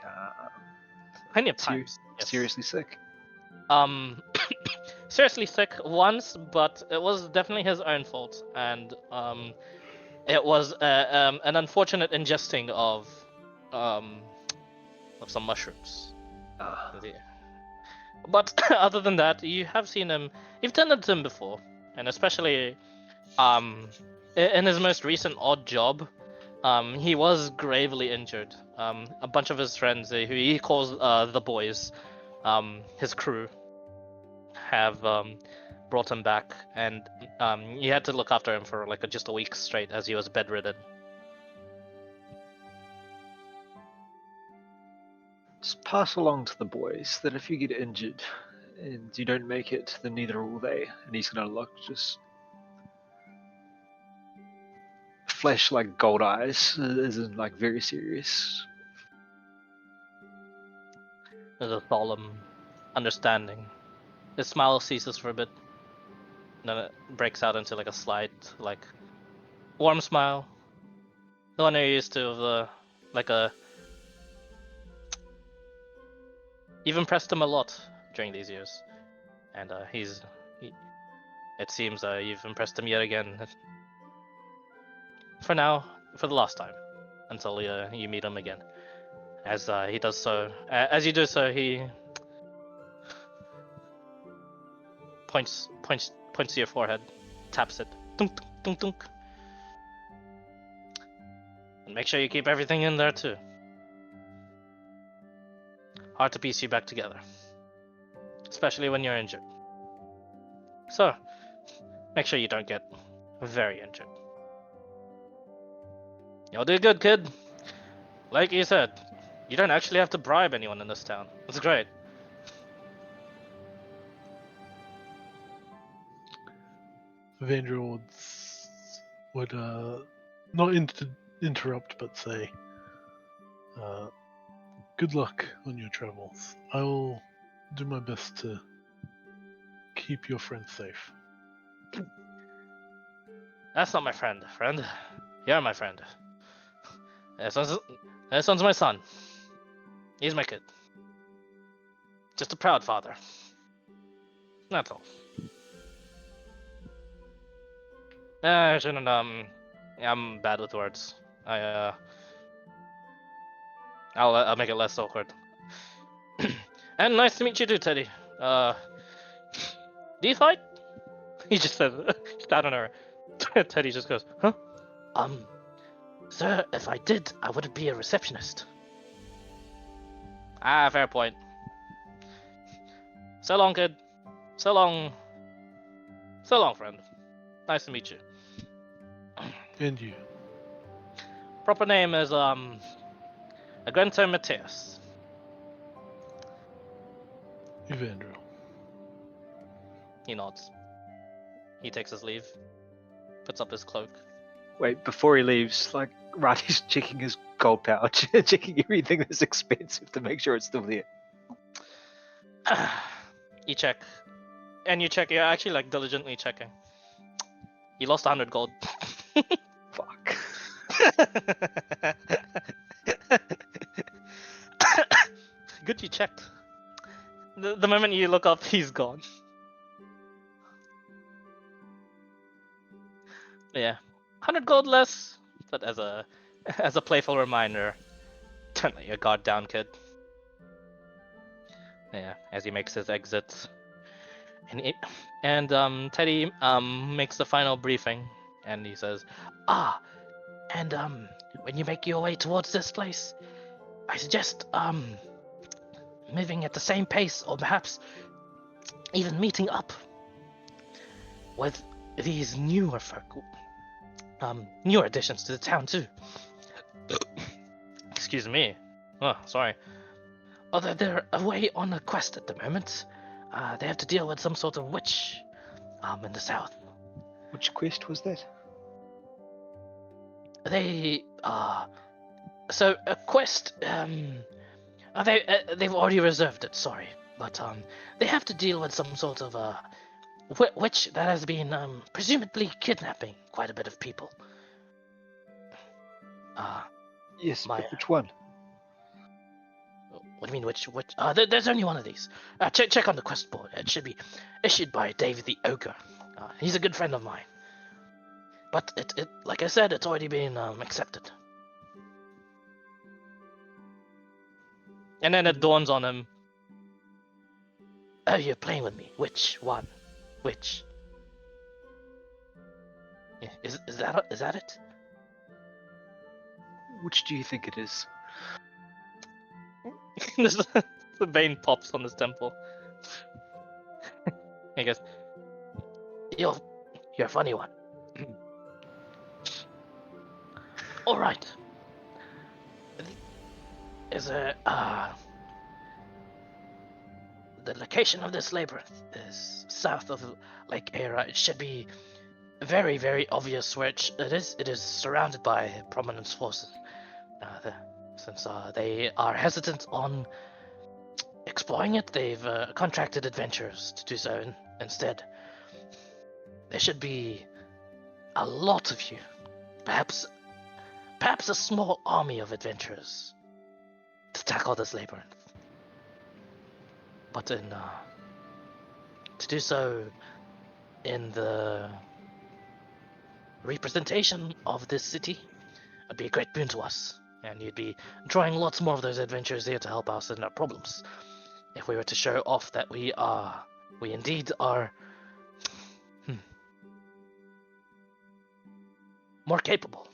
A: Plenty of times. Yes.
C: seriously sick?
A: Seriously sick once, but it was definitely his own fault, and it was an unfortunate ingesting of some mushrooms.
C: Ah,
A: Yeah. But other than that, you have seen him. You've tended to him before, and especially in his most recent odd job, he was gravely injured. A bunch of his friends, who he calls the boys, his crew, have brought him back, and he had to look after him for like just a week straight as he was bedridden.
C: just pass along to the boys that if you get injured and you don't make it, then neither will they. And he's gonna look just flash like gold eyes, as in like very serious.
A: There's a solemn understanding. His smile ceases for a bit, and then it breaks out into like a slight, like warm smile. The one you're used to, of the like a. You've impressed him a lot during these years, and it seems you've impressed him yet again. For now, for the last time, until you meet him again. As he does so, as you do so, he points to your forehead, taps it, dunk dunk dunk dunk, and make sure you keep everything in there too. Hard to piece you back together, especially when you're injured. So, make sure you don't get very injured. You'll do good, kid. Like you said, you don't actually have to bribe anyone in this town. It's great.
B: Vandra would not interrupt, but say, "Good luck on your travels. I will do my best to keep your friends safe."
A: That's not my friend. Friend, you're my friend. This one's my son. He's my kid. Just a proud father. That's all. I shouldn't. I'm bad with words. I'll make it less awkward. And nice to meet you too, Teddy. Do you fight? He just says, just out of nowhere. Teddy just goes, huh? Sir, if I did, I wouldn't be a receptionist. Ah, fair point. So long, kid. So long. So long, friend. Nice to meet you.
B: And you.
A: Proper name is, Agrento Mateus.
B: Evandro.
A: He nods. He takes his leave. Puts up his cloak.
C: Wait, before he leaves, like Rati's checking his gold pouch, checking everything that's expensive to make sure it's still there.
A: You check. And you check, you're actually like diligently checking. You lost 100 gold.
C: Fuck.
A: Good you checked. The moment you look up, he's gone. Yeah. 100 gold less, but as a playful reminder, don't let your guard down, kid. Yeah, as he makes his exit, Teddy makes the final briefing, and he says, and when you make your way towards this place, I suggest moving at the same pace, or perhaps even meeting up with these newer folk, newer additions to the town too. Excuse me. Oh, sorry. Although they're away on a quest at the moment, they have to deal with some sort of witch in the south.
C: Which quest was that?
A: They so a quest they've already reserved it, sorry, but they have to deal with some sort of witch that has been presumably kidnapping quite a bit of people.
C: Yes,
A: my-
C: but which one?
A: What do you mean which there's only one of these. Check on the quest board. It should be issued by Dave the Ogre. He's a good friend of mine. But it like I said, it's already been accepted. And then it dawns on him. Oh, you're playing with me. Which one? Which? Yeah, is that it?
C: Which do you think it is?
A: The vein pops on his temple. He goes, You're a funny one. All right. Is the location of this labyrinth is south of Lake Era. It should be very, very obvious where it is. It is surrounded by Prominence forces. Since they are hesitant on exploring it, they've contracted adventurers to do so instead. There should be a lot of you, perhaps a small army of adventurers to tackle this labyrinth. But to do so in the representation of this city would be a great boon to us, and you'd be drawing lots more of those adventurers here to help us in our problems. If we were to show off that we indeed are more capable,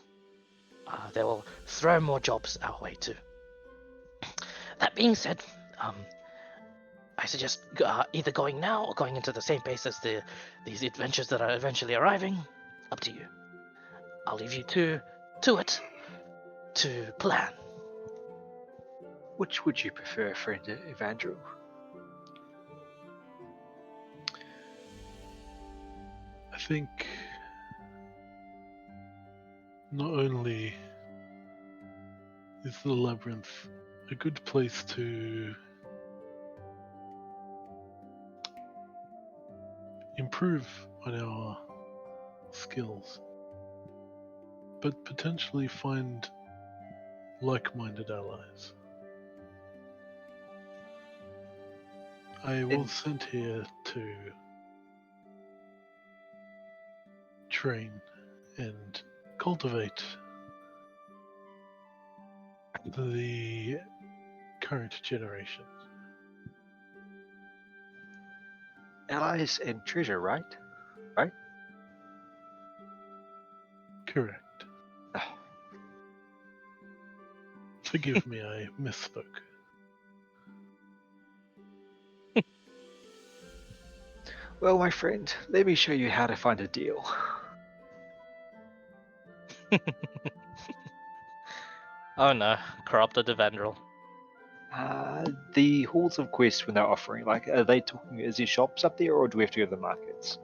A: they will throw more jobs our way too. That being said, I suggest either going now or going into the same pace as these adventures that are eventually arriving. Up to you. I'll leave you to it to plan.
C: Which would you prefer, friend Evandro?
B: I think not only is the labyrinth a good place to improve on our skills, but potentially find like-minded allies. I was sent here to train and cultivate the current generation.
C: Allies and treasure, right?
B: Correct. Forgive me, I misspoke.
C: Well, my friend, let me show you how to find a deal.
A: Oh no, corrupted Evandrel.
C: The halls of quest when they're offering, like, are they talking? Is there shops up there, or do we have to go to the markets?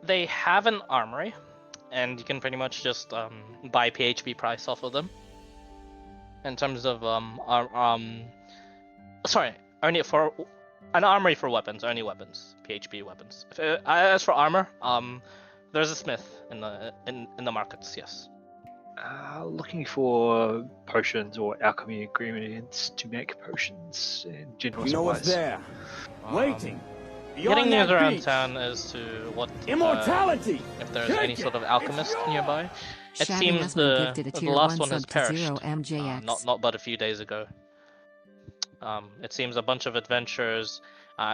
A: They have an armory, and you can pretty much just buy PHP price off of them. In terms of sorry, only for an armory for weapons, only weapons, PHP weapons. As for armor, there's a smith in the markets. Yes.
C: Looking for potions or alchemy ingredients to make potions and general
F: You know what's
C: supplies.
F: there? Waiting.
A: Getting
F: Beyond
A: news
F: that
A: around
F: beach.
A: town as to what
F: Immortality.
A: if there's
F: Take
A: any
F: it.
A: sort of alchemist nearby. It
G: Shabby
A: seems
G: Husband
A: the
G: gifted a
A: the
G: tier
A: last
G: 1
A: one has
G: sub to
A: perished.
G: 0 MJX.
A: Not but a few days ago. It seems a bunch of adventurers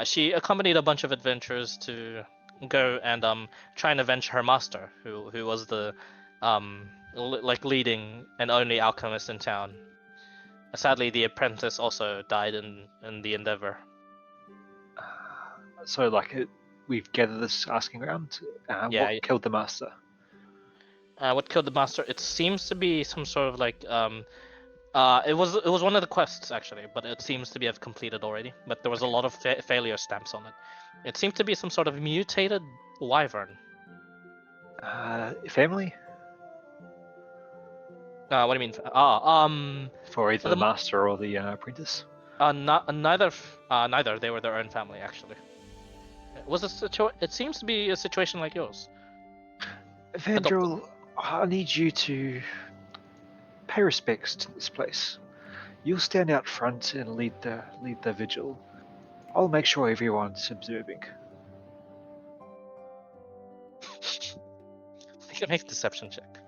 A: She accompanied a bunch of adventurers to go and try and avenge her master, who was the like leading and only alchemist in town. Sadly, the apprentice also died in the endeavor.
C: So, like, we've gathered this asking round.
A: Yeah.
C: What killed the master?
A: What killed the master? It seems to be some sort of like it was one of the quests actually, but it seems to be have completed already. But there was a lot of failure stamps on it. It seemed to be some sort of mutated wyvern.
C: Family?
A: What do you mean?
C: For either
A: the
C: the master or the apprentice?
A: neither. They were their own family actually. It seems to be a situation like yours.
C: Vandrel, I need you to pay respects to this place. You'll stand out front and lead the vigil. I'll make sure everyone's observing.
A: I can make a deception check.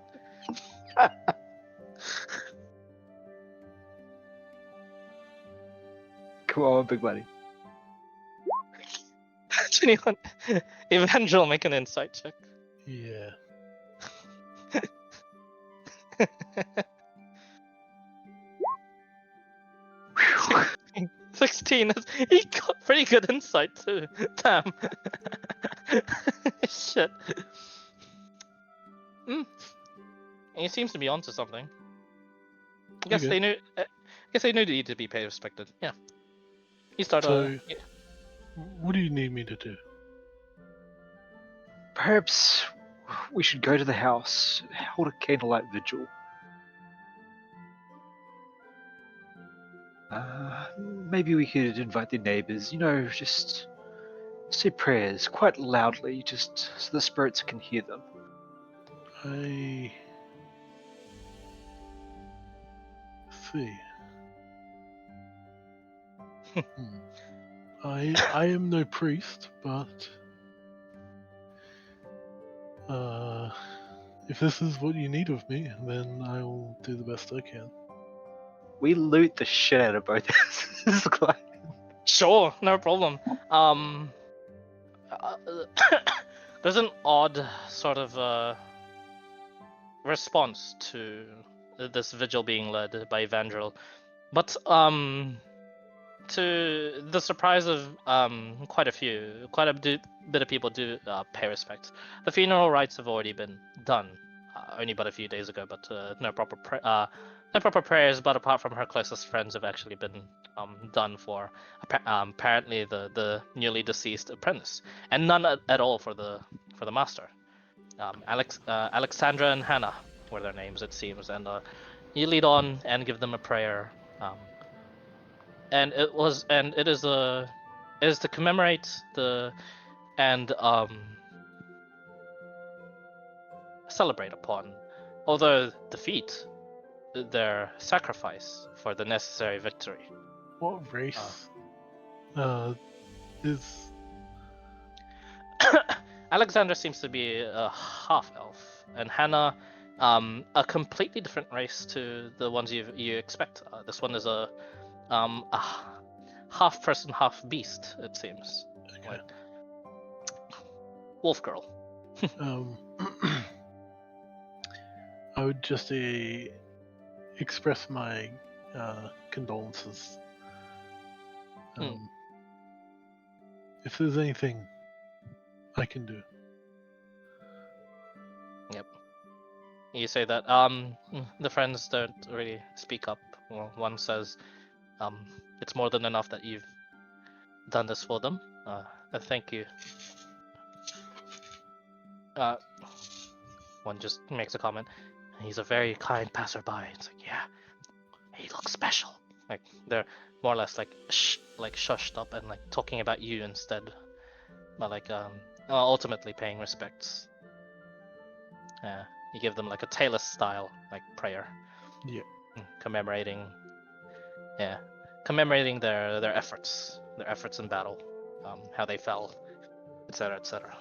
C: Come on, big buddy.
A: 21. Evangel, make an insight check.
B: Yeah.
A: 16. He got pretty good insight too. Damn. Shit. He seems to be onto something. I guess
B: Okay.
A: they knew. I guess they knew they needed to be paid respected. Yeah. He started.
B: So- What do you need me to do?
C: Perhaps we should go to the house, hold a candlelight vigil. Maybe we could invite the neighbors, just say prayers quite loudly, just so the spirits can hear them.
B: I see. I am no priest, but if this is what you need of me, then I will do the best I can.
C: We loot the shit out of both houses.
A: Sure, no problem. There's an odd sort of response to this vigil being led by Evangel, but to the surprise of quite a bit of people do pay respect. The funeral rites have already been done, only but a few days ago, but no proper prayers, but apart from her closest friends, have actually been done for apparently the newly deceased apprentice, and none at all for the master. Alexandra and Hannah were their names, it seems, and you lead on and give them a prayer. And it is to commemorate and celebrate upon, although defeat, their sacrifice for the necessary victory.
B: What race is?
A: Alexander seems to be a half elf, and Hannah a completely different race to the ones you expect. This one is a half person, half beast, it seems.
B: Okay.
A: Wolf girl.
B: I would just express my condolences. If there's anything I can do.
A: Yep. You say that. The friends don't really speak up. Well, one says, it's more than enough that you've done this for them. Thank you. One just makes a comment. He's a very kind passerby. It's like, yeah, he looks special. Like they're more or less like shushed up and like talking about you instead, but like ultimately paying respects. Yeah, you give them like a Talus style like prayer.
B: Yeah.
A: Commemorating their efforts in battle, how they fell, etc., etc.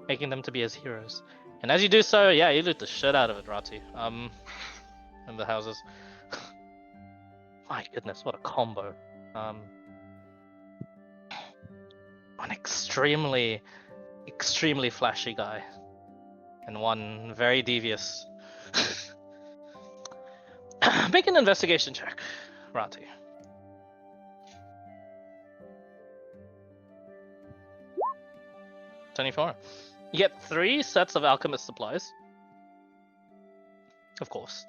A: Making them to be as heroes. And as you do so, yeah, you loot the shit out of it, Rati. In the houses. My goodness, what a combo. one extremely flashy guy, and one very devious. Make an investigation check, Rati. $24. You get 3 sets of alchemist supplies. Of course.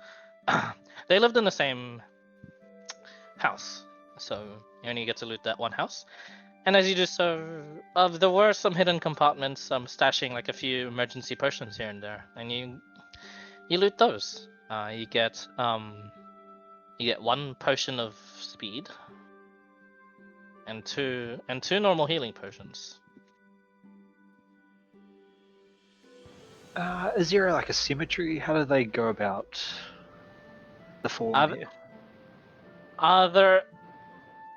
A: They lived in the same house, so you only get to loot that one house. And as you do so, there were some hidden compartments, stashing like a few emergency potions here and there, and you loot those. You get 1 potion of speed, and two normal healing potions.
C: Is there like a cemetery? How do they go about the fallen here?
A: There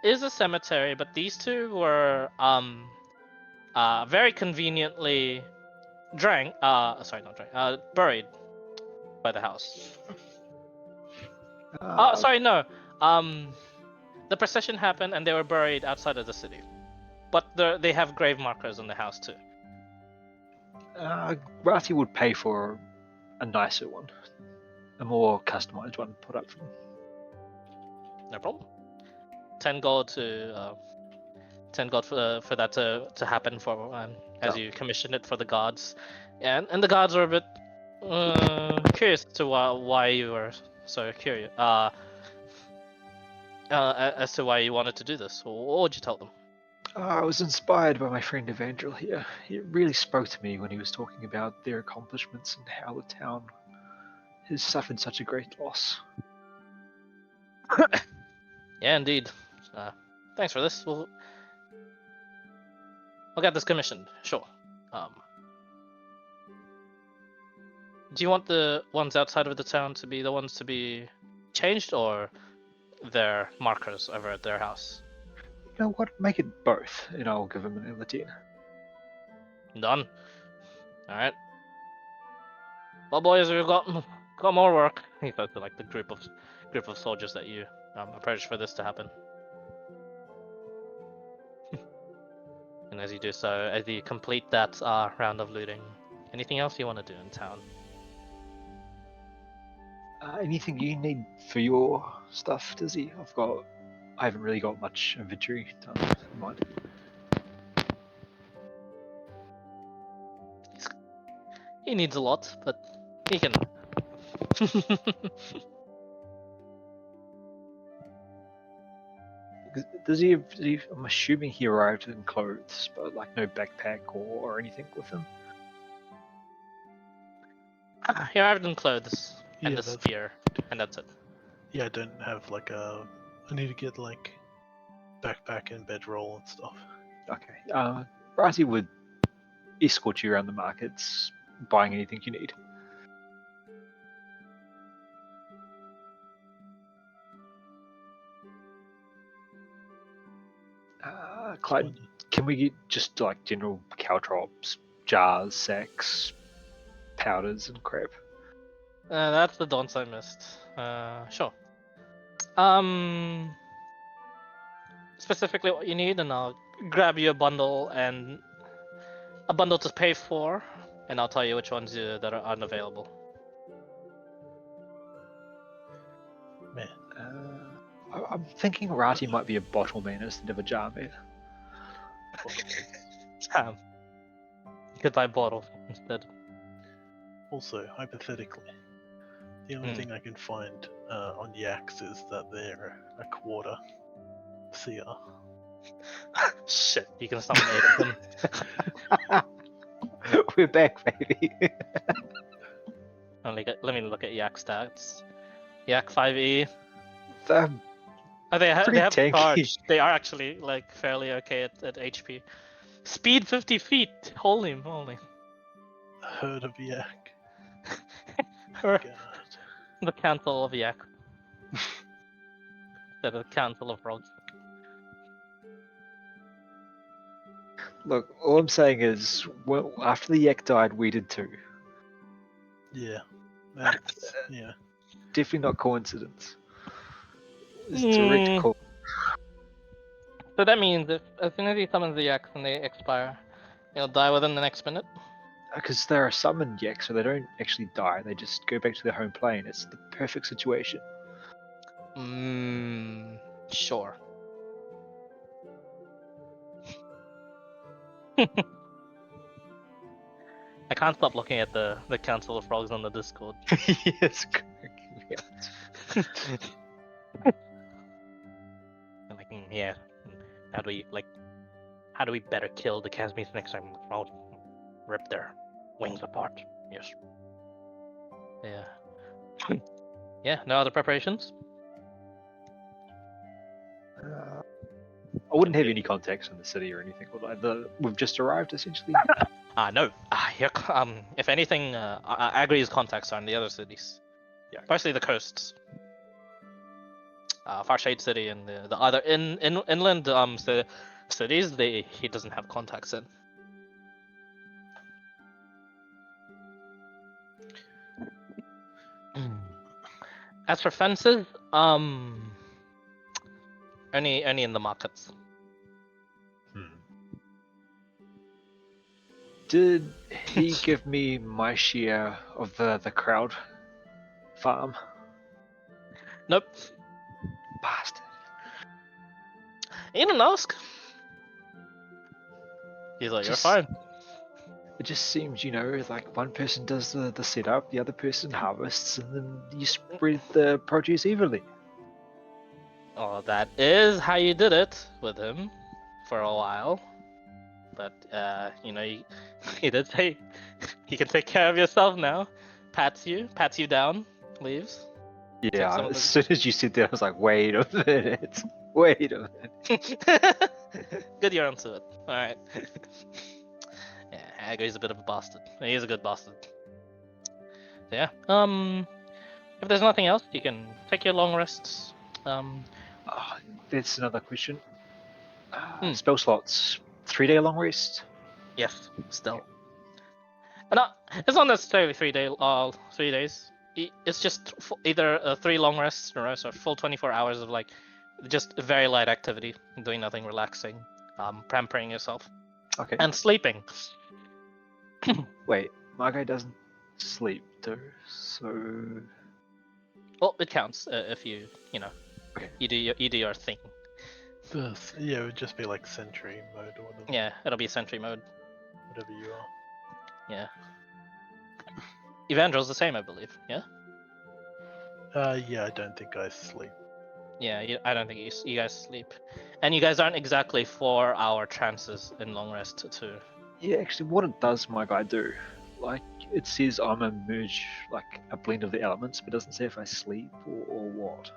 A: is a cemetery, but these two were very conveniently buried by the house. Sorry, no. The procession happened and they were buried outside of the city, but they have grave markers on the house too.
C: Rati would pay for a nicer one, a more customized one put up for them.
A: No problem. 10 gold to 10 gold for that to happen for as you commission it for the gods, and the gods were a bit curious to why you were so curious as to why you wanted to do this. What would you tell them?
C: I was inspired by my friend Evangel here. It really spoke to me when he was talking about their accomplishments and how the town has suffered such a great loss.
A: Yeah, indeed. Thanks for this. We'll get this commissioned. Sure. Do you want the ones outside of the town to be the ones to be changed, or their markers over at their house?
C: You know what? Make it both, and I'll give him an Illatine.
A: Done. All right. Well, boys, we've got more work. He goes to like the group of soldiers that you approach for this to happen. And as you do so, as you complete that round of looting, anything else you want to do in town?
C: Anything you need for your stuff, Dizzy? I haven't really got much inventory done in mind.
A: He needs a lot, but he can.
C: I'm assuming he arrived in clothes, but like no backpack or anything with him.
A: He arrived in clothes and
B: Yeah,
A: a spear, and that's it.
B: Yeah, I don't have like a. I need to get like backpack and bedroll and stuff.
C: Okay. Rati would escort you around the markets, buying anything you need. Clyde, can we get just like general caltrops, jars, sacks, powders, and crap?
A: That's the dons I missed. Sure. Specifically what you need, and I'll grab you a bundle to pay for, and I'll tell you which ones that are unavailable.
B: Man,
C: I'm thinking Rati might be a bottle man instead of a jar man.
A: Damn. You could buy bottles instead.
B: also, hypothetically, the only thing I can find on Yaks is that they're a quarter CR.
A: Shit, you can summon 8 of them.
C: We're back, baby.
A: Let me look at Yak stats. Yak 5e.
C: They're
A: They have
C: tanky.
A: charge. They are actually like fairly okay at HP. Speed 50 feet. Holy moly.
B: Herd of Yak.
A: Her-
B: God.
A: The Council of Yak. Instead of the Council of Frogs.
C: Look, all I'm saying is, well, after the yak died, we did too.
B: Yeah. That's, yeah.
C: Definitely not coincidence. It's direct call.
A: So that means if as soon as he summons the X and they expire, he'll die within the next minute.
C: Because they're a summoned yak, so they don't actually die. They just go back to their home plane. It's the perfect situation.
A: Sure. I can't stop looking at the Council of Frogs on the Discord.
C: Yes.
A: I'm like, yeah. How do we better kill the Casme's next time? I'll rip their wings apart. Yes. Yeah. Yeah. No other preparations.
C: I wouldn't have any contacts in the city or anything. We've just arrived, essentially.
A: No. Here. If anything, Agri's contacts are in the other cities.
C: Yeah.
A: Especially the coasts. Farshade City and the other inland cities. He doesn't have contacts in. As for fences, only in the markets.
C: Did he give me my share of the crowd farm?
A: Nope.
C: Bastard.
A: He didn't ask. He's like, you're fine.
C: It just seems, like one person does the setup, the other person harvests, and then you spread the produce evenly.
A: Oh, that is how you did it with him for a while. But he did say you can take care of yourself now. Pats you down, leaves.
C: Yeah, as soon as you said that, I was like, wait a minute. Wait a minute.
A: Good, you're onto it. Alright. Yeah, Agri's a bit of a bastard. He is a good bastard. So yeah. If there's nothing else, you can take your long rests.
C: That's another question. Spell slots. 3-day long rest?
A: Yes, still. It's not necessarily 3 days. It's just either 3 long rests in a row, so full 24 hours of just very light activity, doing nothing, relaxing, pampering yourself,
C: Okay.
A: and sleeping.
C: Wait, my guy doesn't sleep though, so
A: Well, it counts if you
C: Okay.
A: you do your thing.
B: It would just be like sentry mode or whatever.
A: Yeah, it'll be sentry mode.
B: Whatever you are.
A: Yeah. Evangel's the same, I believe. Yeah.
B: Yeah, I don't think I sleep.
A: Yeah, I don't think you guys sleep, and you guys aren't exactly 4-hour trances in long rest too.
C: yeah, actually what it does my guy do, like it says I'm a merge, like a blend of the elements, but it doesn't say if I sleep or what.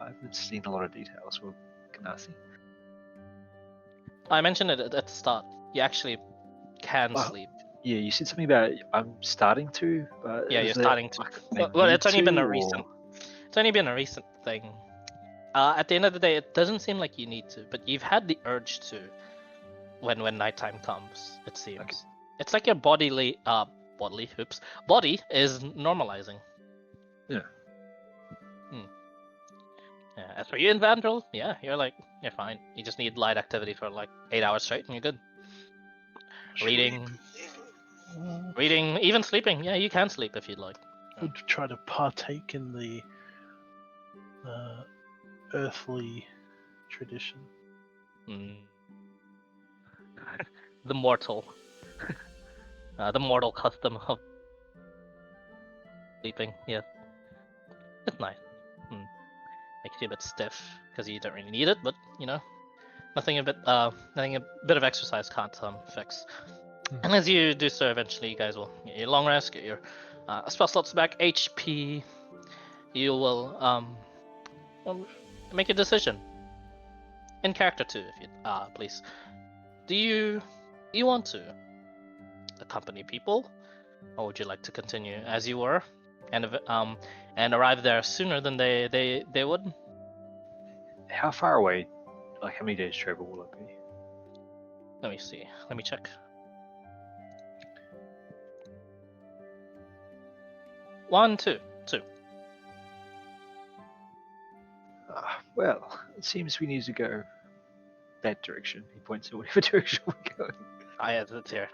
C: I haven't seen a lot of details with Ganassi.
A: I mentioned it at the start. You actually can sleep.
C: Yeah, you said something about I'm starting to, but
A: Yeah, you're
C: is that,
A: starting to.
C: like, I
A: Well,
C: need
A: it's only been a
C: to,
A: recent.
C: or-
A: It's only been a recent thing. At the end of the day, it doesn't seem like you need to, but you've had the urge to. When nighttime comes, it seems.
C: Okay.
A: It's like your body is normalizing.
C: Yeah.
A: Yeah. As for you, Evangel, yeah, you're fine. You just need light activity for 8 hours straight, and you're good. Reading, even sleeping. Yeah, you can sleep if you'd like.
B: Would try to partake in the earthly tradition.
A: The mortal custom of sleeping. Yes, it's nice. Makes you a bit stiff because you don't really need it, but nothing a bit of exercise can't fix. And as you do so, eventually you guys will get your long rest, get your spell slots back, HP. You will make a decision in character too, if you please. Do you want to accompany people, or would you like to continue as you were, and arrive there sooner than they would?
C: How far away? Like how many days travel will it be?
A: Let me see. Let me check. 1, 2.
C: Well, it seems we need to go that direction. He points to whatever direction we're going.
A: It's here.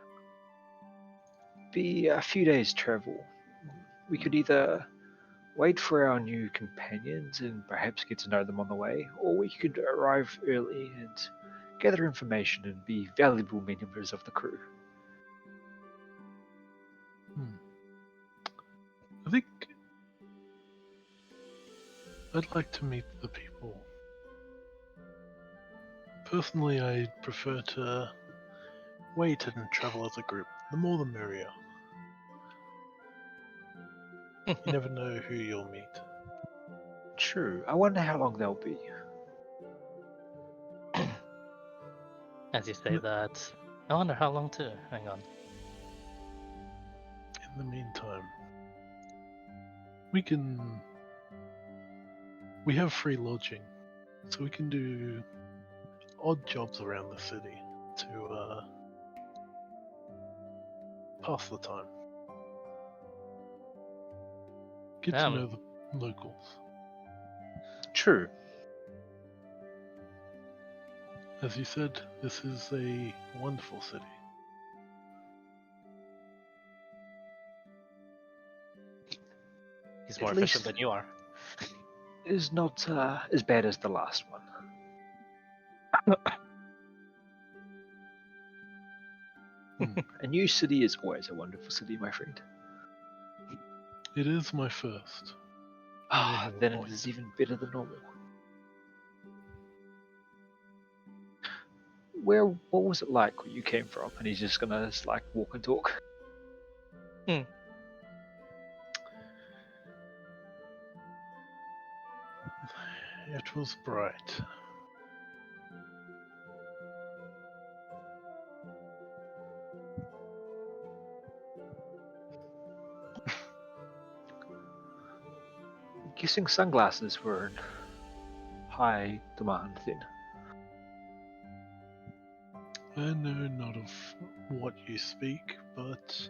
C: Be a few days' travel. We could either wait for our new companions and perhaps get to know them on the way, or we could arrive early and gather information and be valuable members of the crew.
B: I think I'd like to meet the people. Personally, I prefer to wait and travel as a group. The more the merrier. You never know who you'll meet.
C: True. I wonder how long they'll be.
A: As you say that, I wonder how long too. Hang on.
B: In the meantime, we have free lodging, so we can do odd jobs around the city to pass the time. Get to know the locals.
C: True.
B: As you said, this is a wonderful city.
A: He's more
C: At
A: efficient
C: least-
A: than you are.
C: Is not as bad as the last one. A new city is always a wonderful city, my friend.
B: It is my first.
C: Ah,
B: Yeah,
C: then it
B: point.
C: is even better than normal. What was it like where you came from? And he's just gonna just like walk and talk.
B: It was bright.
C: Guessing sunglasses were in high demand then.
B: I know not of what you speak, but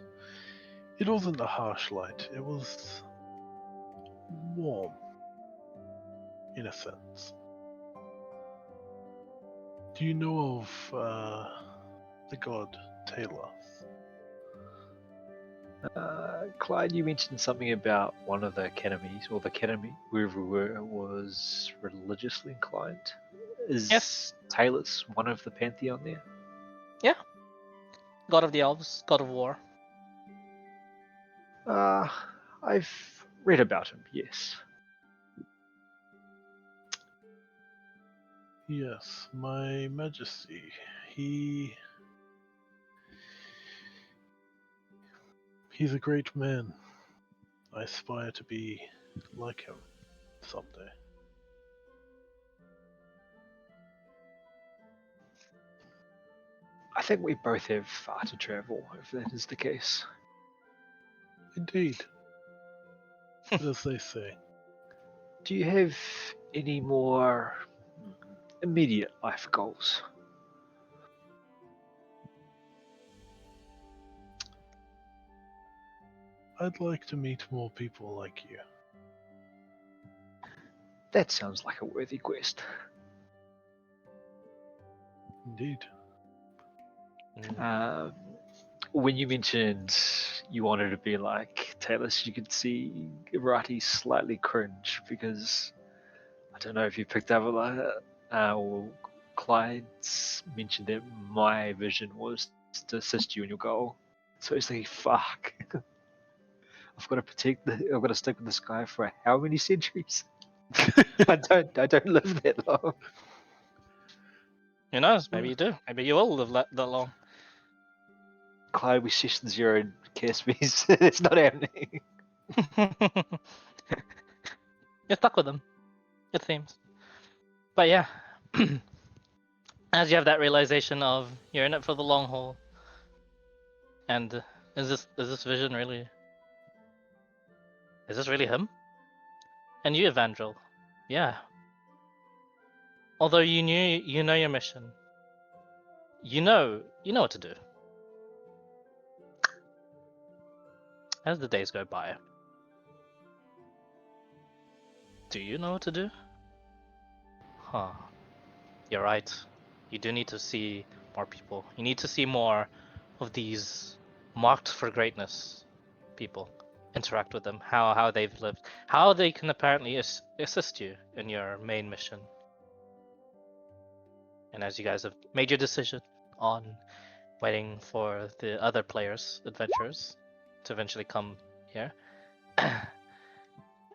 B: it wasn't a harsh light. It was warm, in a sense. Do you know of the god Taylor?
C: Clyde, you mentioned something about one of the academies, or the academy, wherever we were, was religiously inclined. Is
A: Yes.
C: Talus one of the pantheon there?
A: Yeah. God of the Elves, God of War.
C: I've read about him, yes.
B: Yes, my majesty. He's a great man. I aspire to be like him someday.
C: I think we both have far to travel, if that is the case.
B: Indeed. As they say.
C: Do you have any more immediate life goals?
B: I'd like to meet more people like you.
C: That sounds like a worthy quest.
B: Indeed.
C: When you mentioned you wanted to be like Talus, you could see Irati slightly cringe because I don't know if you picked up on that, or Clyde's mentioned that my vision was to assist you in your goal. So he's like, fuck. I've got to stick with this guy for how many centuries? I don't live that long.
A: Who knows? Maybe you do. Maybe you will live that long.
C: Clyde, we session 0 Caspies. It's not happening.
A: You're stuck with them, it seems. But yeah, as you have that realization of you're in it for the long haul, and is this vision really? Is this really him? And you, Evangel, yeah. Although you know your mission, you know what to do. As the days go by, do you know what to do? Huh. You're right. You do need to see more people. You need to see more of these marked for greatness people. Interact with them, how they've lived, how they can apparently assist you in your main mission. And as you guys have made your decision on waiting for the other players, adventurers, to eventually come here,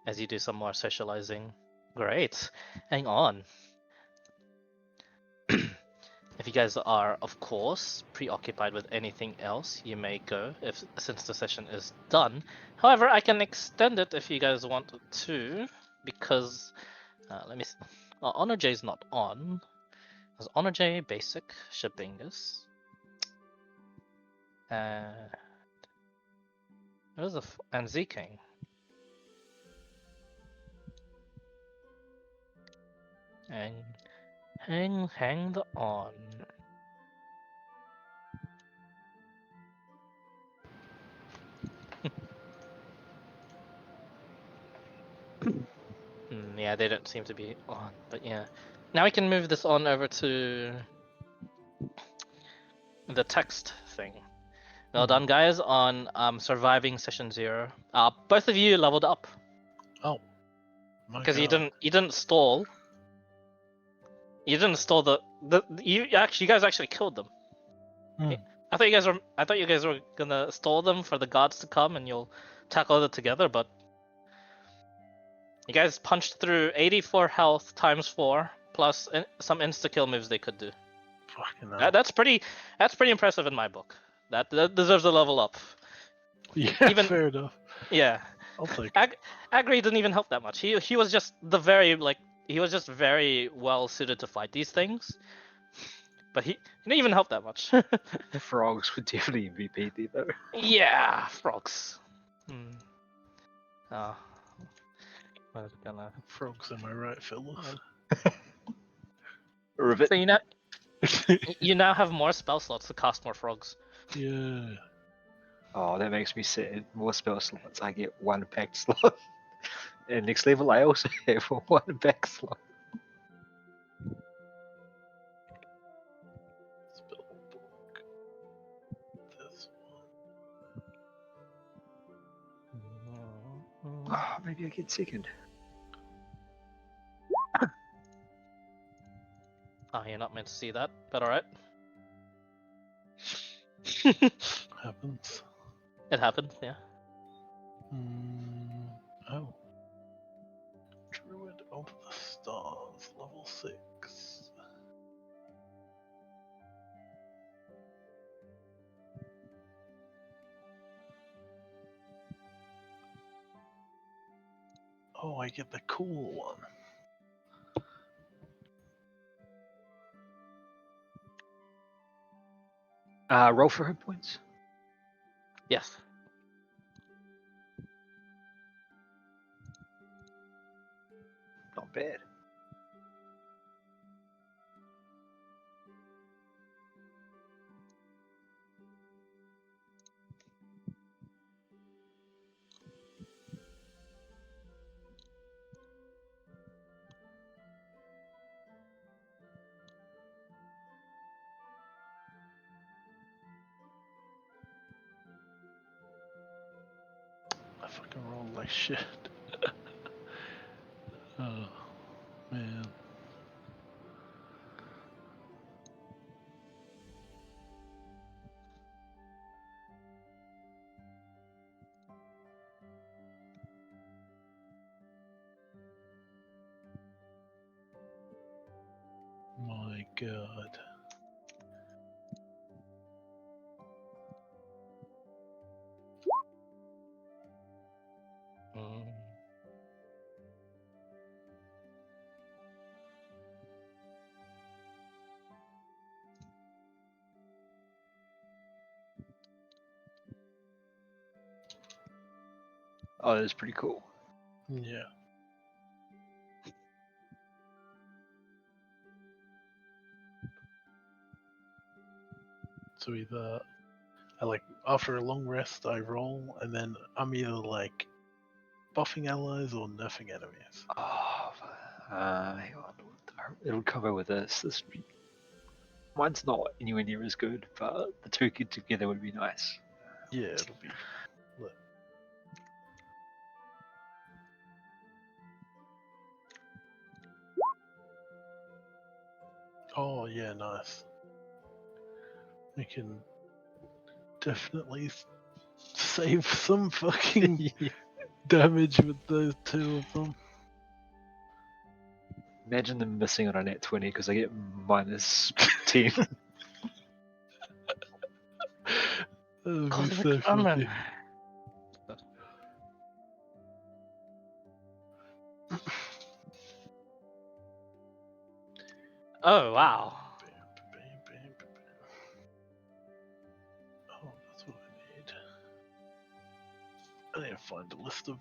A: as you do some more socializing, great. Hang on. If you guys are, of course, preoccupied with anything else, you may go since the session is done. However, I can extend it if you guys want to, because let me. Honor J is not on. There's Honor J, Basic, Shabingus, and there's and Z King. And hang the on. Yeah, they don't seem to be on, but yeah. Now we can move this on over to the text thing. Well done, guys, on surviving session 0. Both of you leveled up
B: Oh, my
A: because
B: God.
A: you didn't stall. You didn't stall you guys actually killed them.
B: Hmm.
A: I thought you guys were gonna stall them for the gods to come and you'll tackle it together, but you guys punched through 84 health times 4 plus some insta kill moves they could do.
B: Fucking hell.
A: That's pretty impressive in my book. That deserves a level up.
B: Yeah,
A: even-
B: fair enough.
A: Yeah.
B: I'll take it.
A: Agri didn't even help that much. He was just he was just very well suited to fight these things. But he didn't even help that much.
C: Frogs would definitely MVP there, though.
A: Yeah, frogs. Oh. I was gonna.
B: Frogs, am I right, fellas?
C: Rivet.
A: So you now have more spell slots to cast more frogs.
B: Yeah.
C: Oh, that makes me sad. More spell slots. I get one packed slot. And next level, I also have one back slot.
B: Spell book. This
C: Oh, maybe I get second.
A: Oh, you're not meant to see that, but alright.
B: happens.
A: It happened, yeah.
B: Oh. Druid of the Stars, level 6. Oh, I get the cool one.
C: Roll for hit points.
A: Yes.
C: Not bad.
B: I fucking rolled like shit. Oh, man. My God.
C: Oh, that's pretty cool.
B: Yeah. So either after a long rest I roll and then I'm either like buffing allies or nerfing enemies.
C: Oh, hang on. It'll cover with this. Mine's not anywhere near as good, but the two together would be nice.
B: Yeah, it'll be lit. Oh yeah, nice. We can definitely save some fucking damage with those two of them.
C: Imagine them missing on a net 20 because they get minus 10.
B: That would be
A: Cosmic
B: so funny.
A: Omen. Oh wow.
B: Oh, that's what I need. I need to find a list of.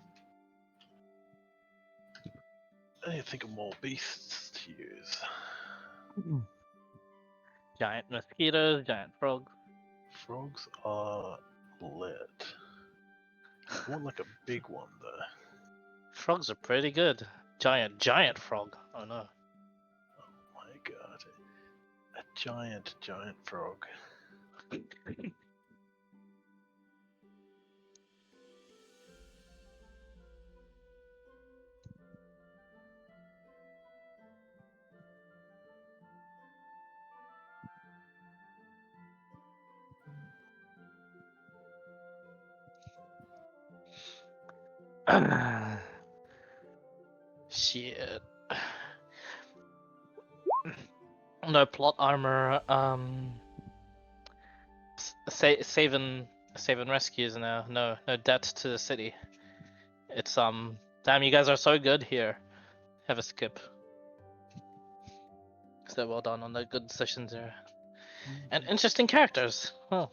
B: I need to think of more beasts to use.
A: Giant mosquitoes, giant frogs.
B: Frogs are lit. I want like a big one though.
A: Frogs are pretty good. Giant frog. Oh no.
B: Oh my god. A giant frog.
A: Shit. No plot armor. Saving rescues now. No debt to the city. It's Damn, you guys are so good here. Have a skip. So well done on the good sessions there. And interesting characters. Oh.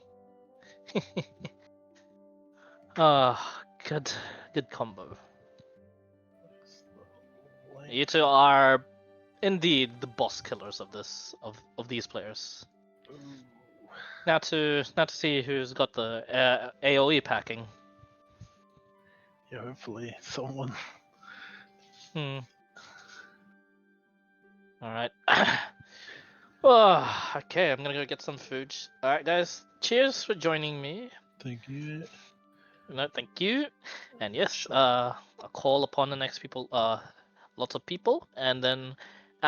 A: Good combo. You two are indeed the boss killers of these players.
B: Ooh.
A: Now to see who's got the AOE packing.
B: Yeah, hopefully someone.
A: Hmm. All right. Oh, okay, I'm gonna go get some food. All right, guys. Cheers for joining me.
B: Thank you.
A: No, thank you. And yes, I'll call upon the next people, lots of people, and then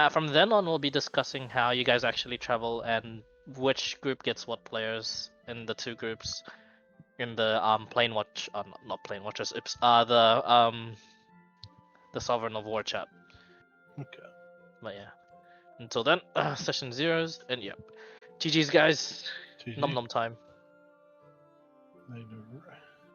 A: from then on we'll be discussing how you guys actually travel and which group gets what players in the two groups in the plane watch, not plane watchers, oops, the Sovereign of War chat.
B: Okay.
A: But yeah, until then, session zeros, and yep, GG's guys,
B: GG.
A: nom nom time.
B: Later.